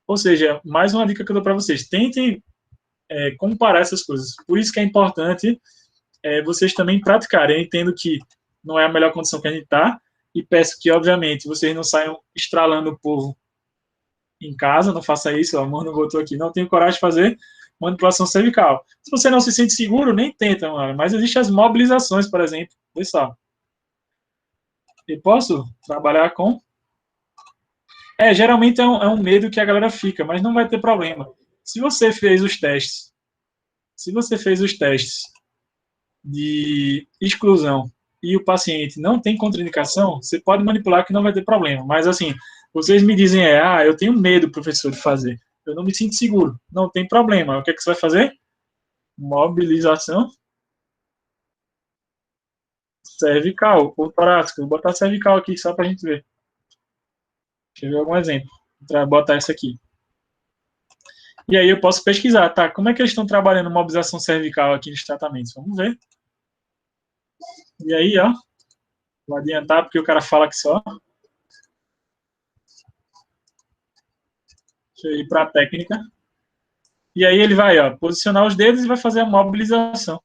Ou seja, mais uma dica que eu dou para vocês, tentem comparar essas coisas. Por isso que é importante vocês também praticarem. Eu entendo que não é a melhor condição que a gente está, e peço que, obviamente, vocês não saiam estralando o povo em casa, não faça isso, o mano botou aqui, não tenho coragem de fazer manipulação cervical. Se você não se sente seguro, nem tenta, mano. Mas existem as mobilizações, por exemplo. Pessoal, eu posso trabalhar com... geralmente é um medo que a galera fica, mas não vai ter problema. Se você fez os testes, se você fez os testes de exclusão e o paciente não tem contraindicação, você pode manipular que não vai ter problema. Mas, assim, vocês me dizem, eu tenho medo, professor, de fazer. Eu não me sinto seguro. Não tem problema. O que é que você vai fazer? Mobilização cervical ou torácica. Vou botar cervical aqui só para a gente ver. Deixa eu ver algum exemplo. Vou botar essa aqui. E aí eu posso pesquisar, tá? Como é que eles estão trabalhando mobilização cervical aqui nos tratamentos? Vamos ver. E aí, ó, vou adiantar porque o cara fala que só. Deixa eu ir para a técnica. E aí ele vai, ó, posicionar os dedos e vai fazer a mobilização.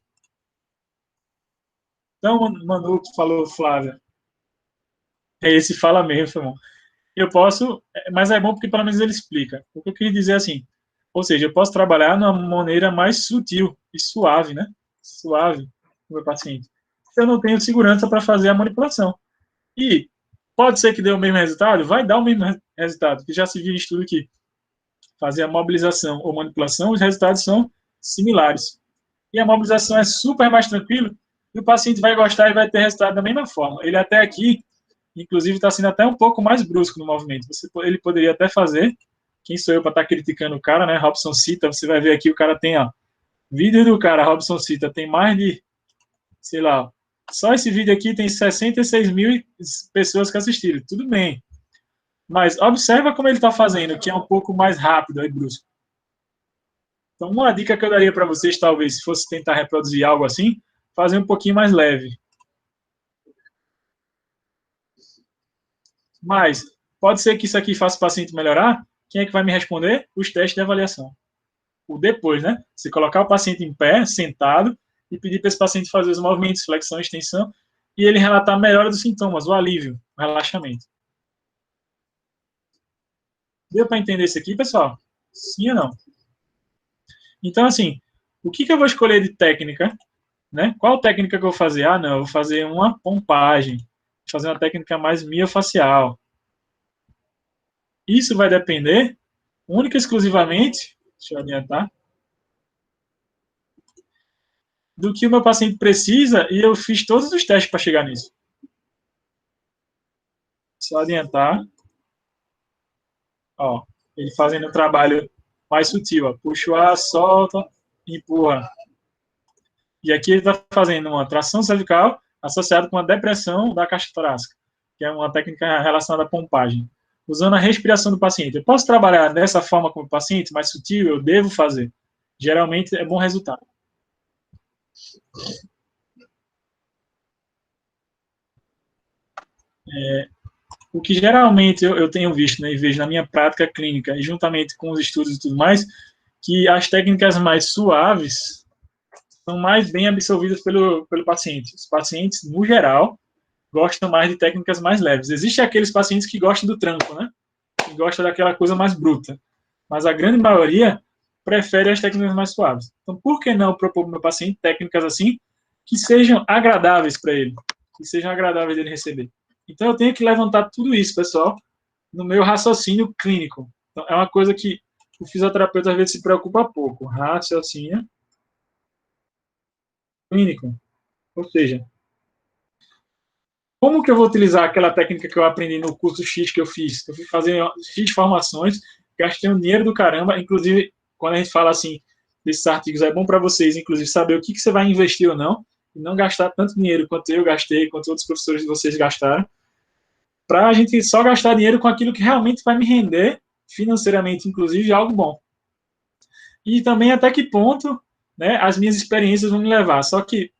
Então, Manu, que falou, Flávia. Esse fala mesmo, irmão. Eu posso, mas é bom porque pelo menos ele explica. O que eu queria dizer é assim, ou seja, eu posso trabalhar de uma maneira mais sutil e suave, né? Suave com o meu paciente. Eu não tenho segurança para fazer a manipulação. E pode ser que dê o mesmo resultado? Vai dar o mesmo resultado, que já se viu em estudo que fazer a mobilização ou manipulação, os resultados são similares. e a mobilização é super mais tranquilo, e o paciente vai gostar e vai ter resultado da mesma forma. Ele até aqui, inclusive, está sendo até um pouco mais brusco no movimento. Ele poderia até fazer, quem sou eu para estar criticando o cara, né? Robson Cita, você vai ver aqui, o cara tem, ó, vídeo do cara, Robson Cita, tem mais de, sei lá, só esse vídeo aqui tem 66 mil pessoas que assistiram. Tudo bem. Mas observa como ele está fazendo, que é um pouco mais rápido e brusco. Então, uma dica que eu daria para vocês, talvez, se fosse tentar reproduzir algo assim, fazer um pouquinho mais leve. Mas pode ser que isso aqui faça o paciente melhorar. Quem é que vai me responder? Os testes de avaliação. O depois, né? Se colocar o paciente em pé, sentado, e pedir para esse paciente fazer os movimentos, flexão, extensão, e ele relatar a melhora dos sintomas, o alívio, o relaxamento. Deu para entender isso aqui, pessoal? Sim ou não? Então, assim, o que eu vou escolher de técnica, né? Qual técnica que eu vou fazer? Ah, não, eu vou fazer uma pompagem, vou fazer uma técnica mais miofacial. Isso vai depender única e exclusivamente, deixa eu adiantar, do que o meu paciente precisa e eu fiz todos os testes para chegar nisso. Só adiantar, ó, ele fazendo o trabalho mais sutil, ó, puxa o ar, solta, empurra. E aqui ele está fazendo uma tração cervical associada com uma depressão da caixa torácica, que é uma técnica relacionada à pompagem. Usando a respiração do paciente. Eu posso trabalhar dessa forma com o paciente, mais sutil, eu devo fazer. Geralmente é bom resultado. O que geralmente eu tenho visto, né, e vejo na minha prática clínica, e juntamente com os estudos e tudo mais, que as técnicas mais suaves são mais bem absorvidas pelo paciente. Os pacientes, no geral, gostam mais de técnicas mais leves. Existem aqueles pacientes que gostam do tranco, né? Que gostam daquela coisa mais bruta. Mas a grande maioria prefere as técnicas mais suaves. Então, por que não propor para o meu paciente técnicas assim que sejam agradáveis para ele, que sejam agradáveis dele receber? Então, eu tenho que levantar tudo isso, pessoal, no meu raciocínio clínico. Então, é uma coisa que o fisioterapeuta às vezes se preocupa pouco. Raciocínio clínico. Ou seja, como que eu vou utilizar aquela técnica que eu aprendi no curso X que eu fiz? Eu fui fazer X formações, gastei um dinheiro do caramba, inclusive, quando a gente fala assim, desses artigos, é bom para vocês, inclusive, saber o que você vai investir ou não, e não gastar tanto dinheiro quanto eu gastei, quanto outros professores de vocês gastaram, para a gente só gastar dinheiro com aquilo que realmente vai me render, financeiramente, inclusive, algo bom. E também até que ponto, né, as minhas experiências vão me levar. Só que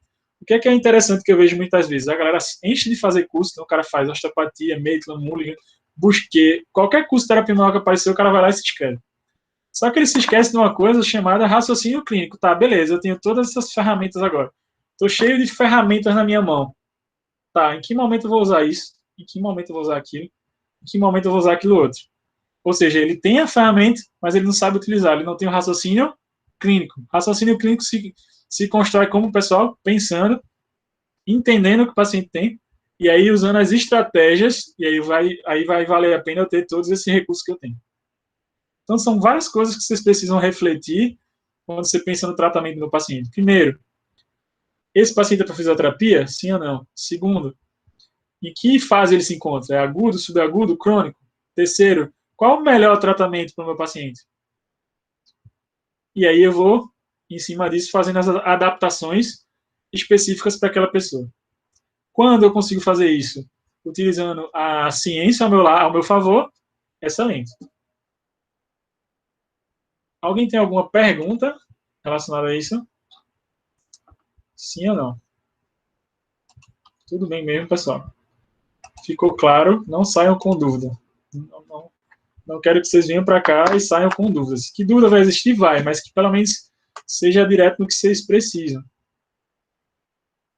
o que é interessante que eu vejo muitas vezes? A galera enche de fazer curso, então o cara faz osteopatia, Maitland, Mulligan, Busquet, qualquer curso de terapia manual que aparecer, o cara vai lá e se inscreve. Só que ele se esquece de uma coisa chamada raciocínio clínico. Tá, beleza, eu tenho todas essas ferramentas agora. Estou cheio de ferramentas na minha mão. Tá, em que momento eu vou usar isso? Em que momento eu vou usar aquilo? Em que momento eu vou usar aquilo outro? Ou seja, ele tem a ferramenta, mas ele não sabe utilizar, ele não tem o raciocínio clínico. Raciocínio clínico se constrói como, pessoal, pensando, entendendo o que o paciente tem, e aí usando as estratégias, e aí vai valer a pena eu ter todos esses recursos que eu tenho. Então, são várias coisas que vocês precisam refletir quando você pensa no tratamento do paciente. Primeiro, esse paciente é para fisioterapia? Sim ou não? Segundo, em que fase ele se encontra? É agudo, subagudo, crônico? Terceiro, qual o melhor tratamento para o meu paciente? E aí eu vou, em cima disso, fazendo as adaptações específicas para aquela pessoa. Quando eu consigo fazer isso? Utilizando a ciência ao meu favor, excelente. Alguém tem alguma pergunta relacionada a isso? Sim ou não? Tudo bem mesmo, pessoal. Ficou claro? Não saiam com dúvida. Não quero que vocês venham para cá e saiam com dúvidas. Que dúvida vai existir? Vai, mas que pelo menos seja direto no que vocês precisam.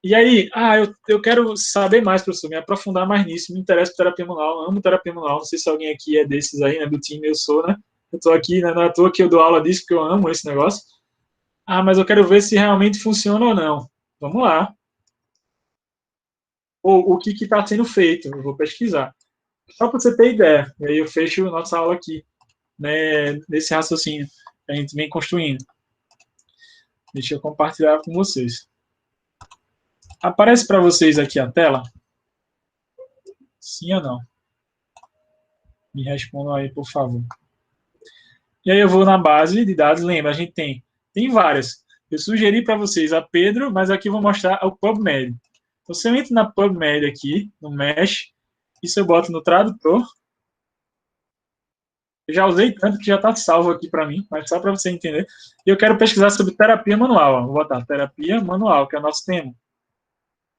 E aí, eu quero saber mais, professor, me aprofundar mais nisso, me interessa por terapia manual, amo terapia manual, não sei se alguém aqui é desses aí, né, do time, eu sou, né? Eu tô aqui, né, não é à toa que eu dou aula disso, porque eu amo esse negócio. Ah, mas eu quero ver se realmente funciona ou não. Vamos lá. Ou o que está sendo feito, eu vou pesquisar. Só para você ter ideia, e aí eu fecho a nossa aula aqui, né, nesse raciocínio que a gente vem construindo. Deixa eu compartilhar com vocês. Aparece para vocês aqui a tela? Sim ou não? Me respondam aí, por favor. E aí eu vou na base de dados. Lembra, a gente tem várias. Eu sugeri para vocês a Pedro, mas aqui eu vou mostrar o PubMed. Então, se eu entro na PubMed aqui, no Mesh, isso eu boto no tradutor. Eu já usei tanto que já está salvo aqui para mim, mas só para você entender. E eu quero pesquisar sobre terapia manual. Ó. Vou botar terapia manual, que é o nosso tema.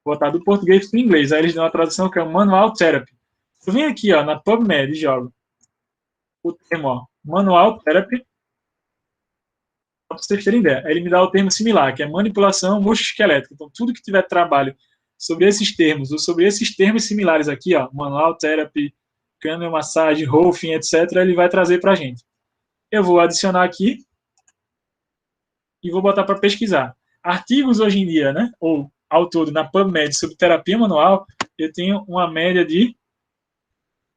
Vou botar do português para o inglês. Aí eles dão uma tradução que é o Manual Therapy. Eu venho aqui ó, na PubMed e jogo o termo ó, Manual Therapy. Para vocês terem ideia. Aí ele me dá o termo similar, que é manipulação musculoesquelética. Então, tudo que tiver trabalho sobre esses termos, ou sobre esses termos similares aqui, ó, Manual Therapy, Massagem, Rolfing, etc., ele vai trazer para a gente. Eu vou adicionar aqui e vou botar para pesquisar. Artigos hoje em dia, né, ou ao todo, na PubMed sobre terapia manual, eu tenho uma média de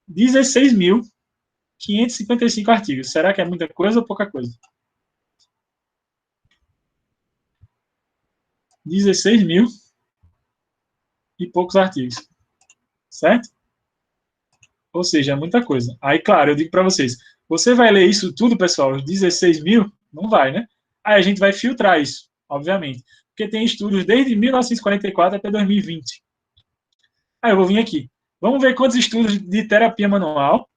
16.555 artigos. Será que é muita coisa ou pouca coisa? 16 mil e poucos artigos. Certo? Ou seja, é muita coisa. Aí, claro, eu digo para vocês, você vai ler isso tudo, pessoal, os 16 mil? Não vai, né? Aí a gente vai filtrar isso, obviamente. Porque tem estudos desde 1944 até 2020. Aí eu vou vir aqui. Vamos ver quantos estudos de terapia manual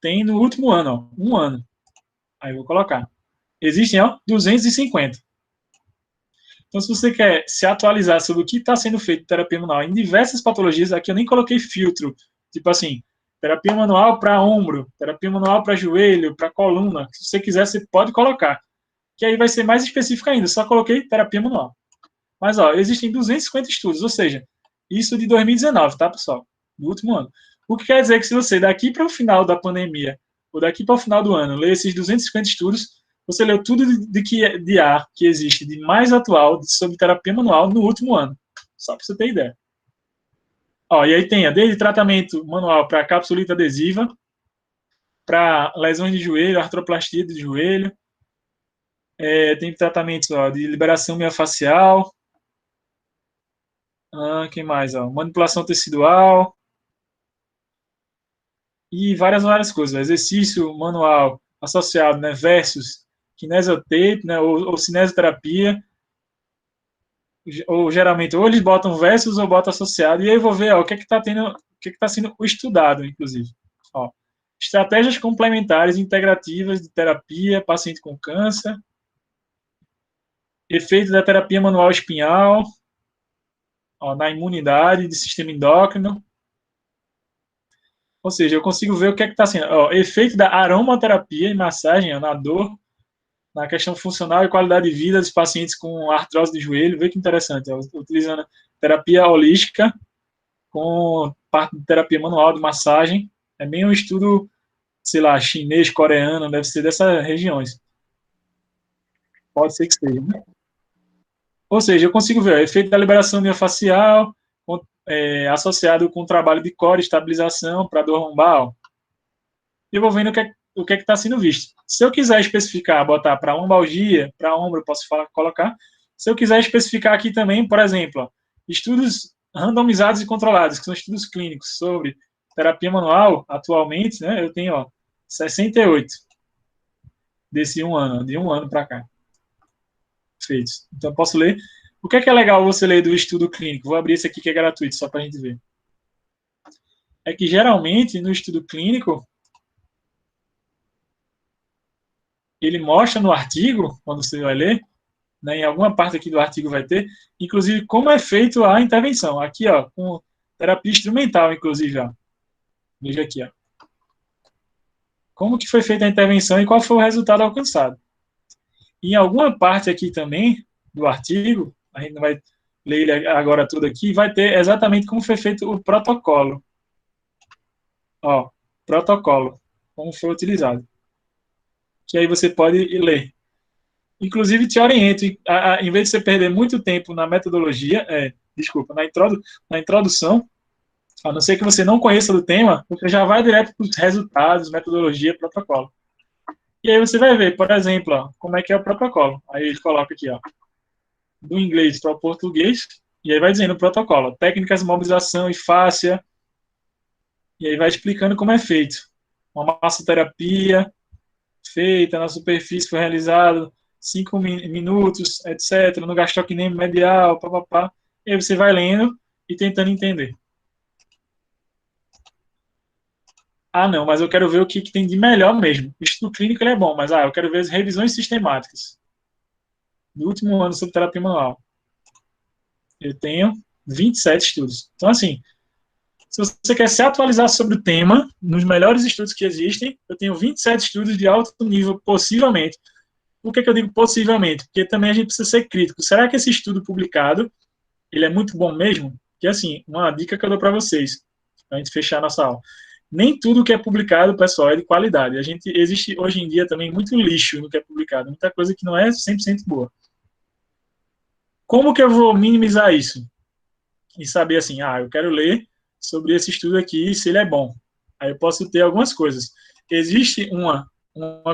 tem no último ano, ó. Um ano. Aí eu vou colocar. Existem, ó, 250. Então, se você quer se atualizar sobre o que está sendo feito de terapia manual em diversas patologias, aqui eu nem coloquei filtro. Tipo assim, terapia manual para ombro, terapia manual para joelho, para coluna. Se você quiser, você pode colocar. Que aí vai ser mais específico ainda. Só coloquei terapia manual. Mas, ó, existem 250 estudos, ou seja, isso de 2019, tá, pessoal? Do último ano. O que quer dizer que se você daqui para o final da pandemia, ou daqui para o final do ano, ler esses 250 estudos, você leu tudo de ar que existe de mais atual sobre terapia manual no último ano. Só para você ter ideia. Ó, e aí tem desde tratamento manual para capsulite adesiva, para lesões de joelho, artroplastia de joelho, tem tratamentos de liberação miofascial, quem mais? Manipulação tecidual e várias coisas. Exercício manual associado, né, versus kinesiotape, né, ou cinesioterapia, ou geralmente ou eles botam versus ou botam associado, e aí eu vou ver o que é que está tendo, o que é que está sendo estudado, inclusive. Ó, estratégias complementares integrativas de terapia, paciente com câncer, efeito da terapia manual espinhal, na imunidade, de sistema endócrino. Ou seja, eu consigo ver o que é que está sendo. Efeito da aromaterapia e massagem na dor, na questão funcional e qualidade de vida dos pacientes com artrose de joelho. Vê que interessante. Utilizando terapia holística com parte de terapia manual de massagem. É bem um estudo, sei lá, chinês, coreano, deve ser dessas regiões. Pode ser que seja, né? Ou seja, eu consigo ver o efeito da liberação miofascial associado com o trabalho de core, estabilização para dor lombar. E eu vou vendo o que está sendo visto. Se eu quiser especificar, botar para lombalgia, para ombro, eu posso colocar. Se eu quiser especificar aqui também, por exemplo, estudos randomizados e controlados, que são estudos clínicos sobre terapia manual, atualmente, né, eu tenho 68 desse um ano, de um ano para cá, feitos. Então, eu posso ler. O que é legal você ler do estudo clínico? Vou abrir esse aqui que é gratuito, só para a gente ver. É que, geralmente, no estudo clínico, ele mostra no artigo, quando você vai ler, né, em alguma parte aqui do artigo vai ter, inclusive, como é feito a intervenção. Aqui, com terapia instrumental, inclusive, veja aqui, como que foi feita a intervenção e qual foi o resultado alcançado. E em alguma parte aqui também do artigo, a gente não vai ler ele agora tudo aqui, vai ter exatamente como foi feito o protocolo. Protocolo, como foi utilizado. Que aí você pode ler. Inclusive, te oriento, em vez de você perder muito tempo na metodologia, na introdução, a não ser que você não conheça do tema, você já vai direto para os resultados, metodologia, protocolo. E aí você vai ver, por exemplo, ó, como é que é o protocolo. Aí ele coloca aqui, ó, do inglês para o português, e aí vai dizendo o protocolo, técnicas de mobilização e fáscia, e aí vai explicando como é feito. Uma massoterapia feita na superfície foi realizada 5 minutos, etc., no gastrocnêmio medial, papapá. E aí você vai lendo e tentando entender. Ah, não, mas eu quero ver o que tem de melhor mesmo. O estudo clínico ele é bom, mas eu quero ver as revisões sistemáticas do último ano sobre terapia manual. Eu tenho 27 estudos. Então, assim, se você quer se atualizar sobre o tema, nos melhores estudos que existem, eu tenho 27 estudos de alto nível, possivelmente. Por que eu digo possivelmente? Porque também a gente precisa ser crítico. Será que esse estudo publicado, ele é muito bom mesmo? Que assim, uma dica que eu dou para vocês, para a gente fechar a nossa aula. Nem tudo que é publicado, pessoal, é de qualidade. Existe hoje em dia também muito lixo no que é publicado, muita coisa que não é 100% boa. Como que eu vou minimizar isso? E saber assim, eu quero ler sobre esse estudo aqui, se ele é bom. Aí eu posso ter algumas coisas. Existe uma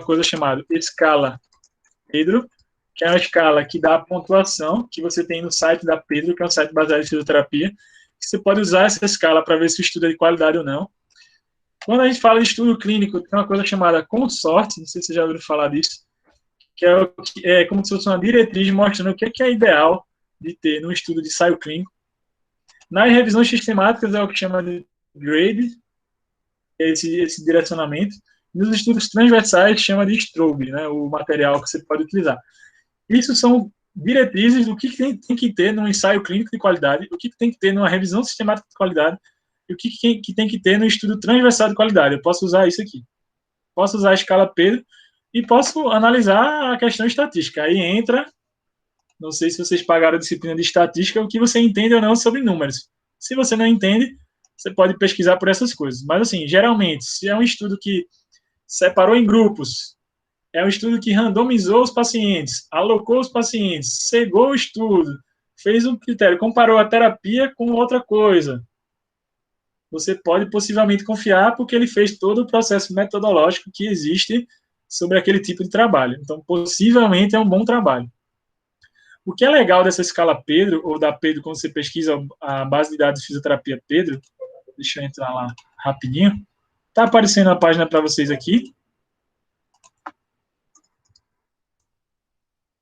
coisa chamada escala Pedro, que é uma escala que dá a pontuação que você tem no site da Pedro, que é um site baseado em fisioterapia, que você pode usar essa escala para ver se o estudo é de qualidade ou não. Quando a gente fala de estudo clínico, tem uma coisa chamada consorte, não sei se você já ouviu falar disso, que é como se fosse uma diretriz mostrando o que é ideal de ter num estudo de ensaio clínico. Nas revisões sistemáticas é o que chama de grade, esse direcionamento. Nos estudos transversais chama de Strobe, né, o material que você pode utilizar. Isso são diretrizes do que tem que ter num ensaio clínico de qualidade, o que tem que ter numa revisão sistemática de qualidade e o que tem que ter no estudo transversal de qualidade. Eu posso usar isso aqui. Posso usar a escala Pedro e posso analisar a questão estatística. Aí entra, não sei se vocês pagaram a disciplina de estatística, o que você entende ou não sobre números. Se você não entende, você pode pesquisar por essas coisas. Mas, assim, geralmente, se é um estudo que separou em grupos, é um estudo que randomizou os pacientes, alocou os pacientes, cegou o estudo, fez um critério, comparou a terapia com outra coisa. Você pode possivelmente confiar porque ele fez todo o processo metodológico que existe sobre aquele tipo de trabalho. Então, possivelmente é um bom trabalho. O que é legal dessa escala Pedro, ou da Pedro, quando você pesquisa a base de dados de fisioterapia Pedro, deixa eu entrar lá rapidinho. Está aparecendo a página para vocês aqui.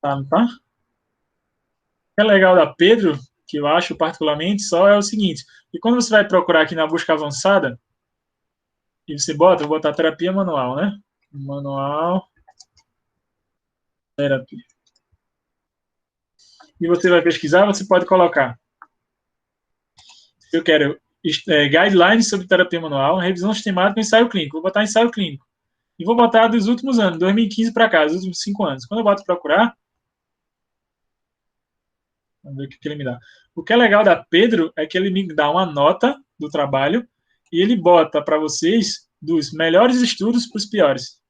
Tá, não tá? O que é legal da Pedro, que eu acho particularmente, só é o seguinte, e quando você vai procurar aqui na busca avançada, e você bota, vou botar terapia manual, né? Manual, terapia. E você vai pesquisar, você pode colocar, eu quero guidelines sobre terapia manual, revisão sistemática e ensaio clínico. Vou botar ensaio clínico. E vou botar dos últimos anos, 2015 para cá, dos últimos 5 anos. Quando eu boto procurar, vamos ver o que ele me dá. O que é legal da Pedro é que ele me dá uma nota do trabalho e ele bota para vocês dos melhores estudos para os piores.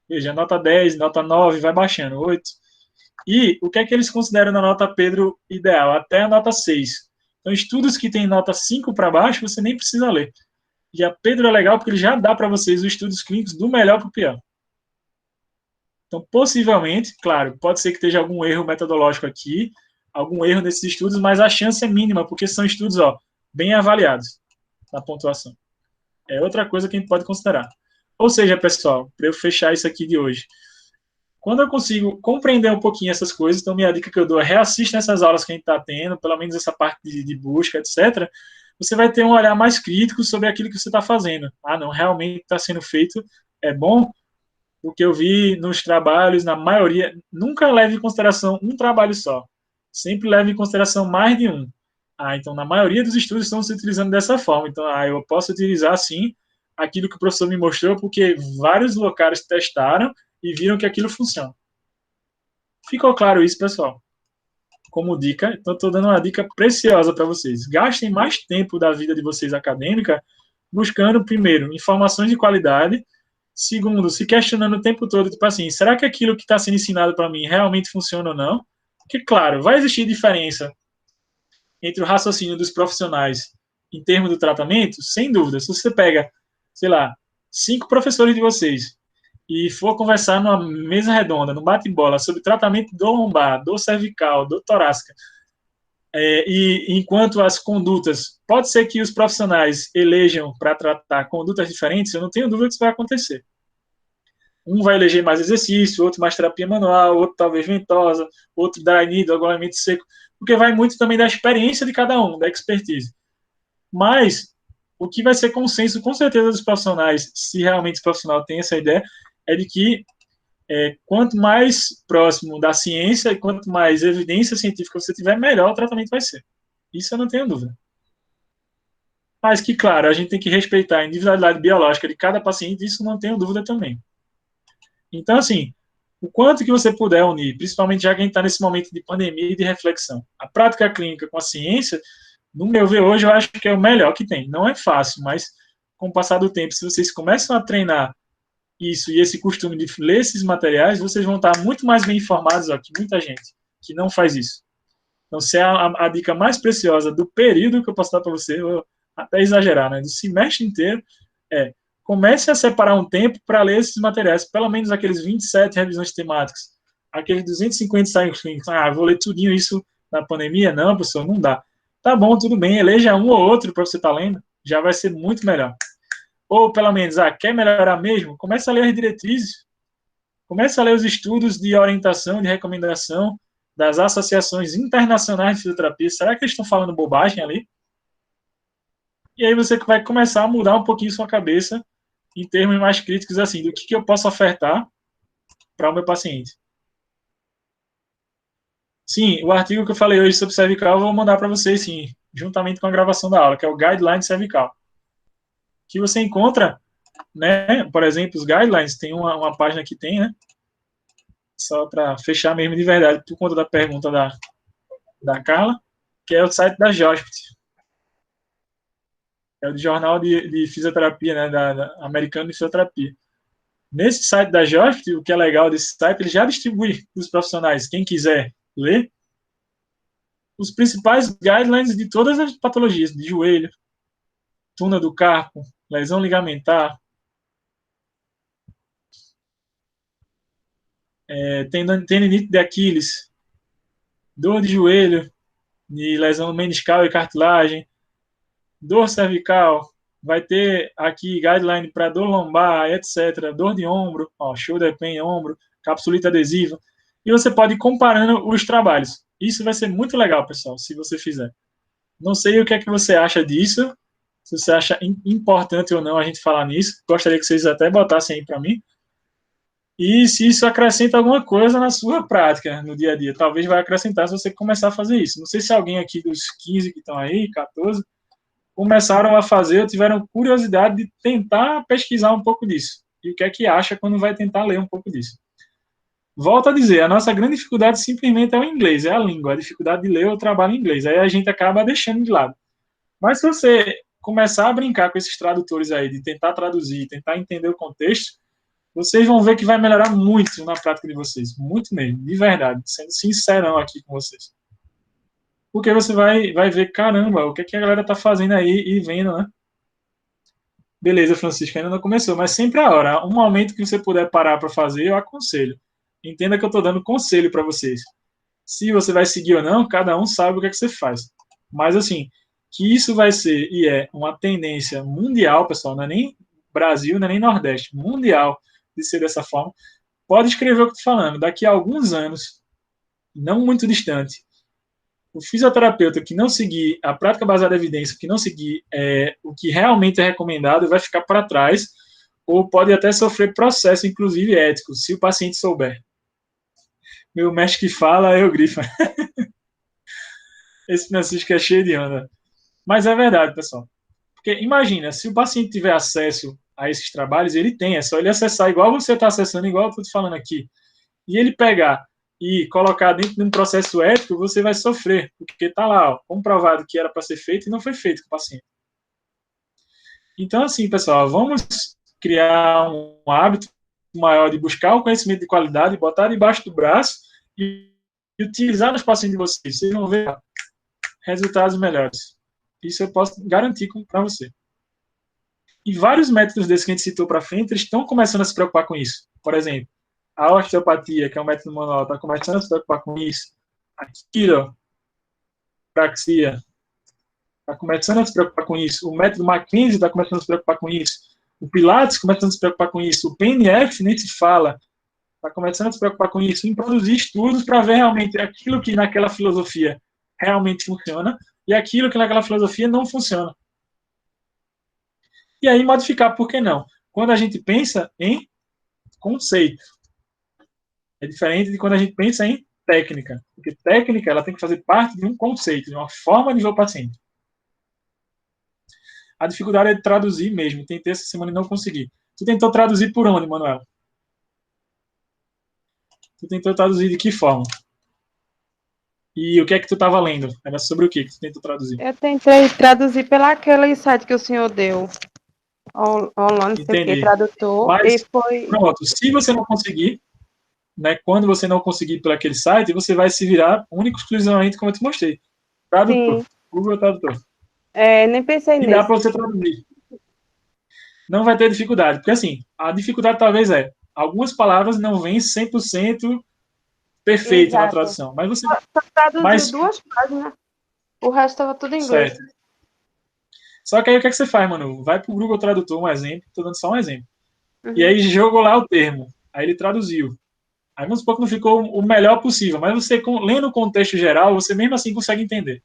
Veja, nota 10, nota 9, vai baixando, 8. E o que é que eles consideram na nota Pedro ideal? Até a nota 6. Então, estudos que têm nota 5 para baixo, você nem precisa ler. E a Pedro é legal porque ele já dá para vocês os estudos clínicos do melhor para o pior. Então, possivelmente, claro, pode ser que esteja algum erro metodológico aqui, algum erro nesses estudos, mas a chance é mínima, porque são estudos bem avaliados na pontuação. É outra coisa que a gente pode considerar. Ou seja, pessoal, para eu fechar isso aqui de hoje, quando eu consigo compreender um pouquinho essas coisas, então minha dica que eu dou é reassista essas aulas que a gente está tendo, pelo menos essa parte de busca, etc. Você vai ter um olhar mais crítico sobre aquilo que você está fazendo. Não, realmente está sendo feito, é bom, o que eu vi nos trabalhos, na maioria, nunca leve em consideração um trabalho só. Sempre leve em consideração mais de um. Então, na maioria dos estudos estão se utilizando dessa forma. Então, eu posso utilizar, sim, aquilo que o professor me mostrou, porque vários locais testaram e viram que aquilo funciona. Ficou claro isso, pessoal? Como dica, então estou dando uma dica preciosa para vocês. Gastem mais tempo da vida de vocês acadêmica buscando, primeiro, informações de qualidade. Segundo, se questionando o tempo todo, tipo assim, será que aquilo que está sendo ensinado para mim realmente funciona ou não? Porque, claro, vai existir diferença entre o raciocínio dos profissionais em termos do tratamento, sem dúvida. Se você pega, sei lá, 5 professores de vocês e for conversar numa mesa redonda, num bate-bola, sobre tratamento de dor lombar, dor cervical, dor torácica, e enquanto as condutas, pode ser que os profissionais elejam para tratar condutas diferentes, eu não tenho dúvida que isso vai acontecer. Um vai eleger mais exercício, outro mais terapia manual, outro talvez ventosa, outro dry needle, alongamento seco, porque vai muito também da experiência de cada um, da expertise. Mas o que vai ser consenso, com certeza, dos profissionais, se realmente o profissional tem essa ideia, é de que quanto mais próximo da ciência e quanto mais evidência científica você tiver, melhor o tratamento vai ser. Isso eu não tenho dúvida. Mas que, claro, a gente tem que respeitar a individualidade biológica de cada paciente, isso não tenho dúvida também. Então, assim, o quanto que você puder unir, principalmente já que a gente está nesse momento de pandemia e de reflexão, a prática clínica com a ciência, no meu ver hoje, eu acho que é o melhor que tem. Não é fácil, mas com o passar do tempo, se vocês começam a treinar isso e esse costume de ler esses materiais, vocês vão estar muito mais bem informados ó, que muita gente que não faz isso. Então, se é a dica mais preciosa do período que eu posso dar para você, eu vou até exagerar, né? Do semestre inteiro, comece a separar um tempo para ler esses materiais, pelo menos aqueles 27 revisões temáticas, aqueles 250 ensaios clínicos. Vou ler tudinho isso na pandemia? Não, professor, não dá. Tá bom, tudo bem, eleja um ou outro para você estar lendo, já vai ser muito melhor. Ou, pelo menos, quer melhorar mesmo? Comece a ler as diretrizes, comece a ler os estudos de orientação, de recomendação das associações internacionais de fisioterapia. Será que eles estão falando bobagem ali? E aí você vai começar a mudar um pouquinho sua cabeça em termos mais críticos, assim, do que eu posso ofertar para o meu paciente. Sim, o artigo que eu falei hoje sobre cervical eu vou mandar para vocês, sim, juntamente com a gravação da aula, que é o Guideline Cervical. Que você encontra, né, por exemplo, os guidelines, tem uma página que tem, né, só para fechar mesmo de verdade, por conta da pergunta da Carla, que é o site da JOSPT. É o Jornal de Fisioterapia, né, da Americano de Fisioterapia. Nesse site da JOSPT, o que é legal desse site, ele já distribui para os profissionais, quem quiser ler, os principais guidelines de todas as patologias, de joelho, túnel do carpo, lesão ligamentar, tendinite de Aquiles, dor de joelho, de lesão meniscal e cartilagem, dor cervical, vai ter aqui guideline para dor lombar, etc., dor de ombro, shoulder pain, ombro, capsulite adesiva, e você pode ir comparando os trabalhos. Isso vai ser muito legal, pessoal, se você fizer. Não sei o que é que você acha disso, se você acha importante ou não a gente falar nisso, gostaria que vocês até botassem aí para mim, e se isso acrescenta alguma coisa na sua prática, no dia a dia. Talvez vai acrescentar se você começar a fazer isso. Não sei se alguém aqui dos 15 que estão aí, 14, começaram a fazer ou tiveram curiosidade de tentar pesquisar um pouco disso. E o que é que acha quando vai tentar ler um pouco disso. Volto a dizer, a nossa grande dificuldade simplesmente é o inglês, é a língua, a dificuldade de ler ou trabalho em inglês. Aí a gente acaba deixando de lado. Mas se você começar a brincar com esses tradutores aí, de tentar traduzir, tentar entender o contexto, vocês vão ver que vai melhorar muito na prática de vocês. Muito mesmo, de verdade, sendo sincerão aqui com vocês. Porque você vai ver, caramba, o que, é que a galera tá fazendo aí e vendo, né? Beleza, Francisco, ainda não começou, mas sempre a hora. Um momento que você puder parar para fazer, eu aconselho. Entenda que eu estou dando conselho para vocês. Se você vai seguir ou não, cada um sabe o que é que você faz. Mas, assim, que isso vai ser e é uma tendência mundial, pessoal, não é nem Brasil, não é nem Nordeste, mundial de ser dessa forma. Pode escrever o que eu estou falando. Daqui a alguns anos, não muito distante, o fisioterapeuta que não seguir a prática baseada em evidência, que não seguir o que realmente é recomendado, vai ficar para trás ou pode até sofrer processo, inclusive ético, se o paciente souber. Meu mestre que fala, eu grifo. Esse Francisco é cheio de onda. Mas é verdade, pessoal. Porque imagina, se o paciente tiver acesso a esses trabalhos, ele tem, é só ele acessar igual você está acessando, igual eu estou te falando aqui. E ele pegar e colocar dentro de um processo ético, você vai sofrer, porque está lá, comprovado que era para ser feito e não foi feito com o paciente. Então, assim, pessoal, vamos criar um hábito maior de buscar o conhecimento de qualidade, botar debaixo do braço e utilizar nos pacientes de vocês. Vocês vão ver resultados melhores. Isso eu posso garantir para você. E vários métodos desses que a gente citou para frente, eles estão começando a se preocupar com isso. Por exemplo, a osteopatia, que é um método manual, está começando a se preocupar com isso. A quiropraxia está começando a se preocupar com isso. O método Mackenzie está começando a se preocupar com isso. O Pilates começando a se preocupar com isso. O PNF nem se fala. Está começando a se preocupar com isso, em produzir estudos para ver realmente aquilo que naquela filosofia realmente funciona e aquilo que naquela filosofia não funciona. E aí modificar, por que não? Quando a gente pensa em conceito, é diferente de quando a gente pensa em técnica, porque técnica ela tem que fazer parte de um conceito, de uma forma de ver o paciente. A dificuldade é de traduzir mesmo. Tentei essa semana e não consegui. Tu tentou traduzir por onde, Manuel? Tu tentou traduzir de que forma? E o que é que tu estava lendo? Era sobre o que tu tentou traduzir? Eu tentei traduzir pela aquele site que o senhor deu. Online, não sei o que, Entendi. tradutor. E Mas, foi. pronto, se você não conseguir, né, quando você não conseguir por aquele site, você vai se virar único exclusivamente como eu te mostrei. Tradutor. Sim. Google Tradutor. Nem pensei E dá nesse. para você traduzir. Não vai ter dificuldade, porque assim, a dificuldade talvez algumas palavras não vêm 100% perfeita na Exato. tradução, mas você, Só traduziu mas 2 páginas. O resto estava tudo em inglês. certo. Só que aí o que é que você faz, mano? Vai pro Google Tradutor, um exemplo, tô dando só um exemplo. E Uhum. aí jogou lá o termo, aí ele traduziu. Aí vamos supor que não ficou o melhor possível, mas você, lendo o contexto geral, você mesmo assim consegue entender.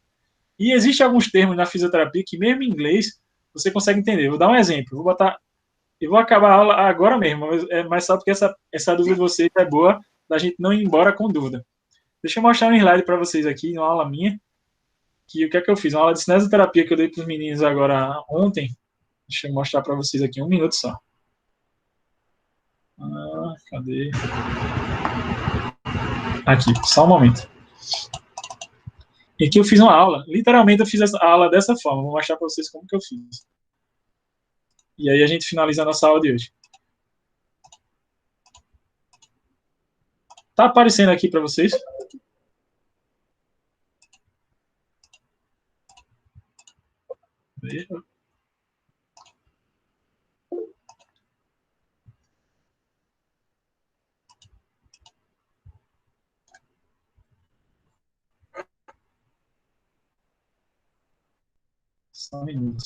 E existem alguns termos na fisioterapia que, mesmo em inglês, você consegue entender. Vou dar um exemplo. Eu vou acabar a aula agora mesmo, mas só porque essa dúvida de vocês é boa, da gente não ir embora com dúvida. Deixa eu mostrar um slide para vocês aqui, uma aula minha, que o que é que eu fiz? Uma aula de cinesioterapia que eu dei para os meninos agora ontem. Deixa eu mostrar para vocês aqui, um minuto só. Cadê? Aqui, só um momento. E aqui eu fiz uma aula, literalmente eu fiz essa aula dessa forma, vou mostrar para vocês como que eu fiz. E aí a gente finaliza a nossa aula de hoje. Tá aparecendo aqui para vocês? Só um minuto.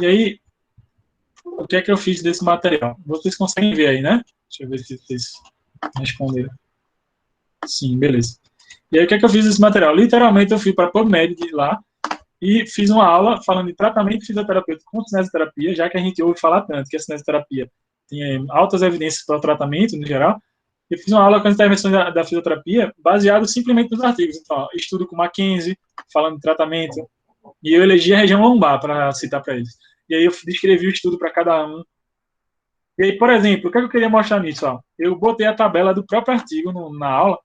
E aí, o que é que eu fiz desse material? Vocês conseguem ver aí, né? Deixa eu ver se vocês responderam. Sim, beleza. E aí, o que é que eu fiz desse material? Literalmente, eu fui para a PubMed lá e fiz uma aula falando de tratamento fisioterapêutico com cinesioterapia, já que a gente ouve falar tanto que a cinesioterapia tem altas evidências para o tratamento, no geral. Eu fiz uma aula com as intervenções da fisioterapia baseado simplesmente nos artigos. Então, ó, estudo com Mackenzie, falando de tratamento, e eu elegi a região lombar para citar para eles. E aí eu descrevi o estudo para cada um. E aí, por exemplo, o que eu queria mostrar nisso? Ó? Eu botei a tabela do próprio artigo na aula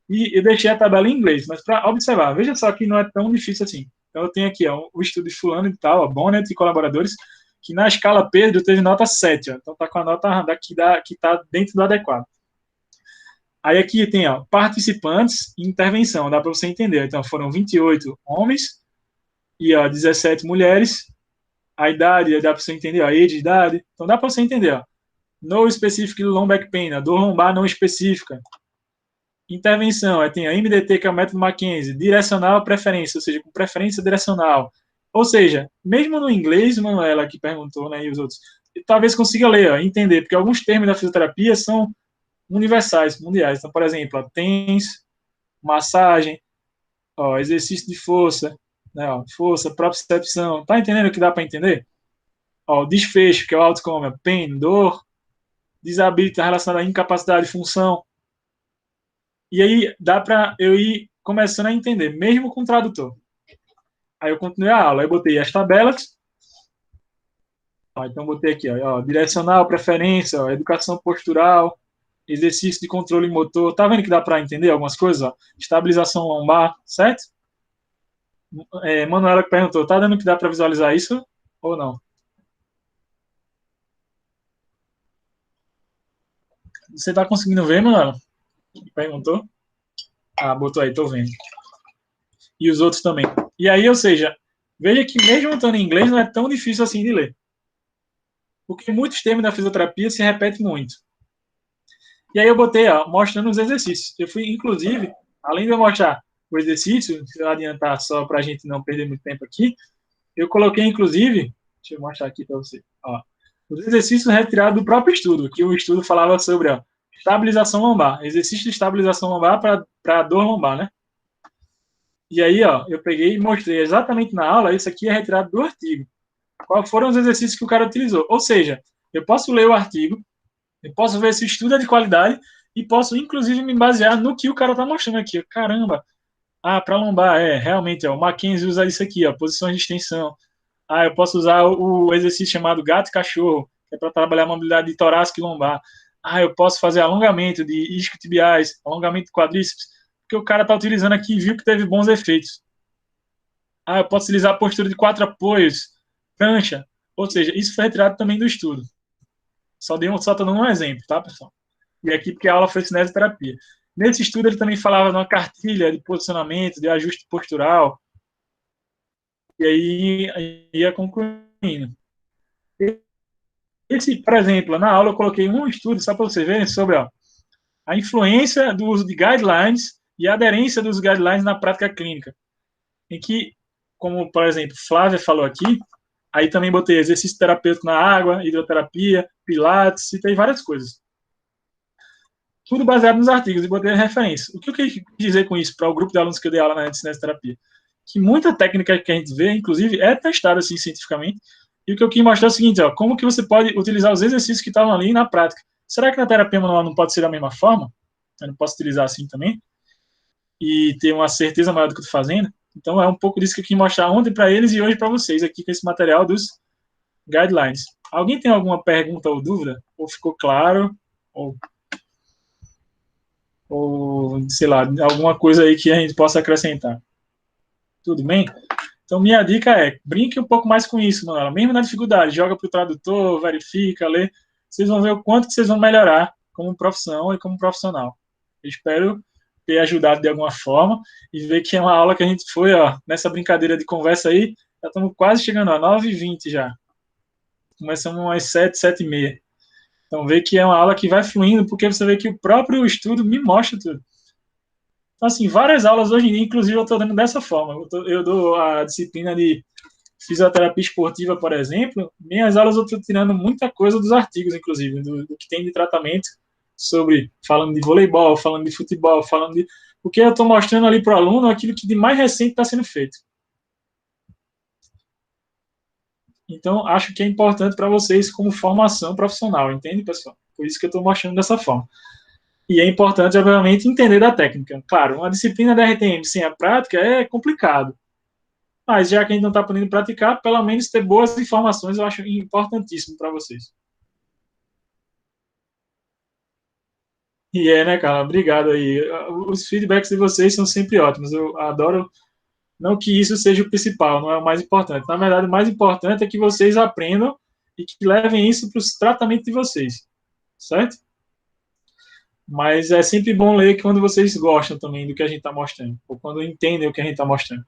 e eu deixei a tabela em inglês, mas para observar, veja só que não é tão difícil assim. Então eu tenho aqui ó, o estudo de fulano e tal, ó, Bonnet e colaboradores, que na escala Pedro teve nota 7, ó, então está com a nota que está dentro do adequado. Aí aqui tem ó, participantes e intervenção, dá para você entender. Então foram 28 homens e ó, 17 mulheres. A idade, dá para você entender, a age, idade. Então dá para você entender. Ó. No specific low back pain, a dor lombar não específica. Intervenção, aí tem a MDT, que é o método Mackenzie, direcional preferência, ou seja, com preferência direcional. Ou seja, mesmo no inglês, Manuela que perguntou, né, e os outros, talvez consiga ler, ó, entender, porque alguns termos da fisioterapia são universais, mundiais. Então, por exemplo, ó, TENS, massagem, ó, exercício de força, né, ó, força, propriocepção. Tá entendendo o que dá para entender? Ó, o desfecho, que é o outcome, pain, dor, disability relacionada à incapacidade de função. E aí dá para eu ir começando a entender, mesmo com o tradutor. Aí eu continuei a aula, aí botei as tabelas. Ó, então botei aqui, ó, direcional, preferência, ó, educação postural, exercício de controle motor. Tá vendo que dá para entender algumas coisas? Ó? Estabilização lombar, certo? Manuela que perguntou, tá dando que dá para visualizar isso ou não? Você está conseguindo ver, Manuela? Perguntou? Ah, botou aí, tô vendo. E os outros também. E aí, ou seja, veja que mesmo estando em inglês, não é tão difícil assim de ler. Porque muitos termos da fisioterapia se repetem muito. E aí eu botei, ó, mostrando os exercícios. Eu fui, inclusive, além de eu mostrar o exercício, se eu adiantar só para a gente não perder muito tempo aqui, eu coloquei, inclusive, deixa eu mostrar aqui para você, ó, os exercícios retirados do próprio estudo, que o estudo falava sobre, ó, estabilização lombar, exercício de estabilização lombar para dor lombar, né? E aí, ó, eu peguei e mostrei exatamente na aula, isso aqui é retirado do artigo. Quais foram os exercícios que o cara utilizou? Ou seja, eu posso ler o artigo, eu posso ver se o estudo é de qualidade e posso, inclusive, me basear no que o cara está mostrando aqui. Caramba, para lombar, realmente, ó, o Mackenzie usa isso aqui, ó, posições de extensão. Eu posso usar o exercício chamado gato e cachorro, que é para trabalhar a mobilidade torácica e lombar. Eu posso fazer alongamento de isquiotibiais, alongamento de quadríceps, porque o cara está utilizando aqui e viu que teve bons efeitos. Eu posso utilizar a postura de 4 apoios, prancha. Ou seja, isso foi retirado também do estudo. Só estou dando um exemplo, tá, pessoal? E aqui porque a aula foi cinesioterapia. Nesse estudo ele também falava de uma cartilha de posicionamento, de ajuste postural, e aí ia concluindo. Por exemplo, na aula eu coloquei um estudo, só para vocês verem, sobre a influência do uso de guidelines e a aderência dos guidelines na prática clínica. Em que, como, por exemplo, Flávia falou aqui, aí também botei exercício terapêutico na água, hidroterapia, pilates, citei várias coisas. Tudo baseado nos artigos e botei referência. O que eu quis dizer com isso para o grupo de alunos que eu dei aula na cinesioterapia? Que muita técnica que a gente vê, inclusive, é testada assim, cientificamente. E o que eu quis mostrar é o seguinte, ó, como que você pode utilizar os exercícios que estavam ali na prática. Será que na terapia manual não pode ser da mesma forma? Eu não posso utilizar assim também? E ter uma certeza maior do que eu estou fazendo? Então, é um pouco disso que eu quis mostrar ontem para eles e hoje para vocês, aqui com esse material dos guidelines. Alguém tem alguma pergunta ou dúvida? Ou ficou claro? Ou sei lá, alguma coisa aí que a gente possa acrescentar? Tudo bem? Então, minha dica é, brinque um pouco mais com isso, Manuela. Mesmo na dificuldade, joga para o tradutor, verifica, lê. Vocês vão ver o quanto que vocês vão melhorar como profissão e como profissional. Eu espero ter ajudado de alguma forma e ver que é uma aula que a gente foi, ó, nessa brincadeira de conversa aí, já estamos quase chegando a 9h20 já. Começamos às 7, 7h30. Então, vê que é uma aula que vai fluindo, porque você vê que o próprio estudo me mostra tudo. Então, assim, várias aulas hoje em dia, inclusive, eu estou dando dessa forma. Eu dou a disciplina de fisioterapia esportiva, por exemplo. Minhas aulas eu estou tirando muita coisa dos artigos, inclusive, do que tem de tratamento sobre, falando de voleibol, falando de futebol, falando de... Porque eu estou mostrando ali para o aluno aquilo que de mais recente está sendo feito. Então, acho que é importante para vocês como formação profissional, entende, pessoal? Por isso que eu estou mostrando dessa forma. E é importante, obviamente, entender da técnica. Claro, uma disciplina da RTM sem a prática é complicado. Mas já que a gente não está podendo praticar, pelo menos ter boas informações eu acho importantíssimo para vocês. E né, cara? Obrigado aí. Os feedbacks de vocês são sempre ótimos. Eu adoro. Não que isso seja o principal, não é o mais importante. Na verdade, o mais importante é que vocês aprendam e que levem isso para o tratamento de vocês. Certo? Mas é sempre bom ler quando vocês gostam também do que a gente está mostrando, ou quando entendem o que a gente está mostrando.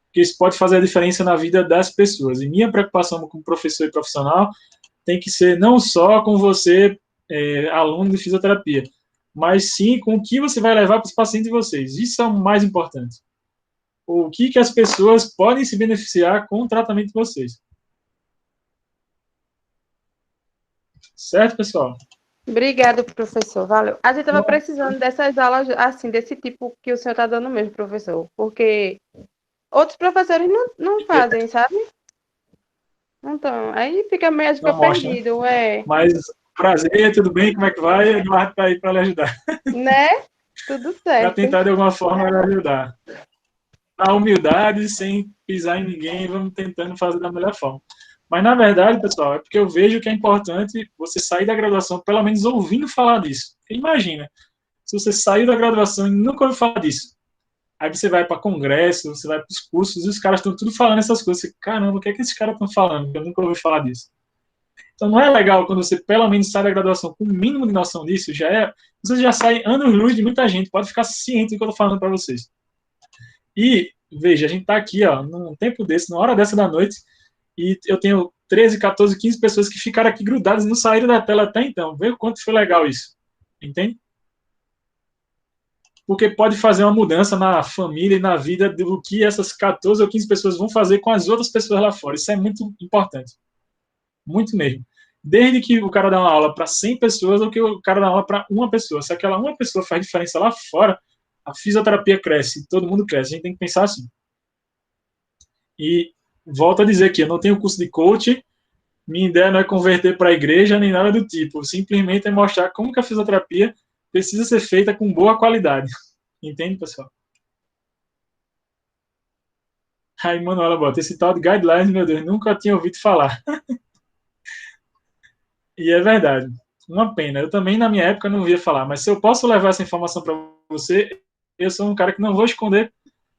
Porque isso pode fazer a diferença na vida das pessoas. E minha preocupação como professor e profissional tem que ser não só com você, aluno de fisioterapia, mas sim com o que você vai levar para os pacientes de vocês. Isso é o mais importante. O que as pessoas podem se beneficiar com o tratamento de vocês. Certo, pessoal? Obrigado, professor. Valeu. A gente estava precisando dessas aulas, assim, desse tipo que o senhor está dando mesmo, professor. Porque outros professores não fazem, sabe? Então, aí fica meio perdido, Mas, prazer, tudo bem? Como é que vai? O Eduardo está aí para lhe ajudar. Né? Tudo certo. Para tentar, de alguma forma, lhe ajudar. Na humildade, sem pisar em ninguém, vamos tentando fazer da melhor forma. Mas, na verdade, pessoal, é porque eu vejo que é importante você sair da graduação, pelo menos ouvindo falar disso. Imagina, se você saiu da graduação e nunca ouviu falar disso. Aí você vai para congresso, você vai para os cursos, e os caras estão tudo falando essas coisas. Você, caramba, o que é que esses caras estão falando? Eu nunca ouvi falar disso. Então não é legal quando você pelo menos sai da graduação com o mínimo de noção disso, você já sai anos-luz de muita gente, pode ficar ciente do que eu estou falando para vocês. E, veja, a gente está aqui, ó, num tempo desse, numa hora dessa da noite, e eu tenho 13, 14, 15 pessoas que ficaram aqui grudadas e não saíram da tela até então. Vê o quanto foi legal isso. Entende? Porque pode fazer uma mudança na família e na vida do que essas 14 ou 15 pessoas vão fazer com as outras pessoas lá fora. Isso é muito importante. Muito mesmo. Desde que o cara dá uma aula para 100 pessoas ou que o cara dá uma aula para uma pessoa. Se aquela uma pessoa faz diferença lá fora, a fisioterapia cresce, todo mundo cresce. A gente tem que pensar assim. E volto a dizer que eu não tenho curso de coach, minha ideia não é converter para a igreja nem nada do tipo, simplesmente é mostrar como que a fisioterapia precisa ser feita com boa qualidade. Entende, pessoal? Aí, Manuela bota, esse tal de guidelines, meu Deus, nunca tinha ouvido falar. E é verdade. Uma pena. Eu também, na minha época, não via falar, mas se eu posso levar essa informação para você, eu sou um cara que não vou esconder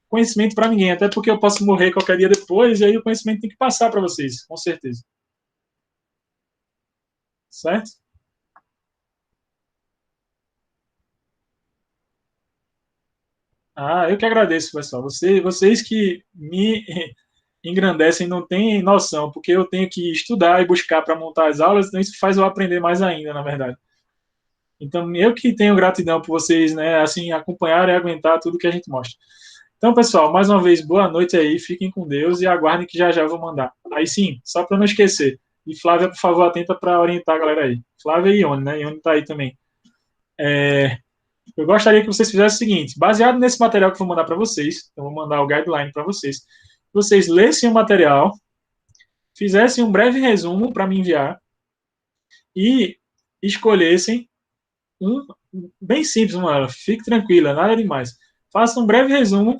conhecimento para ninguém, até porque eu posso morrer qualquer dia depois, e aí o conhecimento tem que passar para vocês, com certeza. Certo? Ah, eu que agradeço, pessoal. Vocês que me engrandecem não têm noção, porque eu tenho que estudar e buscar para montar as aulas, então isso faz eu aprender mais ainda, na verdade. Então, eu que tenho gratidão por vocês, né, assim, acompanhar e aguentar tudo que a gente mostra. Então, pessoal, mais uma vez, boa noite aí, fiquem com Deus e aguardem que já já eu vou mandar. Aí sim, só para não esquecer. E Flávia, por favor, atenta para orientar a galera aí. Flávia e Ione, né? Ione está aí também. Eu gostaria que vocês fizessem o seguinte: baseado nesse material que eu vou mandar para vocês, eu vou mandar o guideline para vocês lessem o material, fizessem um breve resumo para me enviar e escolhessem um bem simples, mano. Fique tranquila, nada demais. Faça um breve resumo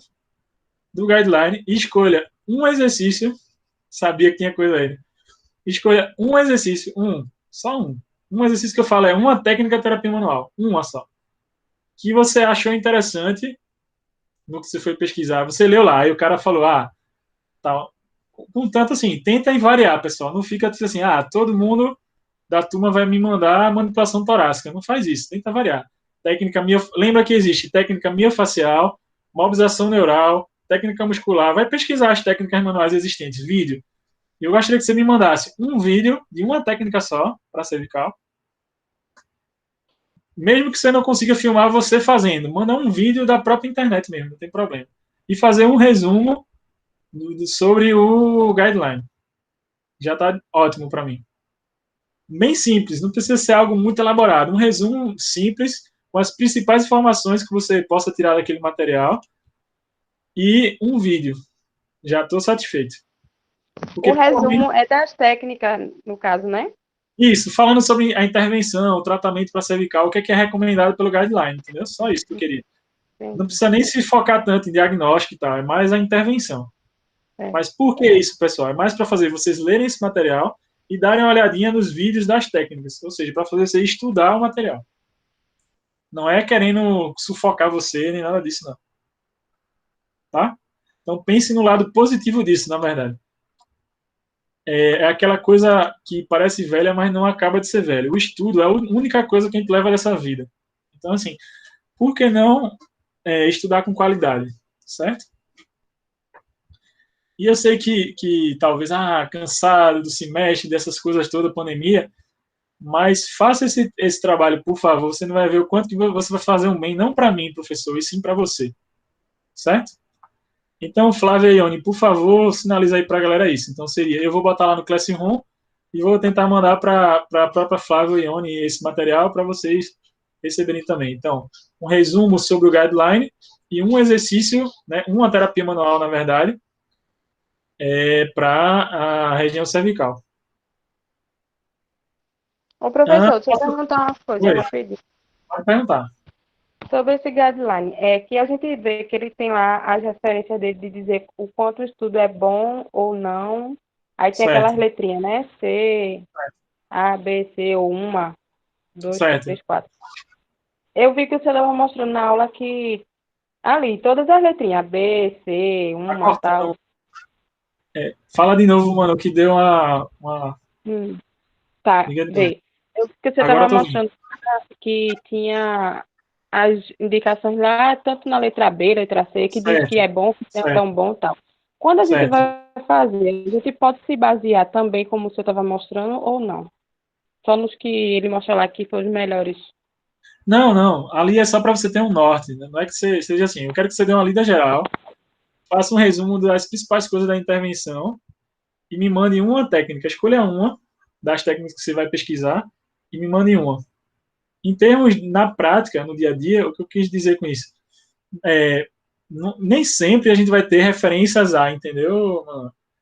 do guideline e escolha um exercício. Sabia que tinha coisa aí. Escolha um exercício, só um. Um exercício que eu falo é uma técnica de terapia manual, uma só. Que você achou interessante no que você foi pesquisar. Você leu lá e o cara falou, tal. Contanto assim, tenta variar, pessoal. Não fica assim, todo mundo da turma vai me mandar manipulação torácica. Não faz isso, tenta variar. Lembra que existe técnica miofacial, mobilização neural, técnica muscular. Vai pesquisar as técnicas manuais existentes, vídeo. Eu gostaria que você me mandasse um vídeo de uma técnica só para cervical. Mesmo que você não consiga filmar você fazendo, manda um vídeo da própria internet mesmo, não tem problema. E fazer um resumo sobre o guideline. Já está ótimo para mim. Bem simples, não precisa ser algo muito elaborado. Um resumo simples, com as principais informações que você possa tirar daquele material e um vídeo. Já estou satisfeito. Porque, o resumo é das técnicas, no caso, né? Isso, falando sobre a intervenção, o tratamento para cervical, o que é recomendado pelo guideline, entendeu? Só isso que eu queria. Sim. Não precisa nem se focar tanto em diagnóstico e tal, é mais a intervenção. Mas por que isso, pessoal? É mais para fazer vocês lerem esse material e darem uma olhadinha nos vídeos das técnicas, ou seja, para fazer você estudar o material. Não é querendo sufocar você, nem nada disso, não. Tá? Então pense no lado positivo disso, na verdade. É aquela coisa que parece velha, mas não acaba de ser velha. O estudo é a única coisa que a gente leva dessa vida. Então, assim, por que não estudar com qualidade, certo? E eu sei que talvez, cansado do semestre, dessas coisas todas, pandemia, mas faça esse trabalho, por favor. Você não vai ver o quanto que você vai fazer um bem, não para mim, professor, e sim para você. Certo? Então, Flávia e Ione, por favor, sinaliza aí para a galera isso. Então, eu vou botar lá no Classroom e vou tentar mandar para a própria Flávia e Ione esse material para vocês receberem também. Então, um resumo sobre o guideline e um exercício, né, uma terapia manual, na verdade, para a região cervical. Ô, professor, deixa eu perguntar uma coisa rapidinho. Pode perguntar. Sobre esse guideline, é que a gente vê que ele tem lá as referências dele de dizer o quanto o estudo é bom ou não. Aí tem aquelas letrinhas, né? C, A, B, C, ou 1, 2, 3, 4. Eu vi que o senhor estava mostrando na aula que ali, todas as letrinhas, B, C, 1, tal. Fala de novo, mano, que deu uma... Tá, Diga de novo. vê. Porque você Agora estava eu tô ouvindo. mostrando que tinha as indicações lá, tanto na letra B, letra C, que diz que Certo, é bom, que não é certo, tão bom e tal. Quando a gente certo. vai fazer, a gente pode se basear também, como o senhor estava mostrando, ou não? Só nos que ele mostra lá que foram os melhores. Não, não. Ali é só para você ter um norte. Né? Não é que você seja assim. Eu quero que você dê uma lida geral, faça um resumo das principais coisas da intervenção e me mande uma técnica. Escolha uma das técnicas que você vai pesquisar e me mande uma. Em termos, na prática, no dia a dia, o que eu quis dizer com isso? É, nem sempre a gente vai ter referências A, entendeu?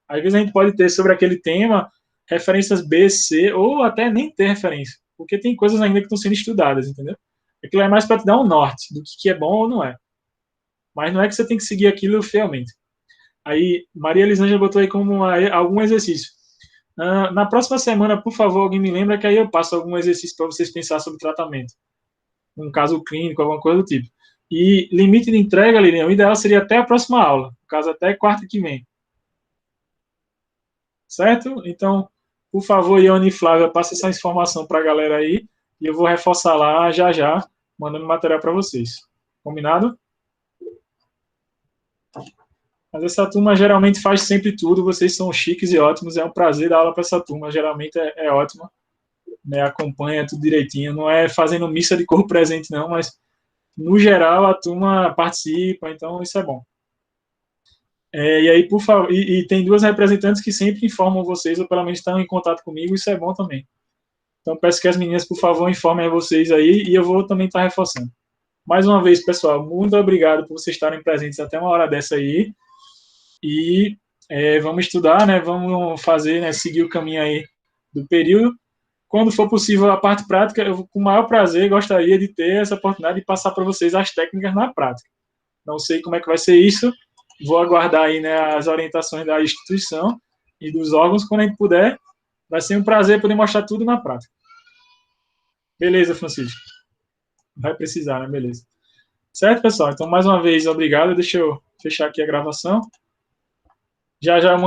Às vezes a gente pode ter sobre aquele tema referências B, C, ou até nem ter referência, porque tem coisas ainda que estão sendo estudadas, entendeu? Aquilo é mais para te dar um norte do que é bom ou não é. Mas não é que você tem que seguir aquilo fielmente. Aí, Maria Elisângela botou aí como algum exercício. Na próxima semana, por favor, alguém me lembra que aí eu passo algum exercício para vocês pensar sobre tratamento. Um caso clínico, alguma coisa do tipo. E limite de entrega, Lilian, o ideal seria até a próxima aula, no caso, até quarta que vem. Certo? Então, por favor, Ione e Flávia, passe essa informação para a galera aí e eu vou reforçar lá já já, mandando material para vocês. Combinado? Mas essa turma geralmente faz sempre tudo, vocês são chiques e ótimos, é um prazer dar aula para essa turma, geralmente é ótima, né? Acompanha tudo direitinho, não é fazendo missa de corpo presente não, mas no geral a turma participa, então isso é bom. E aí, por favor, e tem duas representantes que sempre informam vocês, ou pelo menos estão em contato comigo, isso é bom também. Então, peço que as meninas, por favor, informem a vocês aí, e eu vou também estar reforçando. Mais uma vez, pessoal, muito obrigado por vocês estarem presentes até uma hora dessa aí, e vamos estudar, né, vamos fazer, né, seguir o caminho aí do período. Quando for possível a parte prática, eu, com o maior prazer, gostaria de ter essa oportunidade de passar para vocês as técnicas na prática. Não sei como é que vai ser isso, vou aguardar aí, né, as orientações da instituição e dos órgãos, quando a gente puder. Vai ser um prazer poder mostrar tudo na prática. Beleza, Francisco? Vai precisar, né? Beleza. Certo, pessoal? Então, mais uma vez, obrigado. Deixa eu fechar aqui a gravação. Já já